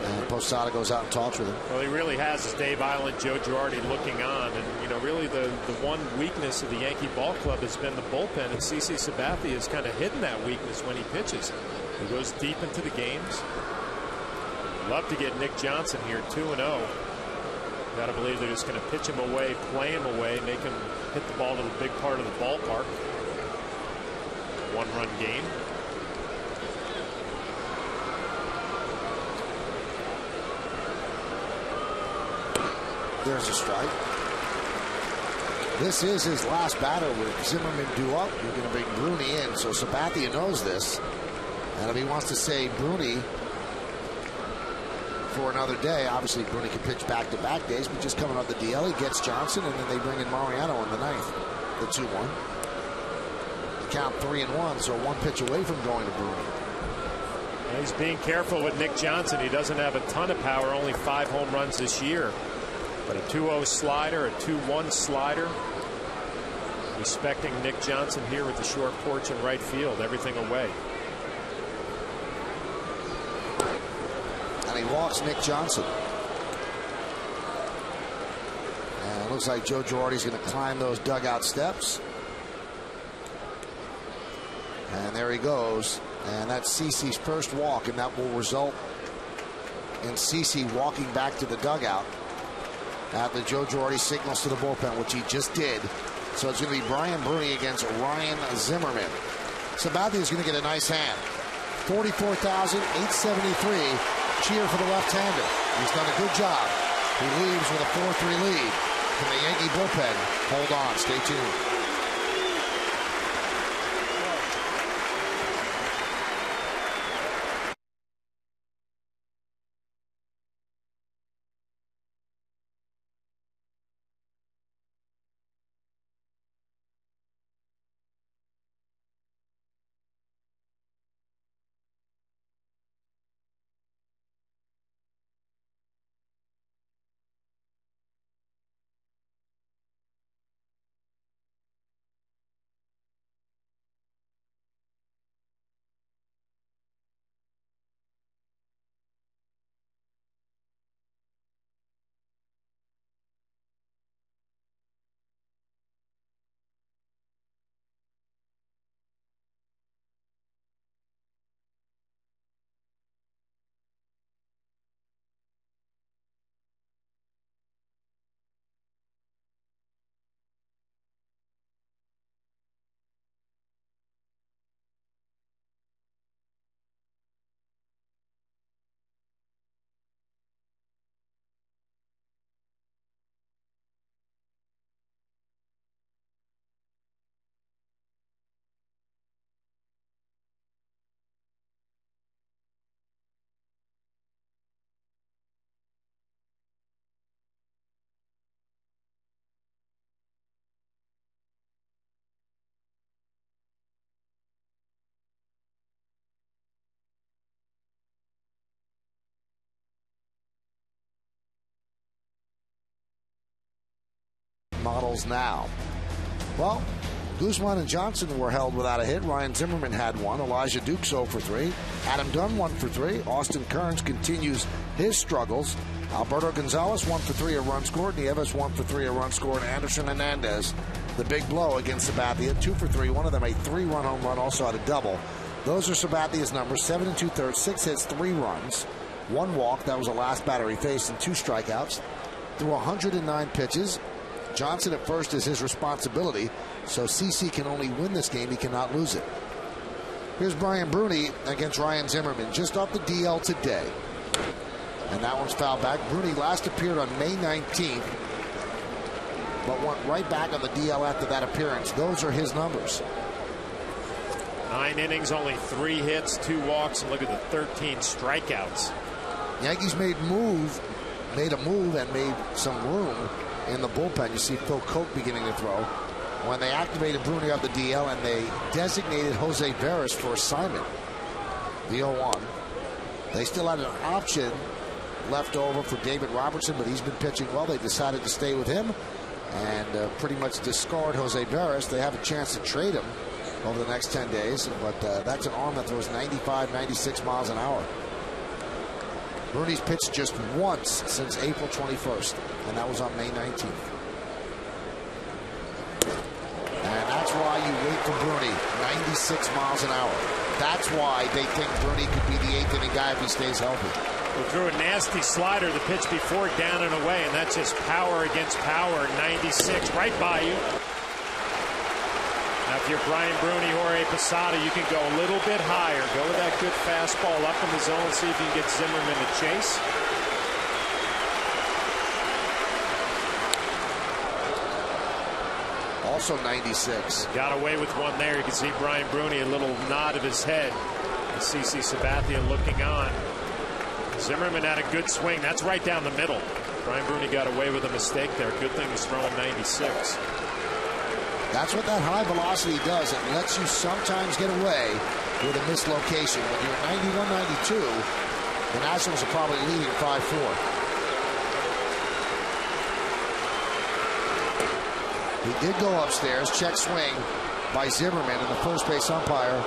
And Posada goes out and talks with him. Well, he really has, as Dave Island, Joe Girardi looking on. And, you know, really the one weakness of the Yankee ball club has been the bullpen. And CC Sabathia has kind of hidden that weakness when he pitches. He goes deep into the games. Love to get Nick Johnson here, 2-0. Got to believe they're just going to pitch him away, play him away, make him hit the ball to the big part of the ballpark. 1-run game. There's a strike. This is his last batter with Zimmerman due up. You're going to bring Bruni in, so Sabathia knows this. And if he wants to save Bruni for another day, obviously Bruni can pitch back-to-back days, but just coming off the DL, he gets Johnson, and then they bring in Mariano in the 9th, the 2-1. Count 3-1, so 1 pitch away from going to Bruni. He's being careful with Nick Johnson. He doesn't have a ton of power, only 5 home runs this year. But a 2-0 slider, a 2-1 slider. Respecting Nick Johnson here with the short porch in right field, everything away. And he walks Nick Johnson. And it looks like Joe Girardi's going to climb those dugout steps. And there he goes. And that's CC's first walk, and that will result in CC walking back to the dugout after Joe Girardi signals to the bullpen, which he just did. So it's going to be Brian Bruni against Ryan Zimmerman. Sabathia is going to get a nice hand. 44,873. Cheer for the left-hander. He's done a good job. He leaves with a 4-3 lead. Can the Yankee bullpen hold on? Stay tuned. models now. Well, Guzman and Johnson were held without a hit. Ryan Zimmerman had one. Elijah Dukes 0 for 3. Adam Dunn 1 for 3. Austin Kearns continues his struggles. Alberto Gonzalez 1 for 3, a run scored. Nieves 1 for 3, a run scored. Anderson Hernandez, the big blow against Sabathia, 2 for 3. One of them a 3-run home run, also had a double. Those are Sabathia's numbers: 7 2/3, 6 hits, 3 runs, 1 walk. That was the last batter he faced, and 2 strikeouts. Threw 109 pitches. Johnson at first is his responsibility, so CC can only win this game. He cannot lose it. Here's Brian Bruni against Ryan Zimmerman, just off the DL today. And that one's fouled back. Bruni last appeared on May 19th, but went right back on the DL after that appearance. Those are his numbers. 9 innings, only 3 hits, 2 walks, and look at the 13 strikeouts. Yankees made a move and made some room in the bullpen. You see Phil Koch beginning to throw when they activated Bruni off the DL, and they designated Jose Veras for assignment. The 0-1. They still had an option left over for David Robertson, but he's been pitching well. They decided to stay with him and pretty much discard Jose Veras. They have a chance to trade him over the next 10 days, but that's an arm that throws 95, 96 miles an hour. Bruni's pitched just once since April 21st, and that was on May 19th. And that's why you wait for Bruni, 96 miles an hour. That's why they think Bruni could be the 8th inning guy if he stays healthy. He threw a nasty slider the pitch before, down and away, and that's just power against power. 96 right by you. Now, if you're Brian Bruni, Jorge Posada, you can go a little bit higher. Go with that good fastball up in the zone, see if you can get Zimmerman to chase. Also 96. Got away with one there. You can see Brian Bruni, a little nod of his head. And CC Sabathia looking on. Zimmerman had a good swing. That's right down the middle. Brian Bruni got away with a mistake there. Good thing he's throwing 96. That's what that high velocity does. It lets you sometimes get away with a mislocation. When you're at 91, 92, the Nationals are probably leading 5-4. He did go upstairs. Check swing by Zimmerman, and the first base umpire,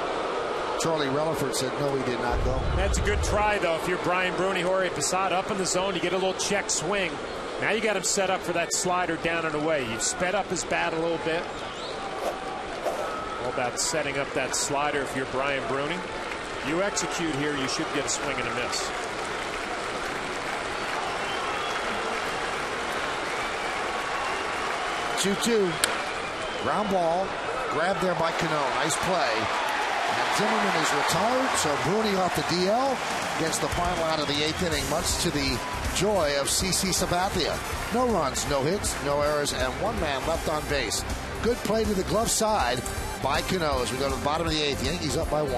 Charlie Relaford, said no, he did not go. That's a good try, though. If you're Brian Bruni, Jorge Posada up in the zone, you get a little check swing. Now you got him set up for that slider down and away. You've sped up his bat a little bit. All about setting up that slider if you're Brian Bruni. You execute here, you should get a swing and a miss. Two-two. Ground ball. Grabbed there by Cano. Nice play. And Zimmerman is retired, so Bruni off the DL gets the final out of the 8th inning, much to the joy of CC Sabathia. No runs, no hits, no errors, and 1 man left on base. Good play to the glove side by Cano as we go to the bottom of the 8th. Yankees up by 1.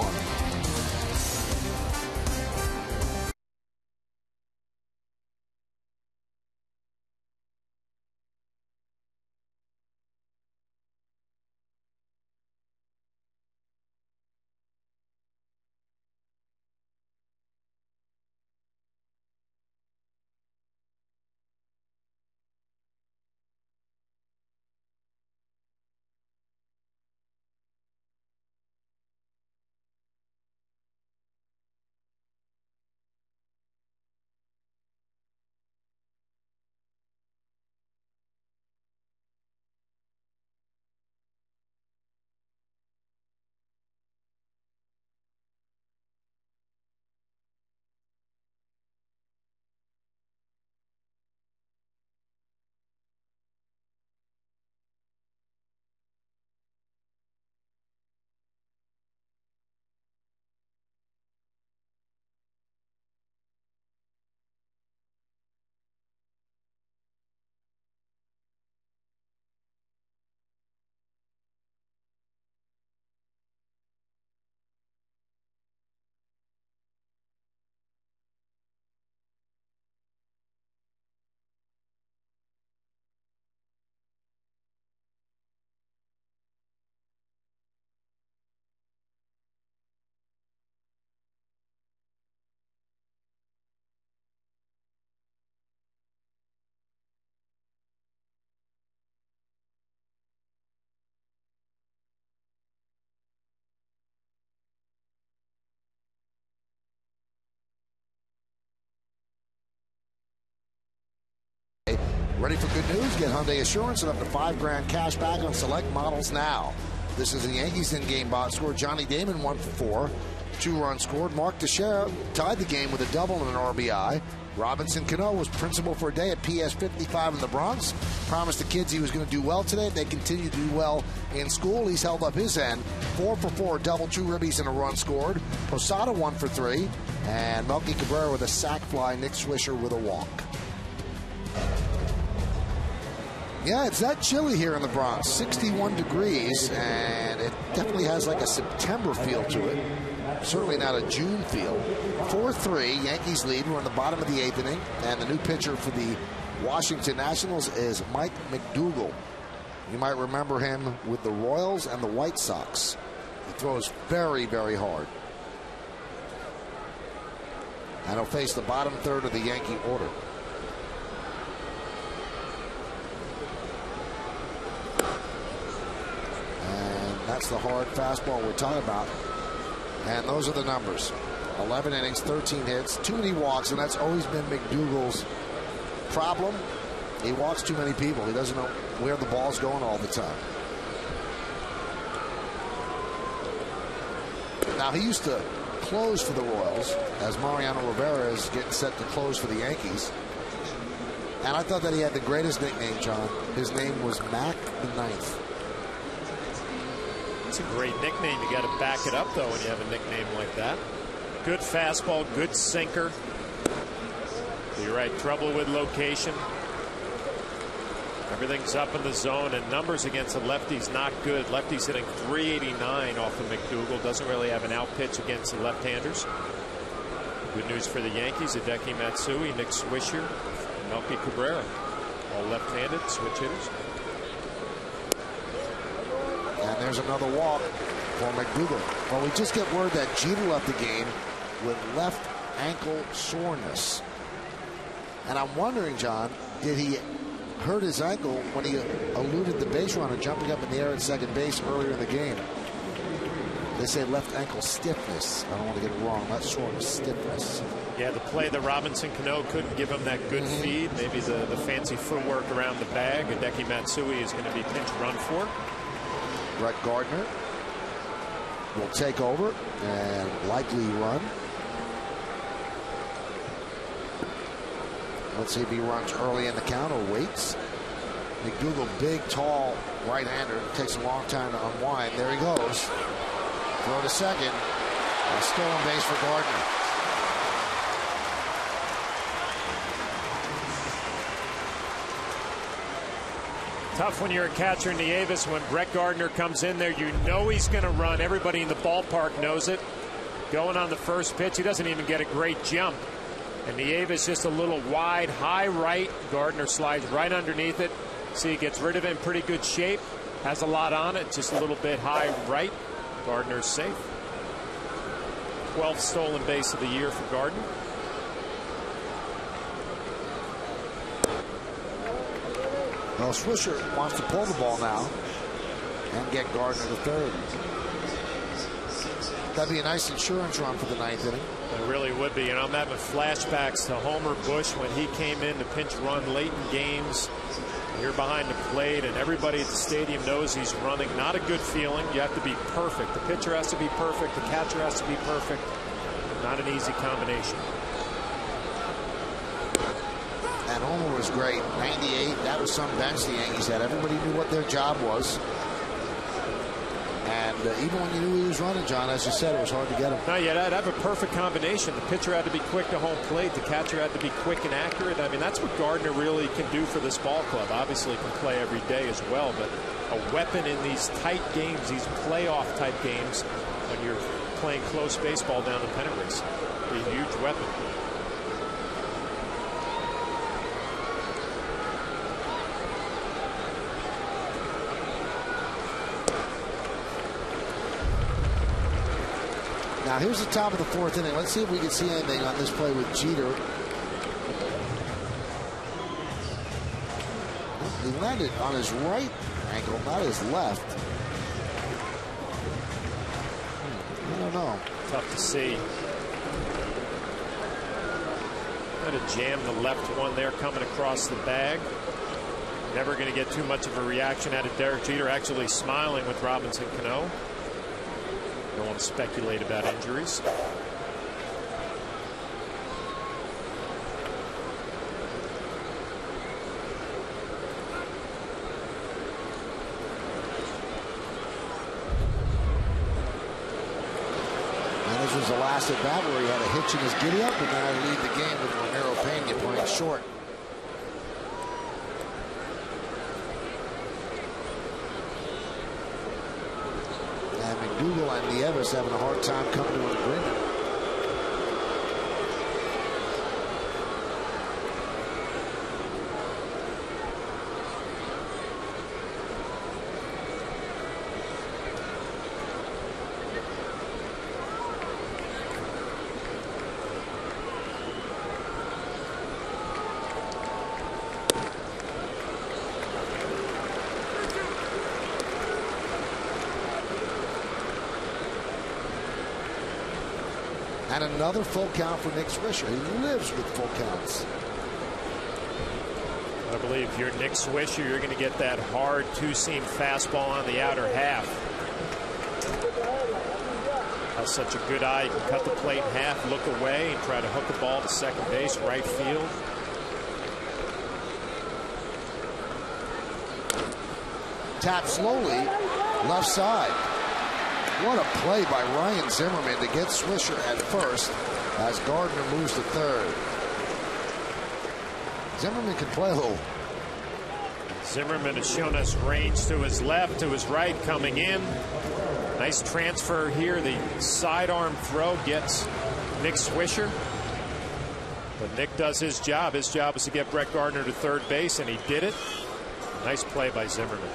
Ready for good news? Get Hyundai Assurance and up to $5,000 cash back on select models now. This is the Yankees in-game box score. Johnny Damon 1 for 4. 2 runs scored. Mark Teixeira tied the game with a double and an RBI. Robinson Cano was principal for a day at PS 55 in the Bronx. Promised the kids he was going to do well today. They continue to do well in school. He's held up his end. 4 for 4, double, 2 ribbies, and a run scored. Posada 1 for 3. And Melky Cabrera with a sac fly. Nick Swisher with a walk. Yeah, it's that chilly here in the Bronx. 61 degrees, and it definitely has like a September feel to it. Certainly not a June feel. 4-3, Yankees lead. We're in the bottom of the 8th inning, and the new pitcher for the Washington Nationals is Mike McDougal. You might remember him with the Royals and the White Sox. He throws very, very hard. And he'll face the bottom third of the Yankee order. That's the hard fastball we're talking about. And those are the numbers. 11 innings, 13 hits, too many walks, and that's always been McDougal's problem. He walks too many people. He doesn't know where the ball's going all the time. Now, he used to close for the Royals as Mariano Rivera is getting set to close for the Yankees. And I thought that he had the greatest nickname, John. His name was Mac the Ninth. It's a great nickname. You got to back it up, though, when you have a nickname like that. Good fastball, good sinker. You're right, trouble with location. Everything's up in the zone, and numbers against the lefties not good. Lefties hitting .389 off of McDougal. Doesn't really have an out pitch against the left-handers. Good news for the Yankees. Hideki Matsui, Nick Swisher, and Melky Cabrera. All left-handed switch hitters. And there's another walk for McDougal. Well, we just get word that Jeter left the game with left ankle soreness. And I'm wondering, John, did he hurt his ankle when he eluded the base runner jumping up in the air at second base earlier in the game? They say left ankle stiffness. I don't want to get it wrong. Not soreness, stiffness. Yeah, the play that Robinson Cano couldn't give him that good feed. Maybe the fancy footwork around the bag. Hideki Matsui is going to be pinch run for. Brett Gardner will take over and likely run. Let's see if he runs early in the count or waits. McDougal, big, tall right-hander. Takes a long time to unwind. There he goes. Throw to second. A stolen base for Gardner. Tough when you're a catcher in Nieves. When Brett Gardner comes in there, you know he's going to run. Everybody in the ballpark knows it. Going on the first pitch, he doesn't even get a great jump. And Nieves just a little wide, high right. Gardner slides right underneath it. See, he gets rid of it in pretty good shape. Has a lot on it, just a little bit high right. Gardner's safe. 12th stolen base of the year for Gardner. Well, Swisher wants to pull the ball now and get Gardner to third. That'd be a nice insurance run for the 9th inning. It really would be. And I'm having flashbacks to Homer Bush when he came in to pinch run late in games. You're behind the plate, and everybody at the stadium knows he's running. Not a good feeling. You have to be perfect. The pitcher has to be perfect. The catcher has to be perfect. Not an easy combination. And Homer was great. 98, that was some bench the Yankees had. Everybody knew what their job was. And even when you knew he was running, John, as you said, it was hard to get him. No, you had to have a perfect combination. The pitcher had to be quick to home plate. The catcher had to be quick and accurate. I mean, that's what Gardner really can do for this ball club. Obviously, he can play every day as well, but a weapon in these tight games, these playoff-type games, when you're playing close baseball down the pennant race. A huge weapon. Now here's the top of the 4th inning. Let's see if we can see anything on this play with Jeter. He landed on his right ankle, not his left. I don't know. Tough to see. Had to jam the left one there coming across the bag. Never going to get too much of a reaction out of Derek Jeter, actually smiling with Robinson Cano. Don't want to speculate about injuries. This was the last at bat where he had a hitch in his giddy up, and then I lead the game with Ramiro Pena playing short. And McDougal and Nieves having a hard time coming to an agreement. And another full count for Nick Swisher. He lives with full counts. I believe if you're Nick Swisher, you're going to get that hard two-seam fastball on the outer half. Has such a good eye. You can cut the plate in half, look away, and try to hook the ball to second base, right field. Tap slowly, left side. What a play by Ryan Zimmerman to get Swisher at first as Gardner moves to third. Zimmerman can play a little. Zimmerman has shown us range to his left, to his right, coming in. Nice transfer here. The sidearm throw gets Nick Swisher. But Nick does his job. His job is to get Brett Gardner to third base, and he did it. Nice play by Zimmerman.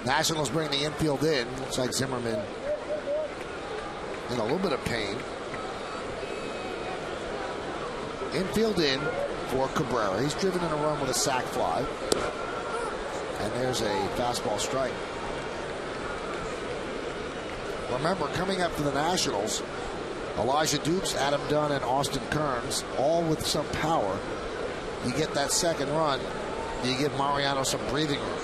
Nationals bring the infield in. Looks like Zimmerman in a little bit of pain. Infield in for Cabrera. He's driven in a run with a sac fly. And there's a fastball strike. Remember, coming up for the Nationals, Elijah Dukes, Adam Dunn, and Austin Kearns, all with some power. You get that second run, you give Mariano some breathing room.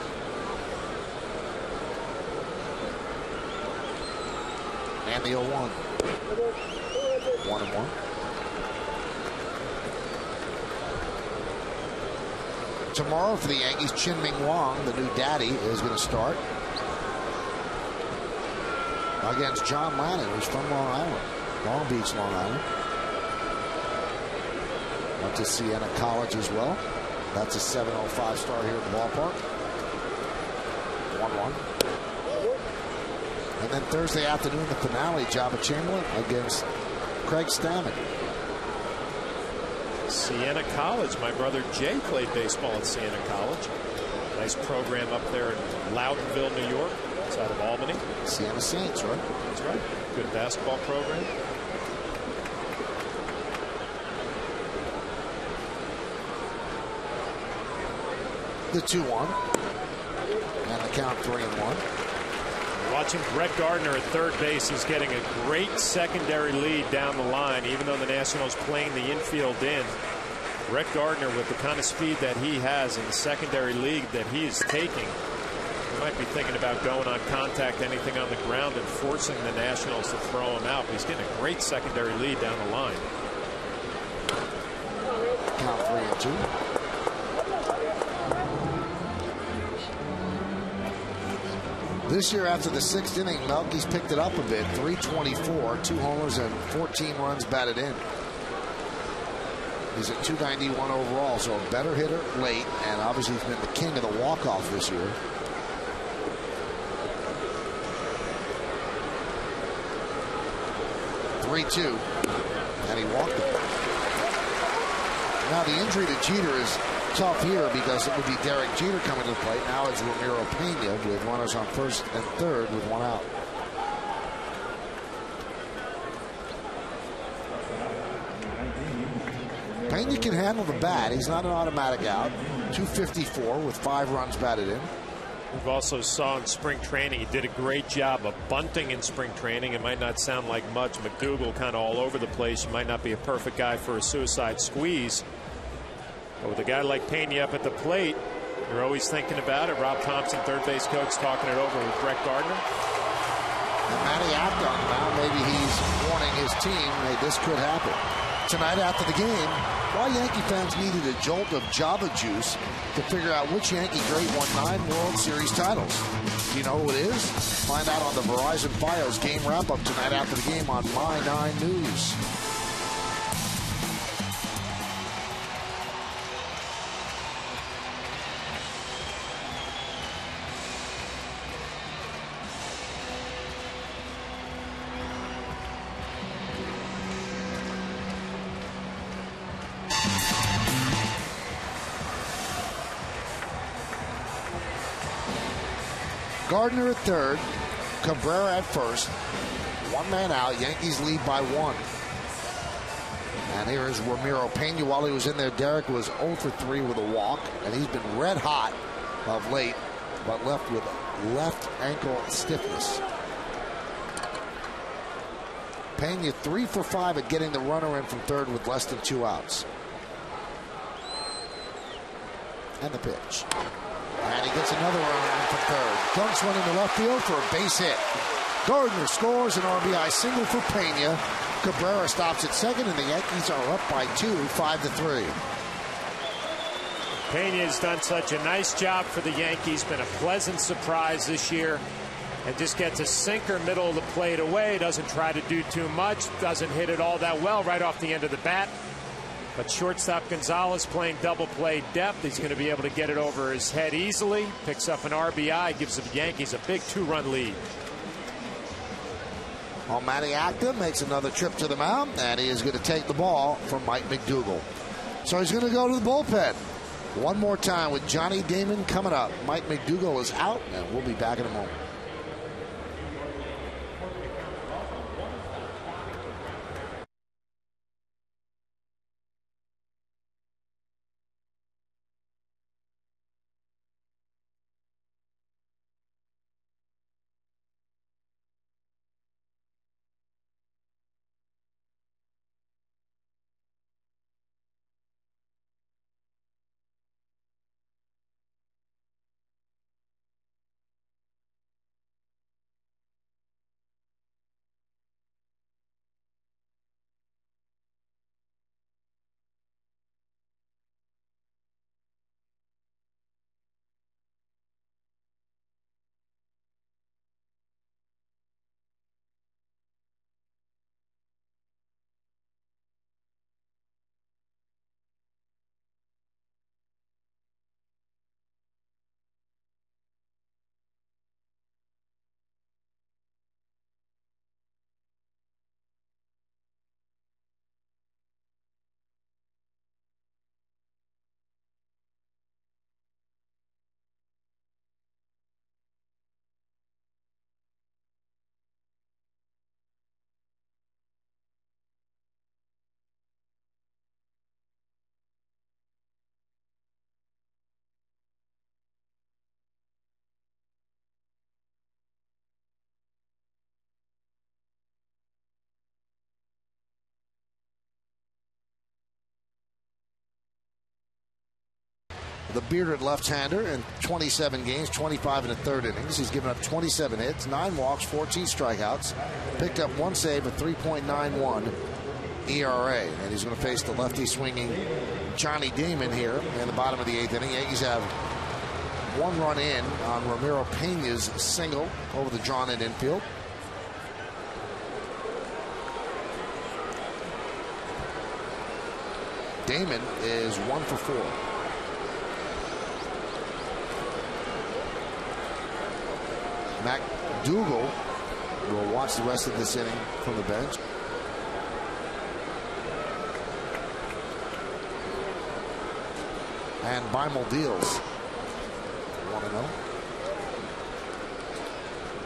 And the 0-1. 1-1. Tomorrow for the Yankees, Chin-Ming Wong, the new daddy, is going to start against John Lannon, who's from Long Island. Long Beach, Long Island. Went to Siena College as well. That's a 705 star here at the ballpark. 1-1. And then Thursday afternoon, the finale, Jabba Chamberlain against Craig Stammen. Siena College. My brother Jay played baseball at Siena College. Nice program up there in Loudonville, New York, outside of Albany. Siena Saints, right? That's right. Good basketball program. The 2-1. And the count 3-1. Watching Brett Gardner at third base, he's getting a great secondary lead down the line, even though the Nationals playing the infield in. Brett Gardner, with the kind of speed that he has in the secondary league that he is taking, he might be thinking about going on contact, anything on the ground, and forcing the Nationals to throw him out. But he's getting a great secondary lead down the line. Count 3-2. This year, after the sixth inning, Melky's picked it up a bit. 324, 2 homers, and 14 runs batted in. He's at 291 overall, so a better hitter late, and obviously he's been the king of the walk-off this year. (3-2), and he walked it. Now the injury to Jeter is tough here because it would be Derek Jeter coming to the plate. Now it's Ramiro Pena with runners on first and third with 1 out. Pena can handle the bat. He's not an automatic out. 254 with 5 runs batted in. We've also saw in spring training, he did a great job of bunting in spring training. It might not sound like much. McDougal kind of all over the place. You might not be a perfect guy for a suicide squeeze. But with a guy like Pena up at the plate, you're always thinking about it. Rob Thompson, third base coach, talking it over with Brett Gardner. And Matty Acta on the mound, maybe he's warning his team, hey, this could happen. Tonight after the game, why Yankee fans needed a jolt of Java juice to figure out which Yankee great won 9 World Series titles. Do you know who it is? Find out on the Verizon Fios game wrap-up tonight after the game on My 9 News. Gardner at third, Cabrera at first. 1 man out. Yankees lead by 1. And here is Ramiro Pena. While he was in there, Derek was 0 for 3 with a walk, and he's been red hot of late, but left with left ankle stiffness. Pena 3 for 5 at getting the runner in from third with less than 2 outs. And the pitch. And he gets another runner in from third. Dunks one into left field for a base hit. Gardner scores an RBI single for Pena. Cabrera stops at second, and the Yankees are up by 2, 5-3. Pena has done such a nice job for the Yankees. Been a pleasant surprise this year. And just gets a sinker middle of the plate away. Doesn't try to do too much. Doesn't hit it all that well right off the end of the bat. But shortstop Gonzalez playing double play depth. He's going to be able to get it over his head easily. Picks up an RBI. Gives the Yankees a big 2-run lead. Well, Matty Acta makes another trip to the mound, and he is going to take the ball from Mike McDougal. So he's going to go to the bullpen. One more time with Johnny Damon coming up. Mike McDougal is out, and we'll be back in a moment. The bearded left-hander in 27 games, 25 in the third innings. He's given up 27 hits, 9 walks, 14 strikeouts, picked up 1 save, a 3.91 ERA. And he's going to face the lefty swinging Johnny Damon here in the bottom of the 8th inning. Yankees have 1 run in on Ramiro Pena's single over the drawn-in infield. Damon is 1 for 4. McDougal will watch the rest of this inning from the bench. And Beimel deals 1-0.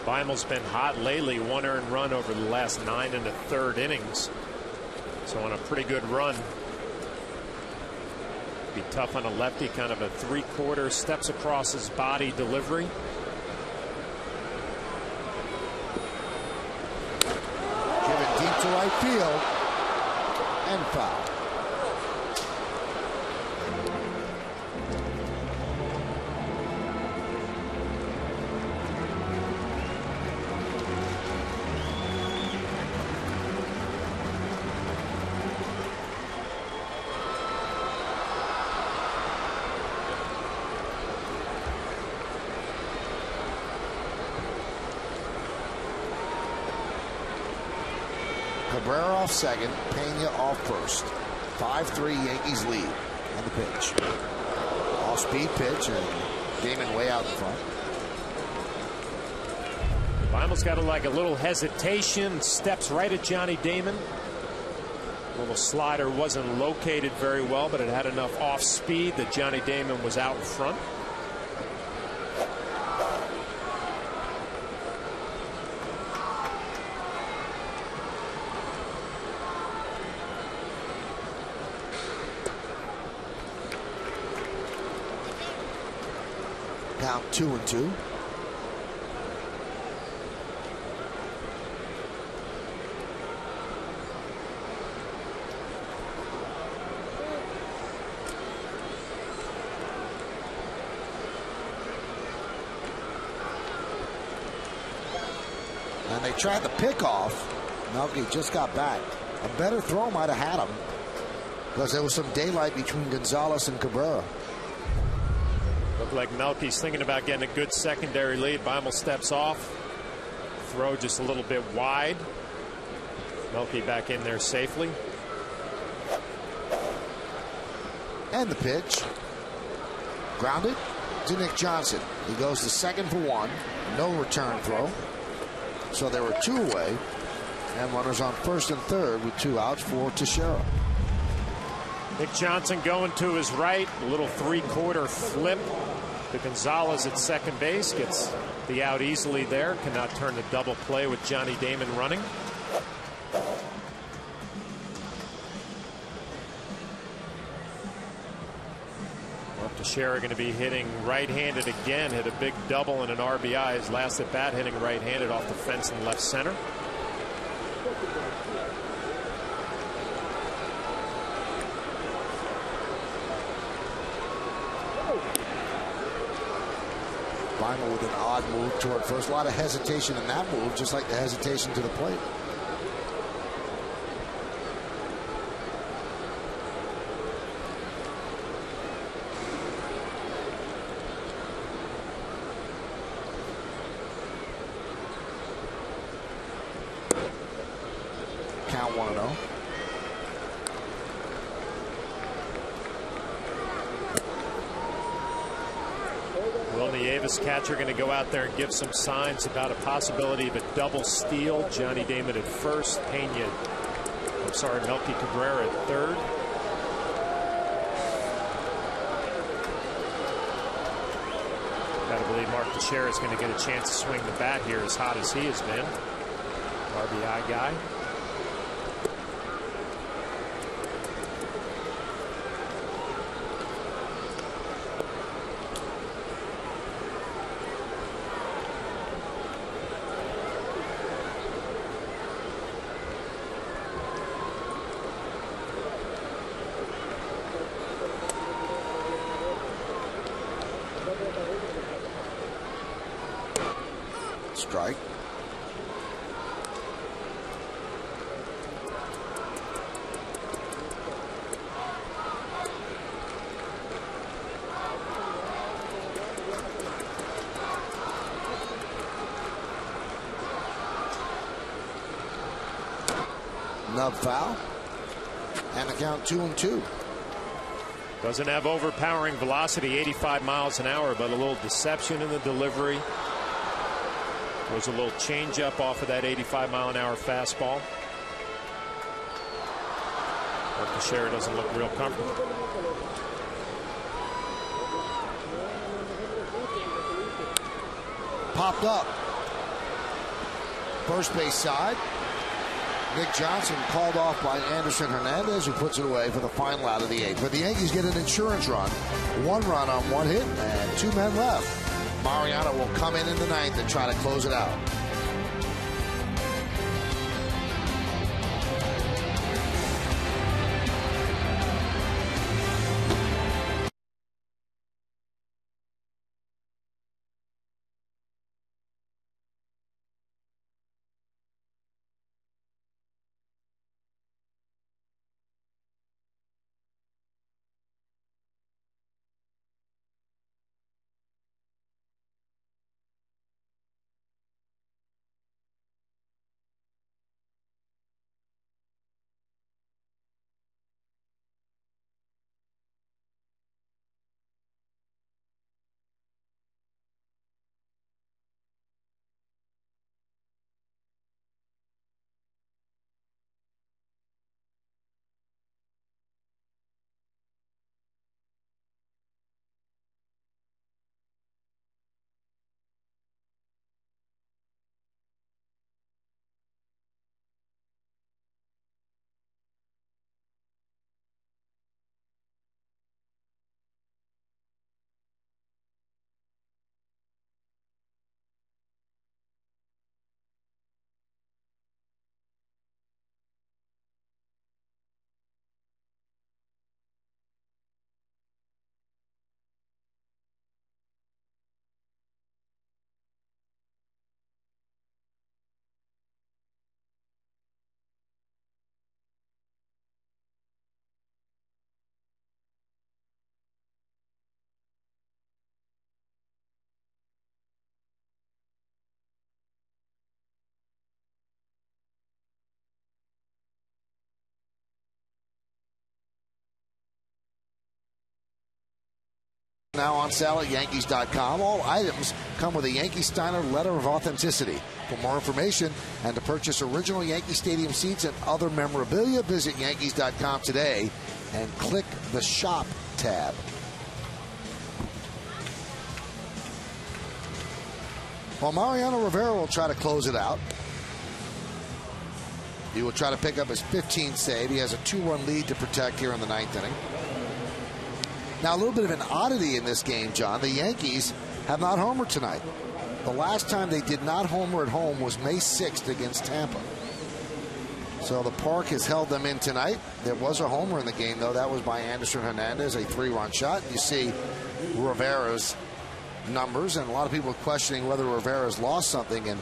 Beimel's been hot lately. 1 earned run over the last 9 1/3 innings. So on a pretty good run. Be tough on a lefty, kind of a 3/4 steps across his body delivery. To right field and foul. Cabrera off second, Pena off first. 5-3 Yankees lead on the pitch. Off-speed pitch, and Damon way out in front. Bimel's got a little hesitation, steps right at Johnny Damon. Little slider wasn't located very well, but it had enough off speed that Johnny Damon was out in front. Count 2-2. And they tried the pickoff. Melky just got back. A better throw might have had him, because there was some daylight between Gonzalez and Cabrera. Looked like Melky's thinking about getting a good secondary lead. Bimel steps off. Throw just a little bit wide. Melky back in there safely. And the pitch. Grounded to Nick Johnson. He goes to second for one. No return throw. So there were two away. And runners on first and third with two outs for Teixeira. Nick Johnson going to his right. A little three-quarter flip to Gonzalez at second base. Gets the out easily there. Cannot turn the double play with Johnny Damon running. Teixeira going to be hitting right-handed again. Hit a big double and an RBI. His last at bat hitting right-handed off the fence in left center. Bimel with an odd move toward first. A lot of hesitation in that move, just like the hesitation to the plate. Count 1-0. Will Nieves, catcher, going to go out there and give some signs about a possibility of a double steal. Johnny Damon at first, Melky Cabrera at third. Got to believe Mark Teixeira is going to get a chance to swing the bat here, as hot as he has been. RBI guy. Strike. Nub foul. And the count 2-2. Doesn't have overpowering velocity, 85 miles an hour, but a little deception in the delivery. Was a little change up off of that 85-mile-an-hour fastball. But Teixeira doesn't look real comfortable. Popped up. First base side. Nick Johnson called off by Anderson Hernandez, who puts it away for the final out of the eighth. But the Yankees get an insurance run. One run on one hit and two men left. Mariano will come in the ninth and try to close it out. now on sale at Yankees.com. All items come with a Yankee Steiner letter of authenticity. For more information and to purchase original Yankee Stadium seats and other memorabilia, visit Yankees.com today and click the Shop tab. Well, Mariano Rivera will try to close it out. He will try to pick up his 15th save. He has a 2-1 lead to protect here in the 9th inning. Now, a little bit of an oddity in this game, John. The Yankees have not homered tonight. The last time they did not homer at home was May 6th against Tampa. So the park has held them in tonight. There was a homer in the game, though. That was by Anderson Hernandez, a 3-run shot. You see Rivera's numbers, and a lot of people are questioning whether Rivera's lost something. And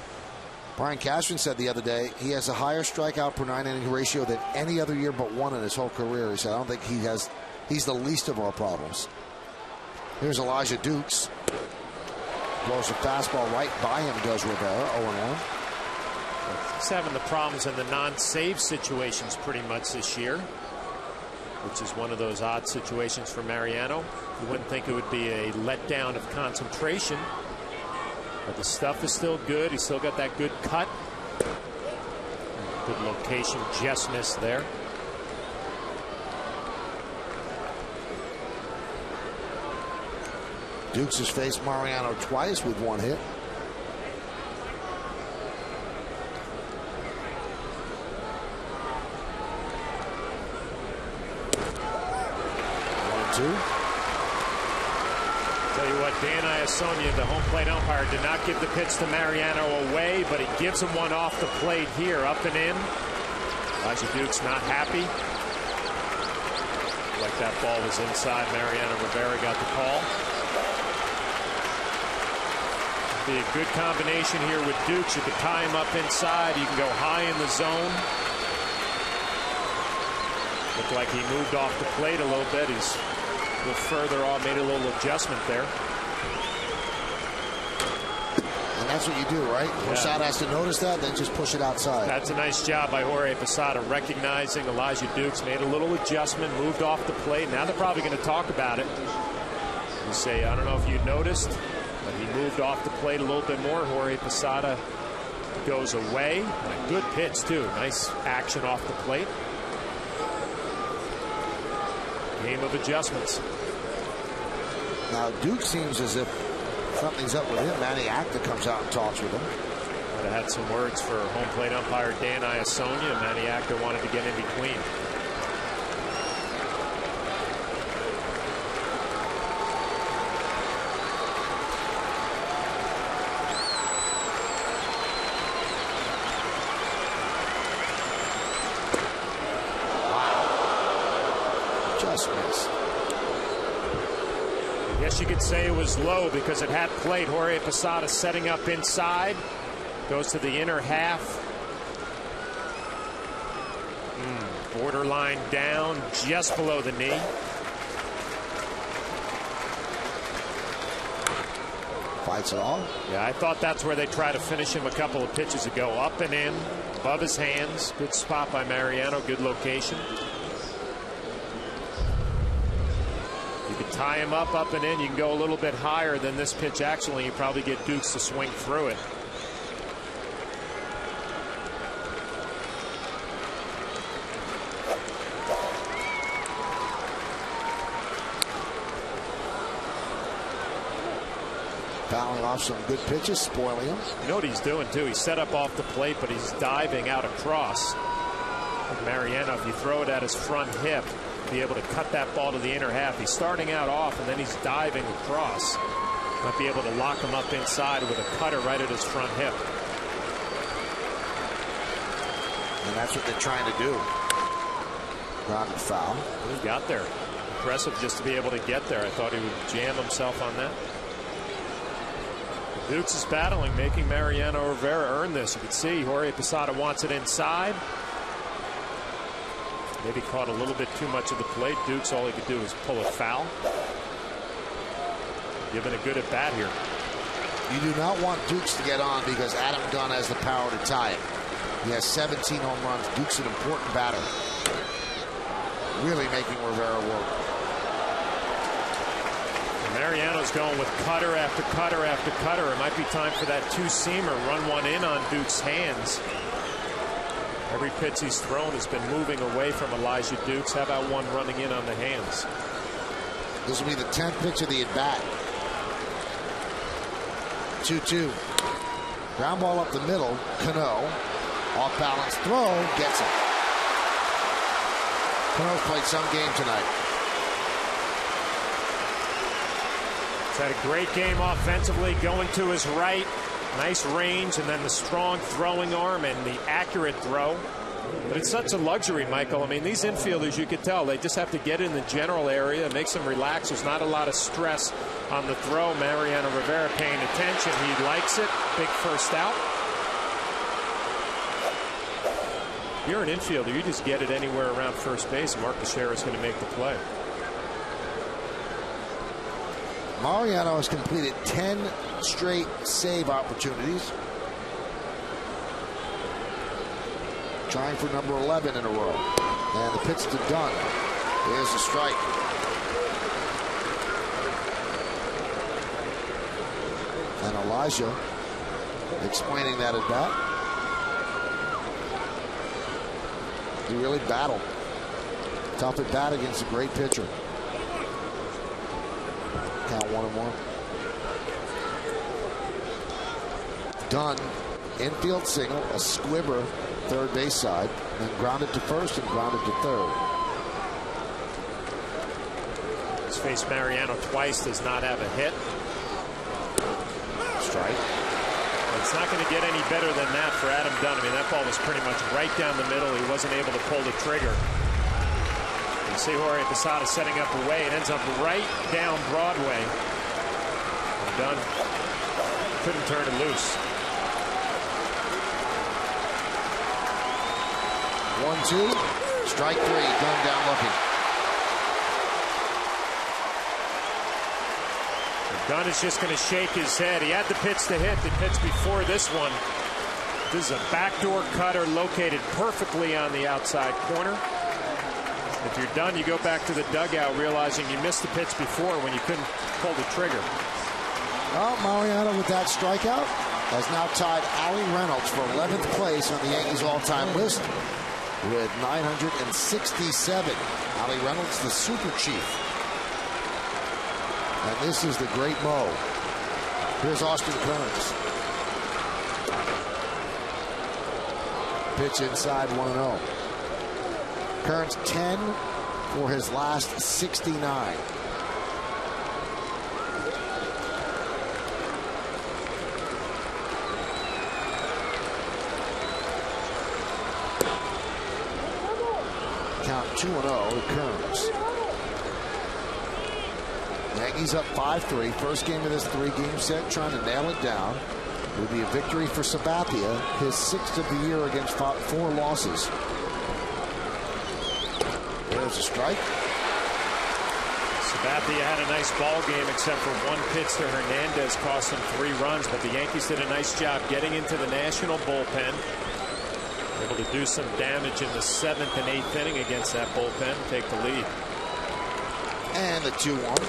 Brian Cashman said the other day he has a higher strikeout per 9-inning ratio than any other year but one in his whole career. He said, I don't think he's the least of our problems. Here's Elijah Dukes. Blows a fastball right by him, does Rivera, 0-1. He's having the problems in the non-save situations pretty much this year, which is one of those odd situations for Mariano. You wouldn't think it would be a letdown of concentration, but the stuff is still good. He's still got that good cut. Good location, just missed there. Dukes has faced Mariano twice with one hit. Two. Tell you what, Dan Iasonia, the home plate umpire, did not give the pitch to Mariano away, but he gives him one off the plate here, up and in. Elijah Dukes not happy. Like that ball was inside. Mariano Rivera got the call. Be a good combination here with Dukes. You can tie him up inside. You can go high in the zone. Looked like he moved off the plate a little bit. He's a little further off, made a little adjustment there. And that's what you do, right? Posada has to notice that, then just push it outside. That's a nice job by Jorge Posada, recognizing Elijah Dukes, made a little adjustment, moved off the plate. Now they're probably going to talk about it. You say, I don't know if you noticed, but he moved off the plate a little bit more. Jorge Posada goes away. And a good pitch, too. Nice action off the plate. Game of adjustments. Now Duke seems as if something's up with him. Manny Acta comes out and talks with him. Would have had some words for home plate umpire Dan Iasonia. Manny Acta wanted to get in between. You could say it was low because it had plate. Jorge Posada setting up inside, goes to the inner half. Borderline down, just below the knee. Fights it all. Yeah, I thought that's where they try to finish him a couple of pitches ago. Up and in, above his hands. Good spot by Mariano, good location. Tie him up and in. You can go a little bit higher than this pitch. Actually, you probably get Dukes to swing through it. Fouling off some good pitches, spoiling him. You know what he's doing, too? He's set up off the plate, but he's diving out across. Like Mariano, if you throw it at his front hip, be able to cut that ball to the inner half. He's starting out off, and then he's diving across. Might be able to lock him up inside with a cutter right at his front hip. And that's what they're trying to do. Grounded foul. He got there. Impressive just to be able to get there. I thought he would jam himself on that. Dukes is battling, making Mariano Rivera earn this. You can see Jorge Posada wants it inside. Maybe caught a little bit too much of the plate. Dukes, all he could do was pull a foul. Given a good at bat here. You do not want Dukes to get on because Adam Gunn has the power to tie it. He has 17 home runs. Dukes an important batter. Really making Rivera work. Mariano's going with cutter after cutter after cutter. It might be time for that two-seamer. Run one in on Duke's hands. Every pitch he's thrown has been moving away from Elijah Dukes. How about one running in on the hands? This will be the 10th pitch of the at-bat. 2-2. Ground ball up the middle. Cano. Off balance throw. Gets it. Cano's played some game tonight. He's had a great game offensively, going to his right. Nice range, and then the strong throwing arm and the accurate throw. But it's such a luxury, Michael. I mean, these infielders, you could tell, they just have to get in the general area and make some relax. There's not a lot of stress on the throw. Mariano Rivera paying attention. He likes it. Big first out. If you're an infielder, you just get it anywhere around first base. Mark Teixeira is going to make the play. Mariano has completed 10 straight save opportunities. Trying for number 11 in a row. And the pitch to Dunn. Here's a strike. And Elijah explaining that at bat. He really battled. Tough at bat against a great pitcher. Count 1-1. Dunn, infield single, a squibber third base side, and then grounded to first and grounded to third. He's faced Mariano twice, does not have a hit. Strike. It's not going to get any better than that for Adam Dunn. I mean, that ball was pretty much right down the middle. He wasn't able to pull the trigger. You see Jorge Posada setting up away. It ends up right down Broadway. And Dunn couldn't turn it loose. 1-2. Strike three. Dunn down looking. Dunn is just going to shake his head. He had the pitch to hit. The pitch before this one. This is a backdoor cutter located perfectly on the outside corner. If you're done, you go back to the dugout realizing you missed the pitch before when you couldn't pull the trigger. Well, Mariano with that strikeout has now tied Ali Reynolds for 11th place on the Yankees all-time list with 967. Ali Reynolds, the super chief. And this is the great Mo. Here's Austin Kearns. Pitch inside 1-0. Kearns 10 for his last 69. Count 2-0 to Kearns. Yankees up 5-3. First game of this three-game set, trying to nail it down. It would be a victory for Sabathia, his 6th of the year against 4 losses. There's a strike. Sabathia had a nice ball game except for one pitch to Hernandez cost him 3 runs, but the Yankees did a nice job getting into the National bullpen. Able to do some damage in the 7th and 8th inning against that bullpen, take the lead. And the 2-1.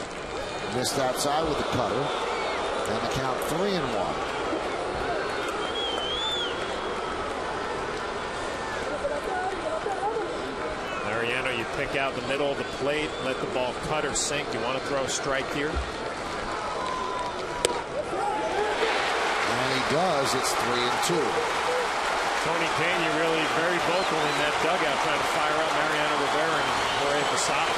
Missed outside with the cutter. And the count 3-1. Mariano, you pick out the middle of the plate, let the ball cut or sink. You want to throw a strike here? And he does. It's 3-2. Tony Pena really very vocal in that dugout trying to fire up Mariano Rivera and Jorge Posada.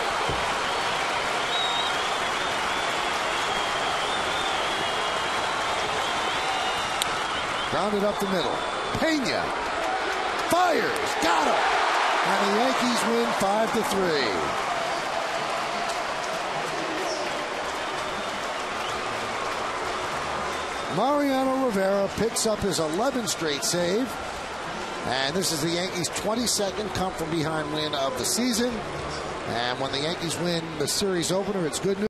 Grounded up the middle. Pena fires. Got him. And the Yankees win 5-3. Mariano Rivera picks up his 11th straight save. And this is the Yankees' 22nd come-from-behind win of the season. And when the Yankees win the series opener, it's good news.